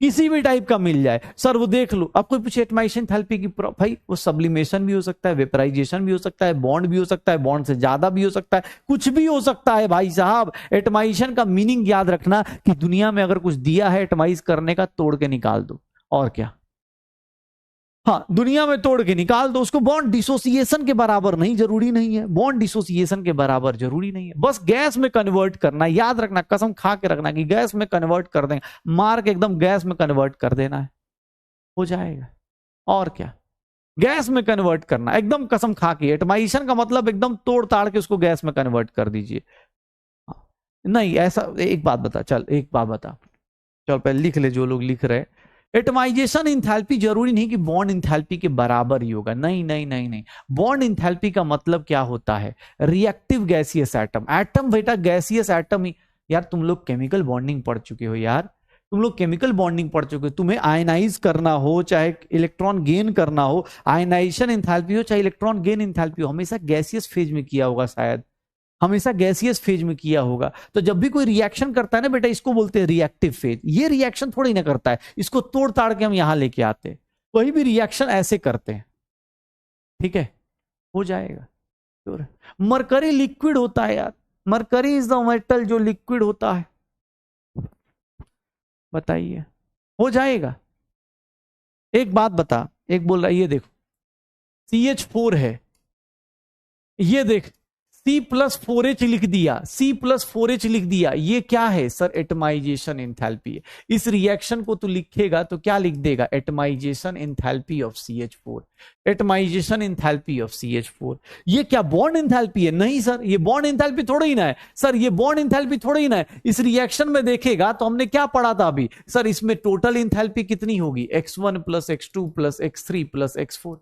किसी भी टाइप का मिल जाए सर, वो देख लो। अब कोई पूछे एटमाइजेशन इंथैल्पी की, भाई वो सब्लिमेशन भी हो सकता है, वेपराइजेशन भी हो सकता है, बॉन्ड भी हो सकता है, बॉन्ड से ज्यादा भी हो सकता है, कुछ भी हो सकता है भाई साहब। एटमाइजेशन का मीनिंग याद रखना कि दुनिया में अगर कुछ दिया है एटमाइज करने का, तोड़ के निकाल दो, और क्या। हाँ, दुनिया में तोड़ के निकाल दो उसको। बॉन्ड डिसोसिएशन के बराबर नहीं, जरूरी नहीं है। बॉन्ड डिसोसिएशन के बराबर जरूरी नहीं है, बस गैस में कन्वर्ट करना। याद रखना, कसम खा के रखना कि गैस में कन्वर्ट कर देंगे, मार्क एकदम गैस में कन्वर्ट कर देना है, हो जाएगा। और क्या, गैस में कन्वर्ट करना एकदम कसम खा के। एटमाइजेशन का मतलब एकदम तोड़ ताड़ के उसको गैस में कन्वर्ट कर दीजिए। नहीं ऐसा, एक बात बता, चल एक बात बता, चल पहले लिख ले जो लोग लिख रहे। एटमाइजेशन इंथैल्पी जरूरी नहीं कि बॉन्ड इंथैल्पी के बराबर ही होगा। नहीं नहीं नहीं नहीं, बॉन्ड इंथैल्पी का मतलब क्या होता है? Reactive gaseous atom. एटम बेटा गैसियस एटम ही। यार तुम लोग केमिकल बॉन्डिंग पढ़ चुके हो यार, तुम लोग केमिकल बॉन्डिंग पढ़ चुके हो। तुम्हें आयनाइज करना हो चाहे इलेक्ट्रॉन गेन करना हो, आयनाइजेशन इंथैल्पी हो चाहे इलेक्ट्रॉन गेन इंथैल्पी हो, हमेशा गैसियस फेज में किया होगा, शायद हमेशा गैसियस फेज में किया होगा। तो जब भी कोई रिएक्शन करता है ना बेटा, इसको बोलते हैं रिएक्टिव फेज। ये रिएक्शन थोड़ी ना करता है, इसको तोड़ ताड़ के हम यहां लेके आते हैं। कोई भी रिएक्शन ऐसे करते हैं, ठीक है, हो जाएगा। मरकरी लिक्विड होता है यार, मरकरी इज द मेटल जो लिक्विड होता है। बताइए, हो जाएगा। एक बात बता, एक बोल रहा है ये देखो CH4 है, ये देख C+4H लिख दिया, C+4H लिख दिया, ये क्या है सर? एटमाइजेशन इंथैल्पी है। इस रिएक्शन को तू लिखेगा तो क्या लिख देगा? Atomisation enthalpy of CH4, atomisation enthalpy of CH4। ये क्या बॉन्ड इंथैल्पी है? नहीं सर, ये बॉन्ड इंथैल्पी थोड़ा ही ना है सर, ये बॉन्ड इंथैल्पी थोड़ा ही ना है। इस रिएक्शन में देखेगा तो हमने क्या पढ़ा था अभी सर? इसमें टोटल इंथैल्पी कितनी होगी? x1 + x2 + x3 + x4।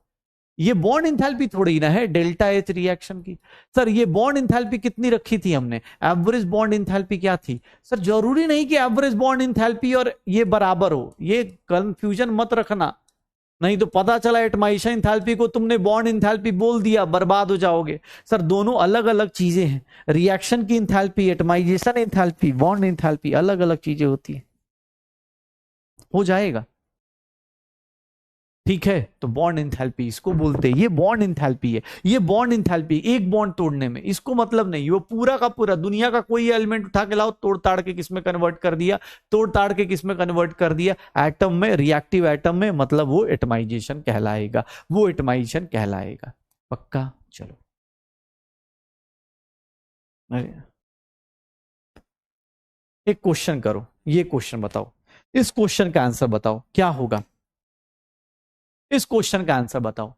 ये बॉन्ड इंथैल्पी थोड़ी ही ना है डेल्टा एच रिएक्शन की। सर ये बॉन्ड इंथैल्पी कितनी रखी थी हमने? एवरेज बॉन्ड इंथैल्पी क्या थी सर? जरूरी नहीं कि एवरेज बॉन्ड इंथैल्पी और ये बराबर हो, ये कंफ्यूजन मत रखना, नहीं तो पता चला एटमाइजेशन इंथैल्पी को तुमने बॉन्ड इंथैल्पी बोल दिया, बर्बाद हो जाओगे। सर दोनों अलग अलग चीजें हैं, रिएक्शन की enthalpy, atomisation enthalpy, bond enthalpy अलग अलग चीजें होती है। हो जाएगा, ठीक है। तो बॉन्ड इंथैल्पी इसको बोलते हैं, ये बॉन्ड इंथैल्पी है। ये बॉन्ड इंथैल्पी एक बॉन्ड तोड़ने में, इसको मतलब नहीं वो पूरा का पूरा दुनिया का कोई एलिमेंट उठा के लाओ, तोड़ ताड़ के किस में कन्वर्ट कर दिया, तोड़ ताड़ के किस में कन्वर्ट कर दिया? एटम में, रिएक्टिव एटम में, मतलब वो एटमाइजेशन कहलाएगा, वो एटमाइजेशन कहलाएगा। पक्का? चलो एक क्वेश्चन करो, ये क्वेश्चन बताओ, इस क्वेश्चन का आंसर बताओ क्या होगा? इस क्वेश्चन का आंसर बताओ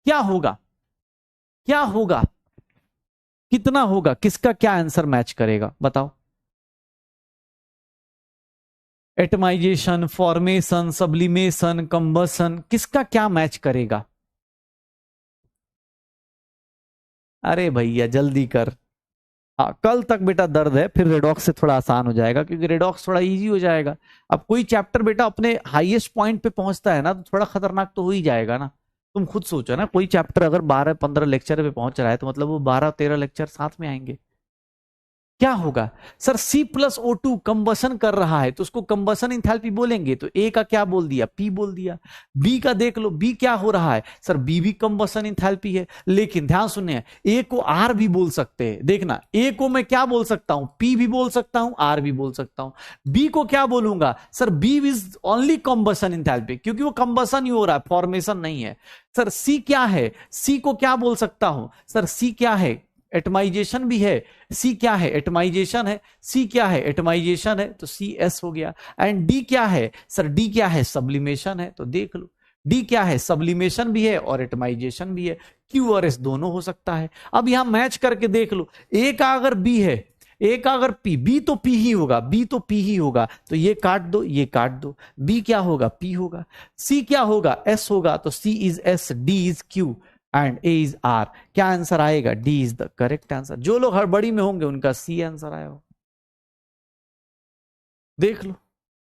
क्या होगा? क्या होगा? कितना होगा? किसका क्या आंसर मैच करेगा बताओ? एटमाइजेशन, फॉर्मेशन, सब्लिमेशन, कंबसन, किसका क्या मैच करेगा? अरे भैया जल्दी कर। हाँ, कल तक बेटा दर्द है, फिर रेडॉक्स से थोड़ा आसान हो जाएगा, क्योंकि रेडॉक्स थोड़ा इजी हो जाएगा। अब कोई चैप्टर बेटा अपने हाईएस्ट पॉइंट पे पहुंचता है ना, तो थोड़ा खतरनाक तो हो ही जाएगा ना। तुम खुद सोचो ना, कोई चैप्टर अगर 12-15 लेक्चर पे पहुंच रहा है तो मतलब वो 12-13 लेक्चर साथ में आएंगे। क्या होगा सर, C+O2 कंबसन कर रहा है तो उसको कंबसन इंथैल्पी बोलेंगे, तो ए का क्या बोल दिया, पी बोल दिया। बी का देख लो, बी क्या हो रहा है सर, बी भी कंबसन इंथैल्पी है, लेकिन ध्यान सुनिए, ए को आर भी बोल सकते हैं। देखना, ए को मैं क्या बोल सकता हूं, पी भी बोल सकता हूं, आर भी बोल सकता हूं। बी को क्या बोलूंगा sir, B is only combustion enthalpy, क्योंकि वो कंबसन ही हो रहा है, फॉर्मेशन नहीं है। सर सी क्या है, सी को क्या बोल सकता हूं सर, सी क्या है, एटमाइजेशन भी है। सी क्या है, एटमाइजेशन है। सी क्या है, एटमाइजेशन है, तो सी एस हो गया। एंड डी क्या है सर, डी क्या है, सब्लिमेशन है, तो देख लो डी क्या है, सब्लिमेशन भी है और एटमाइजेशन भी है। क्यू और एस दोनों हो सकता है। अब यहां मैच करके देख लो, ए का अगर बी है, ए का अगर पी, बी तो पी ही होगा, बी तो पी ही होगा, तो ये काट दो, ये काट दो, बी क्या होगा, पी होगा। सी क्या होगा, एस होगा, तो C is S, D is Q and A is R. क्या आंसर आएगा, D is the correct answer. जो लोग हड़बड़ी में होंगे उनका सी आंसर आया हो। देख लो,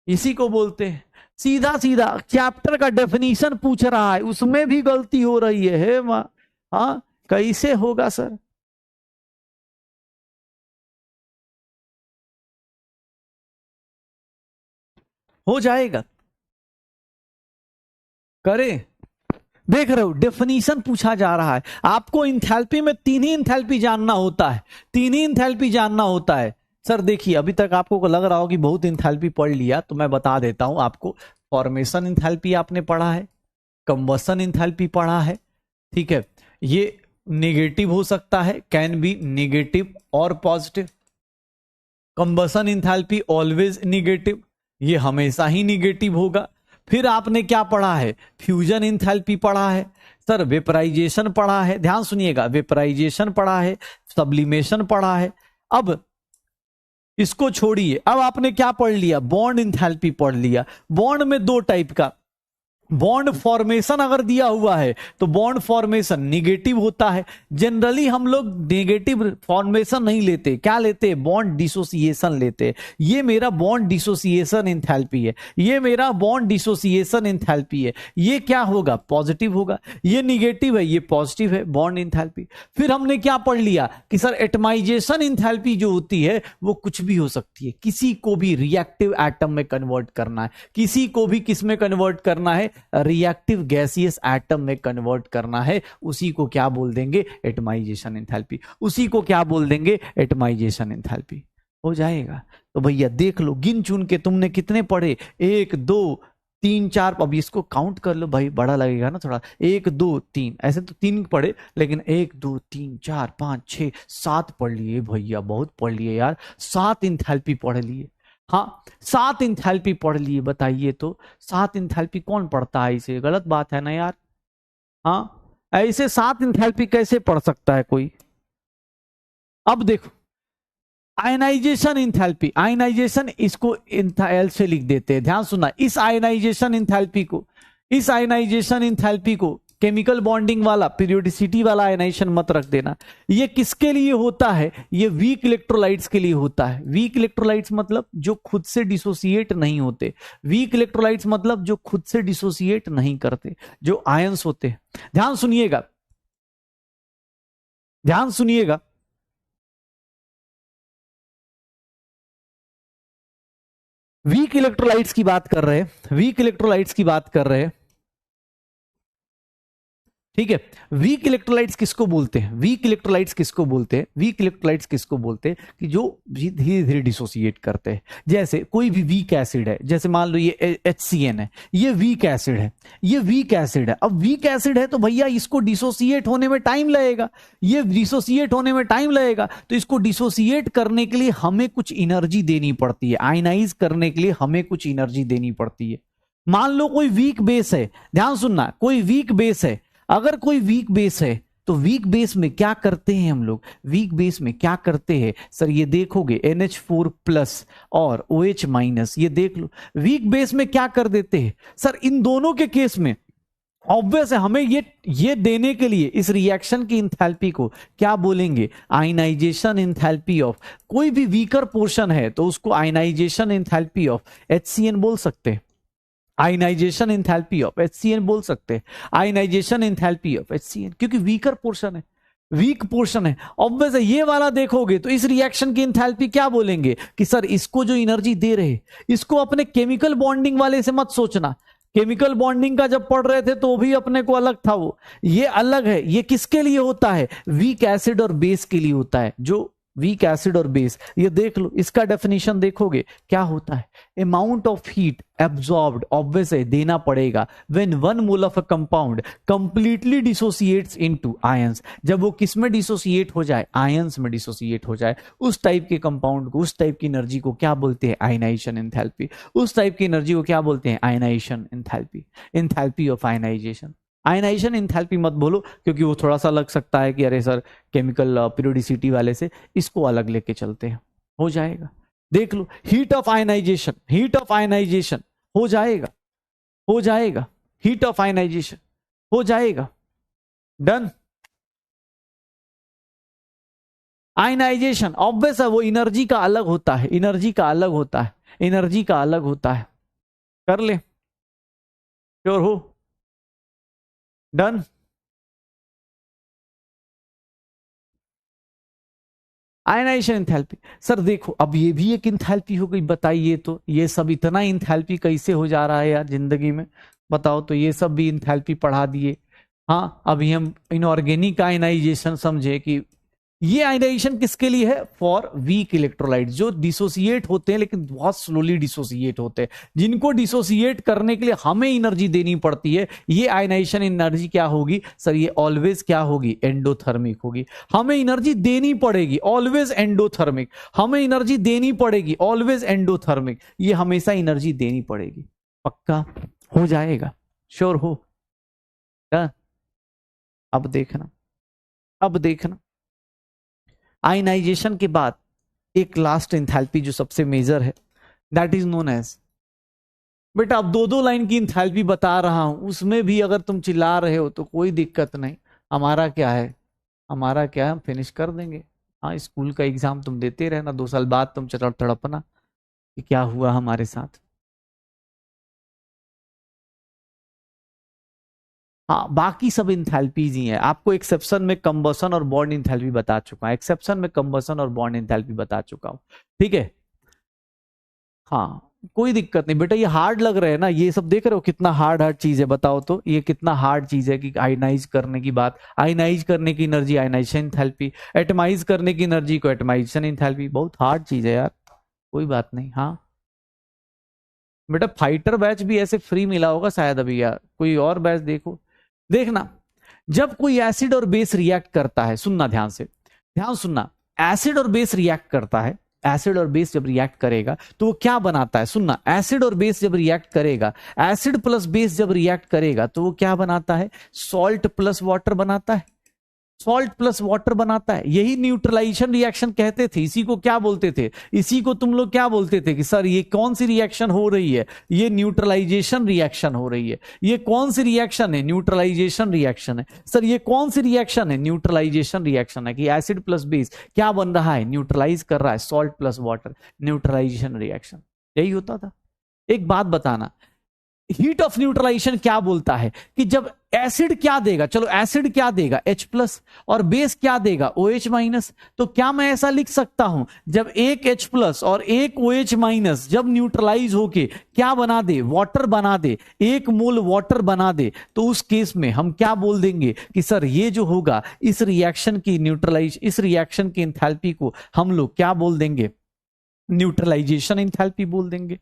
इसी को बोलते हैं सीधा सीधा चैप्टर का डेफिनेशन पूछ रहा है, उसमें भी गलती हो रही है हाँ, कैसे होगा सर। हो जाएगा, करें। देख रहे हो, डेफिनेशन पूछा जा रहा है आपको। इंथैल्पी में तीन ही इंथैल्पी जानना होता है, तीन ही इंथैल्पी जानना होता है। सर देखिए, अभी तक आपको लग रहा हो कि बहुत इंथैल्पी पढ़ लिया, तो मैं बता देता हूं आपको। फॉर्मेशन इंथैल्पी आपने पढ़ा है, कंबसन इंथैल्पी पढ़ा है, ठीक है। ये नेगेटिव हो सकता है, कैन बी नेगेटिव और positive. Combustion enthalpy always negative, ये हमेशा ही निगेटिव होगा। फिर आपने क्या पढ़ा है, फ्यूजन इंथैल्पी पढ़ा है, सर वेपराइजेशन पढ़ा है, ध्यान सुनिएगा, वेपराइजेशन पढ़ा है, सब्लिमेशन पढ़ा है। अब इसको छोड़िए, अब आपने क्या पढ़ लिया, बॉन्ड इंथैल्पी पढ़ लिया। बॉन्ड में दो टाइप का, बॉन्ड फॉर्मेशन अगर दिया हुआ है तो बॉन्ड फॉर्मेशन निगेटिव होता है। जनरली हम लोग नेगेटिव फॉर्मेशन नहीं लेते, क्या लेते हैं, बॉन्ड डिसोसिएशन लेते हैं। ये मेरा बॉन्ड डिसोसिएशन इंथैल्पी है, ये मेरा बॉन्ड डिसोसिएशन इंथैल्पी है। ये क्या होगा, पॉजिटिव होगा। ये निगेटिव है, ये पॉजिटिव है, बॉन्ड इंथैल्पी। फिर हमने क्या पढ़ लिया कि सर एटमाइजेशन इंथैल्पी जो होती है वो कुछ भी हो सकती है, किसी को भी रिएक्टिव एटम में कन्वर्ट करना है, किसी को भी किस में कन्वर्ट करना है, रिएक्टिव गैसियस एटम में कन्वर्ट करना है, उसी को क्या बोल देंगे, एटमाइजेशन एंथैल्पी। उसी को क्या बोल देंगे, एटमाइजेशन एंथैल्पी। हो जाएगा। तो भैया देख लो, गिन चुन के तुमने कितने पढ़े, 1 2 3 4, अब इसको काउंट कर लो भाई, बड़ा लगेगा ना थोड़ा। 1 2 3, ऐसे तो 3 पढ़े, लेकिन 1 2 3 4 5 6 7 पढ़ लिए भैया, बहुत पढ़ लिए यार, 7 इंथैल्पी पढ़ लिए। हाँ 7 इंथैल्पी पढ़ लिए, बताइए तो 7 इंथैल्पी कौन पढ़ता है, इसे गलत बात है ना यार। हाँ ऐसे 7 इंथैल्पी कैसे पढ़ सकता है कोई। अब देखो, आयनाइजेशन इंथैल्पी, आयनाइजेशन इसको एल से लिख देते हैं, ध्यान सुनना। इस आयनाइजेशन इंथैल्पी को, इस आयनाइजेशन इंथैल्पी को केमिकल बॉन्डिंग वाला, पीरियोडिसिटी वाला आयनाइजेशन मत रख देना। ये किसके लिए होता है, ये वीक इलेक्ट्रोलाइट्स के लिए होता है। वीक इलेक्ट्रोलाइट्स मतलब जो खुद से डिसोसिएट नहीं होते, वीक इलेक्ट्रोलाइट्स मतलब जो खुद से डिसोसिएट नहीं करते, जो आयंस होते हैं। ध्यान सुनिएगा, ध्यान सुनिएगा, वीक इलेक्ट्रोलाइट्स की बात कर रहे हैं, वीक इलेक्ट्रोलाइट्स की बात कर रहे हैं, ठीक है। वीक इलेक्ट्रोलाइट्स किसको बोलते हैं, वीक इलेक्ट्रोलाइट्स किसको बोलते हैं, वीक इलेक्ट्रोलाइट्स किसको बोलते हैं कि जो धीरे धीरे डिसोसिएट करते हैं। जैसे कोई भी वीक एसिड है, जैसे मान लो ये HCN है, ये वीक एसिड है, ये वीक एसिड है। अब वीक एसिड है तो भैया इसको डिसोसिएट होने में टाइम लगेगा, ये डिसोसिएट होने में टाइम लगेगा, तो इसको डिसोसिएट करने के लिए हमें कुछ एनर्जी देनी पड़ती है, आयनाइज करने के लिए हमें कुछ एनर्जी देनी पड़ती है। मान लो कोई वीक बेस है, ध्यान सुनना, कोई वीक बेस है, अगर कोई वीक बेस है तो वीक बेस में क्या करते हैं हम लोग, वीक बेस में क्या करते हैं सर, ये देखोगे NH4+ और OH-, ये देख लो वीक बेस में क्या कर देते हैं सर। इन दोनों के केस में ऑब्वियस है, हमें ये देने के लिए इस रिएक्शन की इंथैल्पी को क्या बोलेंगे, आयनाइजेशन इंथैल्पी ऑफ। कोई भी वीकर पोर्शन है तो उसको आयनाइजेशन इंथैल्पी ऑफ HCN बोल सकते हैं, आयनाइजेशन इंथैल्पी ऑफ HCN बोल सकते हैं, आयनाइजेशन इंथैल्पी ऑफ HCN, क्योंकि वीकर पोर्शन है। वीक पोर्शन है। ऑब्वियस है, ये वाला देखोगे तो इस रिएक्शन की इंथैल्पी क्या बोलेंगे कि सर इसको जो एनर्जी दे रहे, इसको अपने केमिकल बॉन्डिंग वाले से मत सोचना। केमिकल बॉन्डिंग का जब पढ़ रहे थे तो भी अपने को अलग था वो, ये अलग है। ये किसके लिए होता है? वीक एसिड और बेस के लिए होता है। जो वीक एसिड और बेस, ये देख लो, इसका डेफिनेशन देखोगे क्या होता है? Amount of heat absorbed, obvious है देना पड़ेगा, when 1 mole of a compound completely dissociates into ions. जब वो किस में डिसोसिएट हो जाए? आयंस में डिसोसिएट हो जाए। उस टाइप के कंपाउंड को, उस टाइप की एनर्जी को क्या बोलते हैं? Ionisation enthalpy. उस टाइप की एनर्जी को क्या बोलते हैं? Ionisation enthalpy. Enthalpy of ionisation. Ionisation enthalpy मत बोलो, क्योंकि वो थोड़ा सा लग सकता है कि अरे सर केमिकल पीरियोडिसिटी वाले से इसको अलग लेके चलते हैं, हो जाएगा। देख लो, heat of ionisation, heat of ionisation हो जाएगा, हो जाएगा, हीट ऑफ आयनाइजेशन हो जाएगा। डन। आयनाइजेशन ऑब्वियस है, वो एनर्जी का अलग होता है, एनर्जी का अलग होता है, एनर्जी का अलग होता है। कर ले, श्योर हो? डन। Ionization enthalpy. सर देखो, अब ये भी एक एंथैल्पी हो गई, बताइए तो ये सब इतना एंथैल्पी कैसे हो जा रहा है यार जिंदगी में? बताओ तो, ये सब भी एंथैल्पी पढ़ा दिए। हाँ, अभी हम इनऑर्गेनिक आयनाइजेशन समझे कि ये आयनाइजेशन किसके लिए है? फॉर वीक इलेक्ट्रोलाइट, जो डिसोसिएट होते हैं लेकिन बहुत स्लोली डिसोसिएट होते हैं, जिनको डिसोसिएट करने के लिए हमें एनर्जी देनी पड़ती है। ये आयनाइजेशन एनर्जी क्या होगी सर? ये ऑलवेज क्या होगी? एंडोथर्मिक होगी। हमें एनर्जी देनी पड़ेगी, ऑलवेज एंडोथर्मिक। हमें एनर्जी देनी पड़ेगी, ऑलवेज एंडोथर्मिक। ये हमेशा एनर्जी देनी पड़ेगी। पक्का हो जाएगा? श्योर हो? अब देखना, अब देखना, आयनाइजेशन के बाद एक लास्ट एंथैल्पी जो सबसे मेजर है, दैट इज नोन एज, बेटा अब 2-2 लाइन की एंथैल्पी बता रहा हूं, उसमें भी अगर तुम चिल्ला रहे हो तो कोई दिक्कत नहीं। हमारा क्या है, हमारा क्या है, हम फिनिश कर देंगे। हाँ, स्कूल का एग्जाम तुम देते रहना, 2 साल बाद तुम तड़पना कि क्या हुआ हमारे साथ। हाँ, बाकी सब इंथैल्पीज ही है। आपको एक्सेप्शन में कंबसन और बॉन्ड इंथैल्पी बता चुका हूं, एक्सेप्शन में कंबसन और बॉन्ड इंथैल्पी बता चुका हूं, ठीक है? हाँ, कोई दिक्कत नहीं बेटा, ये हार्ड लग रहे हैं ना, ये सब देख रहे हो कितना हार्ड हार्ड चीज है? बताओ तो, ये कितना हार्ड चीज है कि आयनाइज करने की बात, आयनाइज करने की एनर्जी आयनाइजेशन एंथैल्पी, एटमाइज करने की एनर्जी को एटमाइजेशन एंथैल्पी। बहुत हार्ड चीज है यार, कोई बात नहीं। हाँ बेटा, फाइटर बैच भी ऐसे फ्री मिला होगा शायद अभी, यार कोई और बैच देखो। देखना, जब कोई एसिड और बेस रिएक्ट करता है, सुनना ध्यान से, ध्यान सुनना, एसिड और बेस रिएक्ट करता है, एसिड और बेस जब रिएक्ट करेगा तो वो क्या बनाता है? सुनना, एसिड और बेस जब रिएक्ट करेगा, एसिड प्लस बेस जब रिएक्ट करेगा तो वो क्या बनाता है? सॉल्ट प्लस वाटर बनाता है, सॉल्ट प्लस वाटर बनाता है। यही न्यूट्रलाइजेशन रिएक्शन कहते थे। इसी को क्या बोलते थे? इसी को तुम लोग क्या बोलते थे कि सर ये कौन सी रिएक्शन हो रही है? ये न्यूट्रलाइजेशन रिएक्शन हो रही है। ये कौन सी रिएक्शन है? न्यूट्रलाइजेशन रिएक्शन है। सर ये कौन सी रिएक्शन है? न्यूट्रलाइजेशन रिएक्शन है। कि एसिड प्लस बेस क्या बन रहा है? न्यूट्रलाइज कर रहा है, salt plus water, neutralisation reaction. यही होता था। एक बात बताना, हीट ऑफ न्यूट्रलाइजेशन क्या बोलता है कि जब एसिड क्या देगा, चलो एसिड क्या देगा? H प्लस, और बेस क्या देगा? OH minus. तो क्या मैं ऐसा लिख सकता हूं, जब एक H प्लस और एक OH माइनस जब न्यूट्रलाइज होके क्या बना दे? वाटर बना दे, 1 मोल वाटर बना दे, तो उस केस में हम क्या बोल देंगे कि सर ये जो होगा इस रिएक्शन की न्यूट्रलाइज, इस रिएक्शन की एंथैल्पी को हम लोग क्या बोल देंगे? न्यूट्रलाइजेशन एंथैल्पी बोल देंगे।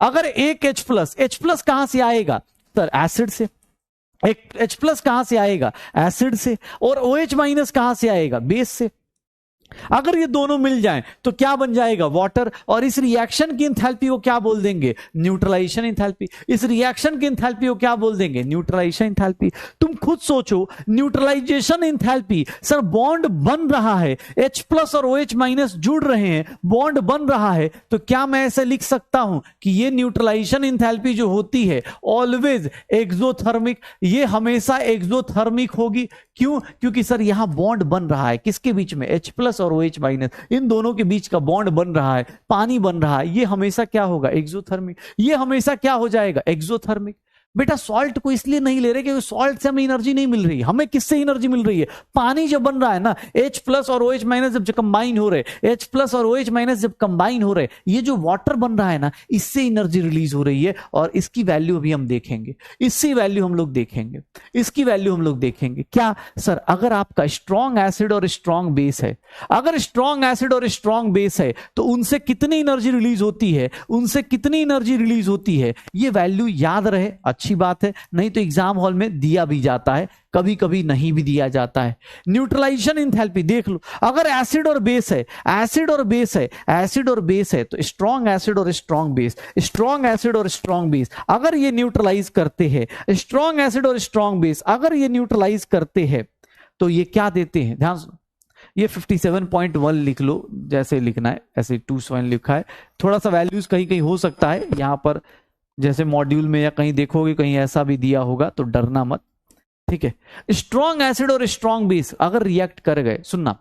अगर एक H प्लस कहां से आएगा सर? एसिड से। एक H प्लस कहां से आएगा? एसिड से। और OH माइनस कहां से आएगा? बेस से। अगर ये दोनों मिल जाएं तो क्या बन जाएगा? वाटर। और इस रिएक्शन की एंथैल्पी को क्या बोल देंगे? Neutralisation enthalpy. इस रिएक्शन की एंथैल्पी को क्या बोल देंगे? Neutralisation enthalpy. तुम खुद सोचो, न्यूट्रलाइजेशन एंथैल्पी, सर बॉन्ड बन रहा है, H प्लस और OH माइनस जुड़ रहे हैं, बॉन्ड बन रहा है, तो क्या मैं ऐसे लिख सकता हूं कि ये न्यूट्रलाइजेशन एंथैल्पी जो होती है ऑलवेज एक्सोथर्मिक, ये हमेशा एक्सोथर्मिक होगी। क्यों? क्योंकि सर यहां बॉन्ड बन रहा है, किसके बीच में? H प्लस और OH माइनस, इन दोनों के बीच का बॉन्ड बन रहा है, पानी बन रहा है, ये हमेशा क्या होगा? एक्सोथर्मिक। ये हमेशा क्या हो जाएगा? एक्सोथर्मिक। बेटा सॉल्ट को इसलिए नहीं ले रहे क्योंकि सॉल्ट से हमें एनर्जी नहीं मिल रही, हमें किससे एनर्जी मिल रही है? पानी जब बन रहा है ना, H प्लस और OH माइनस जब कंबाइन हो रहे, H प्लस और OH माइनस जब कंबाइन हो रहे, ये जो वाटर बन रहा है ना, इससे एनर्जी रिलीज हो रही है। और इसकी वैल्यू अभी हम देखेंगे, इसकी वैल्यू हम लोग देखेंगे, इसकी वैल्यू हम लोग देखेंगे। क्या सर, अगर आपका स्ट्रॉन्ग एसिड और स्ट्रॉन्ग बेस है, अगर स्ट्रॉन्ग एसिड और स्ट्रॉन्ग बेस है तो उनसे कितनी एनर्जी रिलीज होती है, उनसे कितनी एनर्जी रिलीज होती है, ये वैल्यू याद रहे, अच्छी बात है। नहीं तो एग्जाम हॉल में दिया भी जाता है, कभी कभी नहीं भी दिया जाता है। न्यूट्रलाइजेशन एंथैल्पी देख लो, अगर एसिड और बेस है, एसिड और बेस है, एसिड और बेस है, तो स्ट्रॉन्ग एसिड और स्ट्रॉन्ग बेस, स्ट्रॉन्ग एसिड और स्ट्रॉन्ग बेस अगर ये न्यूट्रलाइज करते हैं, स्ट्रॉन्ग एसिड और स्ट्रॉन्ग बेस अगर ये न्यूट्रलाइज करते हैं, तो ये क्या देते हैं? ध्यान सुनो, ये 57.1 लिख लो, जैसे लिखना है ऐसे 27 लिखा है। थोड़ा सा वैल्यूज कहीं कहीं हो सकता है यहां पर, जैसे मॉड्यूल में या कहीं देखोगे कहीं ऐसा भी दिया होगा, तो डरना मत, ठीक है। स्ट्रॉन्ग एसिड और स्ट्रॉन्ग बेस अगर रिएक्ट कर गए, सुनना,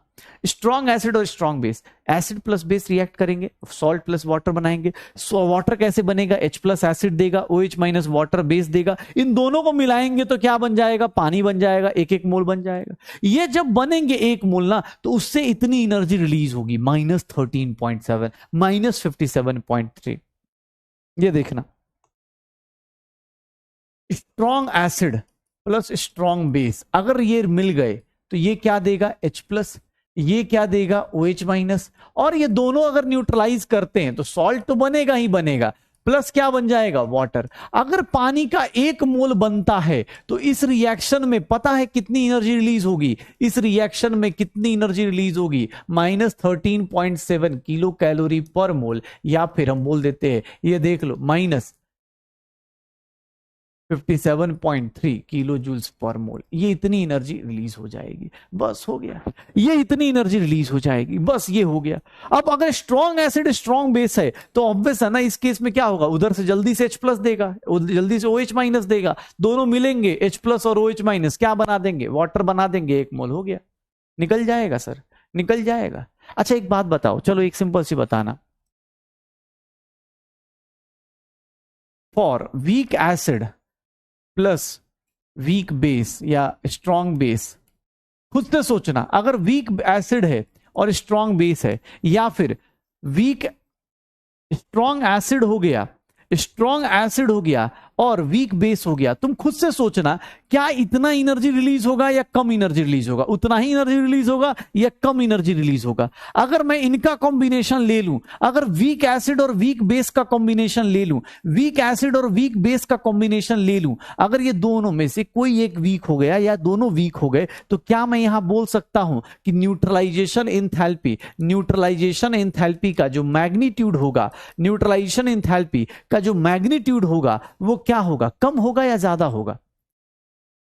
स्ट्रॉन्ग एसिड और strong base, acid plus base react करेंगे, सॉल्ट प्लस वाटर बनाएंगे। वाटर कैसे बनेगा? H प्लस एसिड देगा, OH माइनस वाटर बेस देगा, इन दोनों को मिलाएंगे तो क्या बन जाएगा? पानी बन जाएगा, एक एक मोल बन जाएगा। ये जब बनेंगे एक मोल ना, तो उससे इतनी एनर्जी रिलीज होगी, -13.7, -57.3। ये देखना, strong acid plus strong base अगर ये मिल गए तो ये क्या देगा? H प्लस, ये क्या देगा? OH minus. और ये दोनों अगर न्यूट्रलाइज करते हैं तो सॉल्ट तो बनेगा ही बनेगा, प्लस क्या बन जाएगा? वाटर। अगर पानी का एक मोल बनता है तो इस रिएक्शन में पता है कितनी एनर्जी रिलीज होगी? इस रिएक्शन में कितनी एनर्जी रिलीज होगी? -13.7 किलो कैलोरी पर मोल, या फिर हम बोल देते हैं, ये देख लो, -57.3 किलो जूल्स पर मोल। ये इतनी एनर्जी रिलीज हो जाएगी, बस हो गया। ये इतनी एनर्जी रिलीज हो जाएगी, बस ये हो गया। अब अगर स्ट्रॉन्ग एसिड स्ट्रॉन्ग बेस है तो ऑब्वियस है ना, इस केस में क्या होगा? उधर से जल्दी से H प्लस देगा, जल्दी से OH माइनस देगा, दोनों मिलेंगे, H प्लस और OH माइनस क्या बना देंगे? वाटर बना देंगे, एक मोल हो गया। निकल जाएगा सर, निकल जाएगा। अच्छा एक बात बताओ, चलो एक सिंपल सी बताना, for weak acid plus weak base या स्ट्रॉन्ग बेस, खुद से सोचना, अगर वीक एसिड है और स्ट्रॉन्ग बेस है, या फिर वीक स्ट्रॉन्ग एसिड हो गया, स्ट्रॉन्ग एसिड हो गया और वीक बेस हो गया, तुम खुद से सोचना क्या इतना एनर्जी रिलीज होगा या कम एनर्जी रिलीज होगा? उतना ही एनर्जी रिलीज होगा या कम एनर्जी रिलीज होगा? अगर मैं इनका कॉम्बिनेशन ले लूं, अगर वीक एसिड और वीक बेस का कॉम्बिनेशन ले लूं, वीक एसिड और वीक बेस का कॉम्बिनेशन ले लूं, अगर ये दोनों में से कोई एक वीक हो गया या दोनों वीक हो गए, तो क्या मैं यहां बोल सकता हूं कि न्यूट्रलाइजेशन एंथैल्पी, न्यूट्रलाइजेशन एंथैल्पी का जो मैग्नीट्यूड होगा, न्यूट्रलाइजेशन एंथैल्पी का जो मैग्नीट्यूड होगा वो क्या होगा? कम होगा या ज्यादा होगा?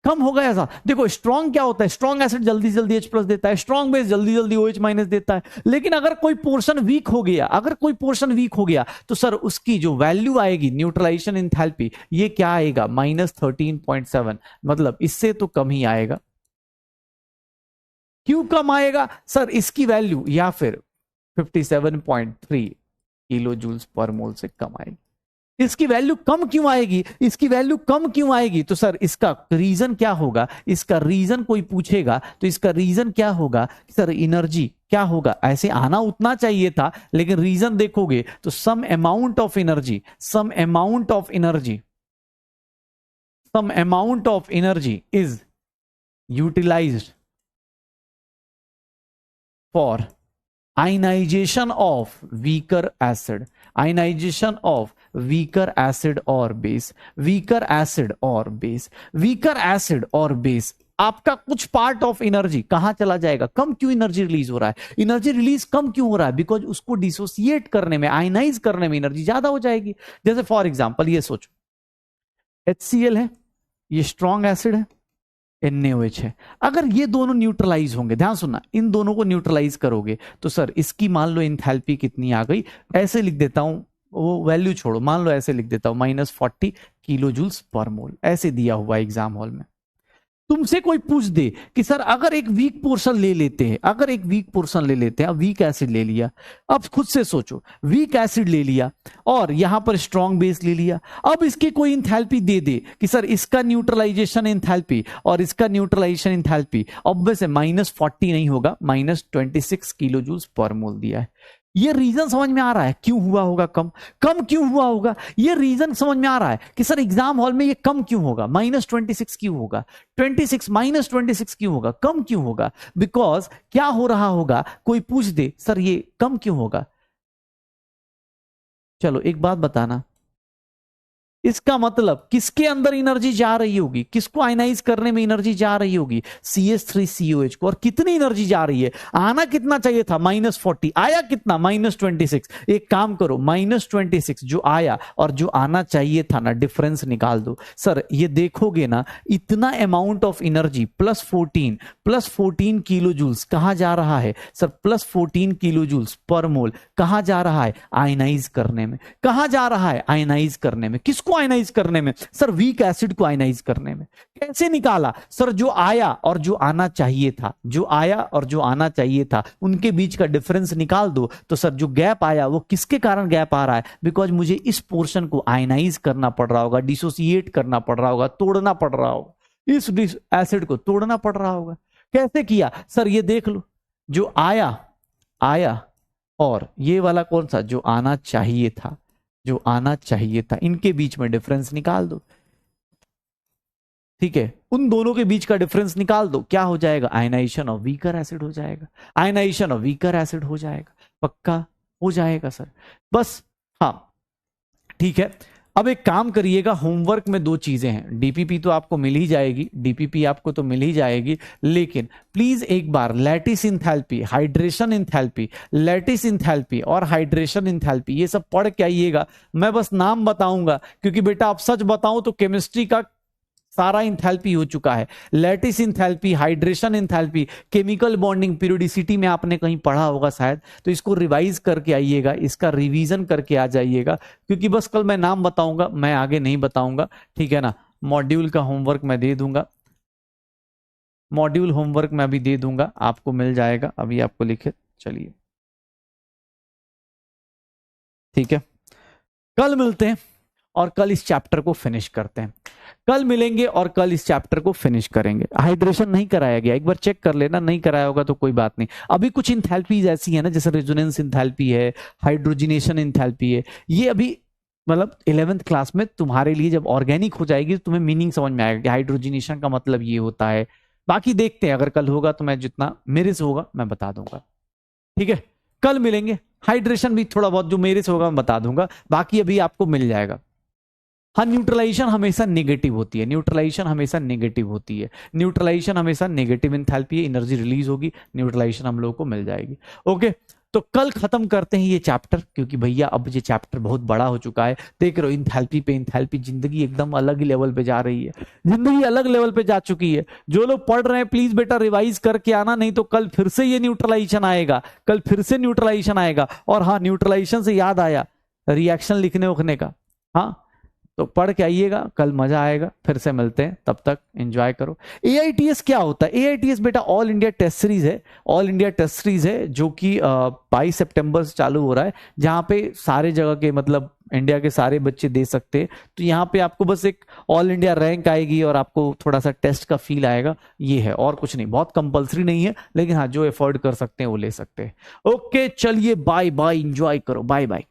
कम होगा या ज्यादा? देखो स्ट्रॉन्ग क्या होता है, स्ट्रॉन्ग एसिड जल्दी जल्दी H प्लस देता है, स्ट्रॉन्ग बेस जल्दी जल्दी OH माइनस देता है। लेकिन अगर कोई पोर्शन वीक हो गया, अगर कोई पोर्शन वीक हो गया, तो सर उसकी जो वैल्यू आएगी न्यूट्रलाइजेशन एंथैल्पी, ये क्या आएगा? -13.7, मतलब इससे तो कम ही आएगा। क्यों कम आएगा सर? इसकी वैल्यू या फिर 57.3 किलो जूल्स पर मोल से कम आएगी। इसकी वैल्यू कम क्यों आएगी? इसकी वैल्यू कम क्यों आएगी? तो सर इसका रीजन क्या होगा? इसका रीजन कोई पूछेगा तो इसका रीजन क्या होगा? सर एनर्जी क्या होगा? ऐसे आना उतना चाहिए था, लेकिन रीजन देखोगे तो some amount of energy, some amount of energy, some amount of energy is utilised for ionisation of weaker acid, ionisation of weaker acid और बेस, वीकर एसिड और बेस, वीकर एसिड और बेस। आपका कुछ part of energy कहां चला जाएगा? कम क्यों energy release हो रहा है? एनर्जी रिलीज कम क्यों हो रहा है? बिकॉज उसको डिसोसिएट करने में, आयनाइज करने में एनर्जी ज्यादा हो जाएगी। जैसे फॉर एग्जांपल ये सोचो, HCl है, ये स्ट्रॉन्ग एसिड है, NaOH है। अगर ये दोनों न्यूट्रलाइज होंगे, ध्यान सुनना, इन दोनों को न्यूट्रलाइज करोगे तो सर इसकी मान लो एंथैल्पी कितनी आ गई? ऐसे लिख देता हूं, वो वैल्यू छोड़ो, मान लो ऐसे लिख देता हूं, -40 किलो जूल्स पर मोल, ऐसे दिया हुआ एग्जाम हॉल में। तुमसे कोई पूछ दे कि सर अगर एक वीक पोर्शन ले लेते हैं, अगर एक वीक पोर्शन ले लेते हैं, अब वीक एसिड ले लिया, अब खुद से सोचो, वीक एसिड ले लिया और यहां पर स्ट्रॉन्ग बेस ले लिया, अब इसकी कोई इंथैल्पी दे दे कि सर इसका न्यूट्रलाइजेशन इंथैल्पी और इसका न्यूट्रलाइजेशन इंथैल्पी ऑब्वियस है -40 नहीं होगा, -26 किलो जूल्स पर मोल दिया है। ये रीजन समझ में आ रहा है क्यों हुआ होगा कम, कम क्यों हुआ होगा, ये रीजन समझ में आ रहा है कि सर एग्जाम हॉल में ये कम क्यों होगा, -26 क्यों होगा, 26 -26 क्यों होगा, कम क्यों होगा, बिकॉज क्या हो रहा होगा, कोई पूछ दे सर ये कम क्यों होगा। चलो एक बात बताना, इसका मतलब किसके अंदर एनर्जी जा रही होगी, किसको आयनाइज करने में एनर्जी जा रही होगी, CH3COH को, और कितनी एनर्जी जा रही है, आना कितना चाहिए था -40, आया कितना -26। एक काम करो, -26 जो आया और जो आना चाहिए था ना, डिफरेंस निकाल दो। सर ये देखोगे ना, इतना amount of energy +14 kilo joules कहां जा रहा है सर, +14 किलो जूल्स पर मोल कहां जा रहा है, आयनाइज करने में। कहां जा रहा है, आयनाइज करने में। किसको आयनाइज करने में सर, वीक एसिड को आयनाइज करने में। कैसे निकाला सर, जो आया और जो आना चाहिए था, जो आया और जो आना चाहिए था उनके बीच का डिफरेंस निकाल दो। तो सर जो गैप आया वो किसके कारण गैप आ रहा है, बिकॉज मुझे इस पोर्शन को आयनाइज करना पड़ रहा होगा, डिसोसिएट करना पड़ रहा होगा, तोड़ना पड़ रहा होगा, इस एसिड को तोड़ना पड़ रहा होगा। कैसे किया सर, ये देख लो, जो आया और ये वाला कौन सा, जो आना चाहिए था, जो आना चाहिए था, इनके बीच में डिफरेंस निकाल दो। ठीक है, उन दोनों के बीच का डिफरेंस निकाल दो, क्या हो जाएगा, आयनाइजेशन ऑफ वीकर एसिड हो जाएगा, आयनाइजेशन ऑफ वीकर एसिड हो जाएगा, पक्का हो जाएगा सर। बस हाँ ठीक है। अब एक काम करिएगा, होमवर्क में 2 चीजें हैं, डीपीपी तो आपको मिल ही जाएगी, डीपीपी आपको तो मिल ही जाएगी, लेकिन प्लीज एक बार lattice enthalpy, hydration enthalpy, lattice enthalpy और हाइड्रेशन इंथैल्पी ये सब पढ़ के आइएगा। मैं बस नाम बताऊंगा, क्योंकि बेटा आप सच बताऊं तो केमिस्ट्री का सारा इंथैल्पी हो चुका है। Lattice enthalpy, hydration enthalpy, chemical bonding, periodicity में आपने कहीं पढ़ा होगा शायद, तो इसको रिवाइज करके आइएगा, इसका रिवीजन करके आ जाइएगा, क्योंकि बस कल मैं नाम बताऊंगा, मैं आगे नहीं बताऊंगा, ठीक है ना। मॉड्यूल का होमवर्क मैं दे दूंगा, मॉड्यूल होमवर्क मैं अभी दे दूंगा, आपको मिल जाएगा, अभी आपको लिखे चलिए, ठीक है। कल मिलते हैं और कल इस चैप्टर को फिनिश करते हैं, कल मिलेंगे और कल इस चैप्टर को फिनिश करेंगे। हाइड्रेशन नहीं कराया गया, एक बार चेक कर लेना, नहीं कराया होगा तो कोई बात नहीं। अभी कुछ इंथैल्पीज ऐसी है ना, जैसे रेजोनेंस इंथैल्पी है, हाइड्रोजिनेशन इंथैल्पी है, ये अभी मतलब 11th क्लास में तुम्हारे लिए जब ऑर्गेनिक हो जाएगी तो तुम्हें मीनिंग समझ में आएगा कि हाइड्रोजिनेशन का मतलब ये होता है। बाकी देखते हैं, अगर कल होगा तो मैं जितना मेरे से होगा मैं बता दूंगा, ठीक है। कल मिलेंगे, हाइड्रेशन भी थोड़ा बहुत जो मेरे से होगा मैं बता दूंगा, बाकी अभी आपको मिल जाएगा। हाँ, न्यूट्रलाइजेशन हमेशा नेगेटिव होती है, न्यूट्रलाइजेशन हमेशा नेगेटिव होती है, न्यूट्रलाइजेशन हमेशा नेगेटिव एंथैल्पी है, एनर्जी रिलीज होगी, न्यूट्रलाइजेशन हम लोगों को मिल जाएगी। ओके, तो कल खत्म करते हैं ये चैप्टर, क्योंकि भैया अब ये चैप्टर बहुत बड़ा हो चुका है। देख रहे हो इंथैल्पी पे इंथैल्पी, जिंदगी एकदम अलग ही लेवल पे जा रही है, जिंदगी अलग लेवल पे जा चुकी है। जो लोग पढ़ रहे हैं प्लीज बेटा रिवाइज करके आना, नहीं तो कल फिर से ये न्यूट्रलाइजेशन आएगा, कल फिर से न्यूट्रलाइजेशन आएगा। और हाँ, न्यूट्रलाइजेशन से याद आया रिएक्शन लिखने उखने का, हाँ तो पढ़ के आइएगा, कल मजा आएगा। फिर से मिलते हैं, तब तक एंजॉय करो। AITS क्या होता है, AITS बेटा ऑल इंडिया टेस्ट सीरीज है, ऑल इंडिया टेस्ट सीरीज है जो कि 22 सितंबर से चालू हो रहा है, जहां पे सारे जगह के मतलब इंडिया के सारे बच्चे दे सकते हैं। तो यहाँ पे आपको बस एक ऑल इंडिया रैंक आएगी और आपको थोड़ा सा टेस्ट का फील आएगा, ये है और कुछ नहीं, बहुत कंपलसरी नहीं है, लेकिन हाँ जो अफोर्ड कर सकते हैं वो ले सकते हैं। ओके चलिए, बाय बाय, एंजॉय करो, बाय बाय।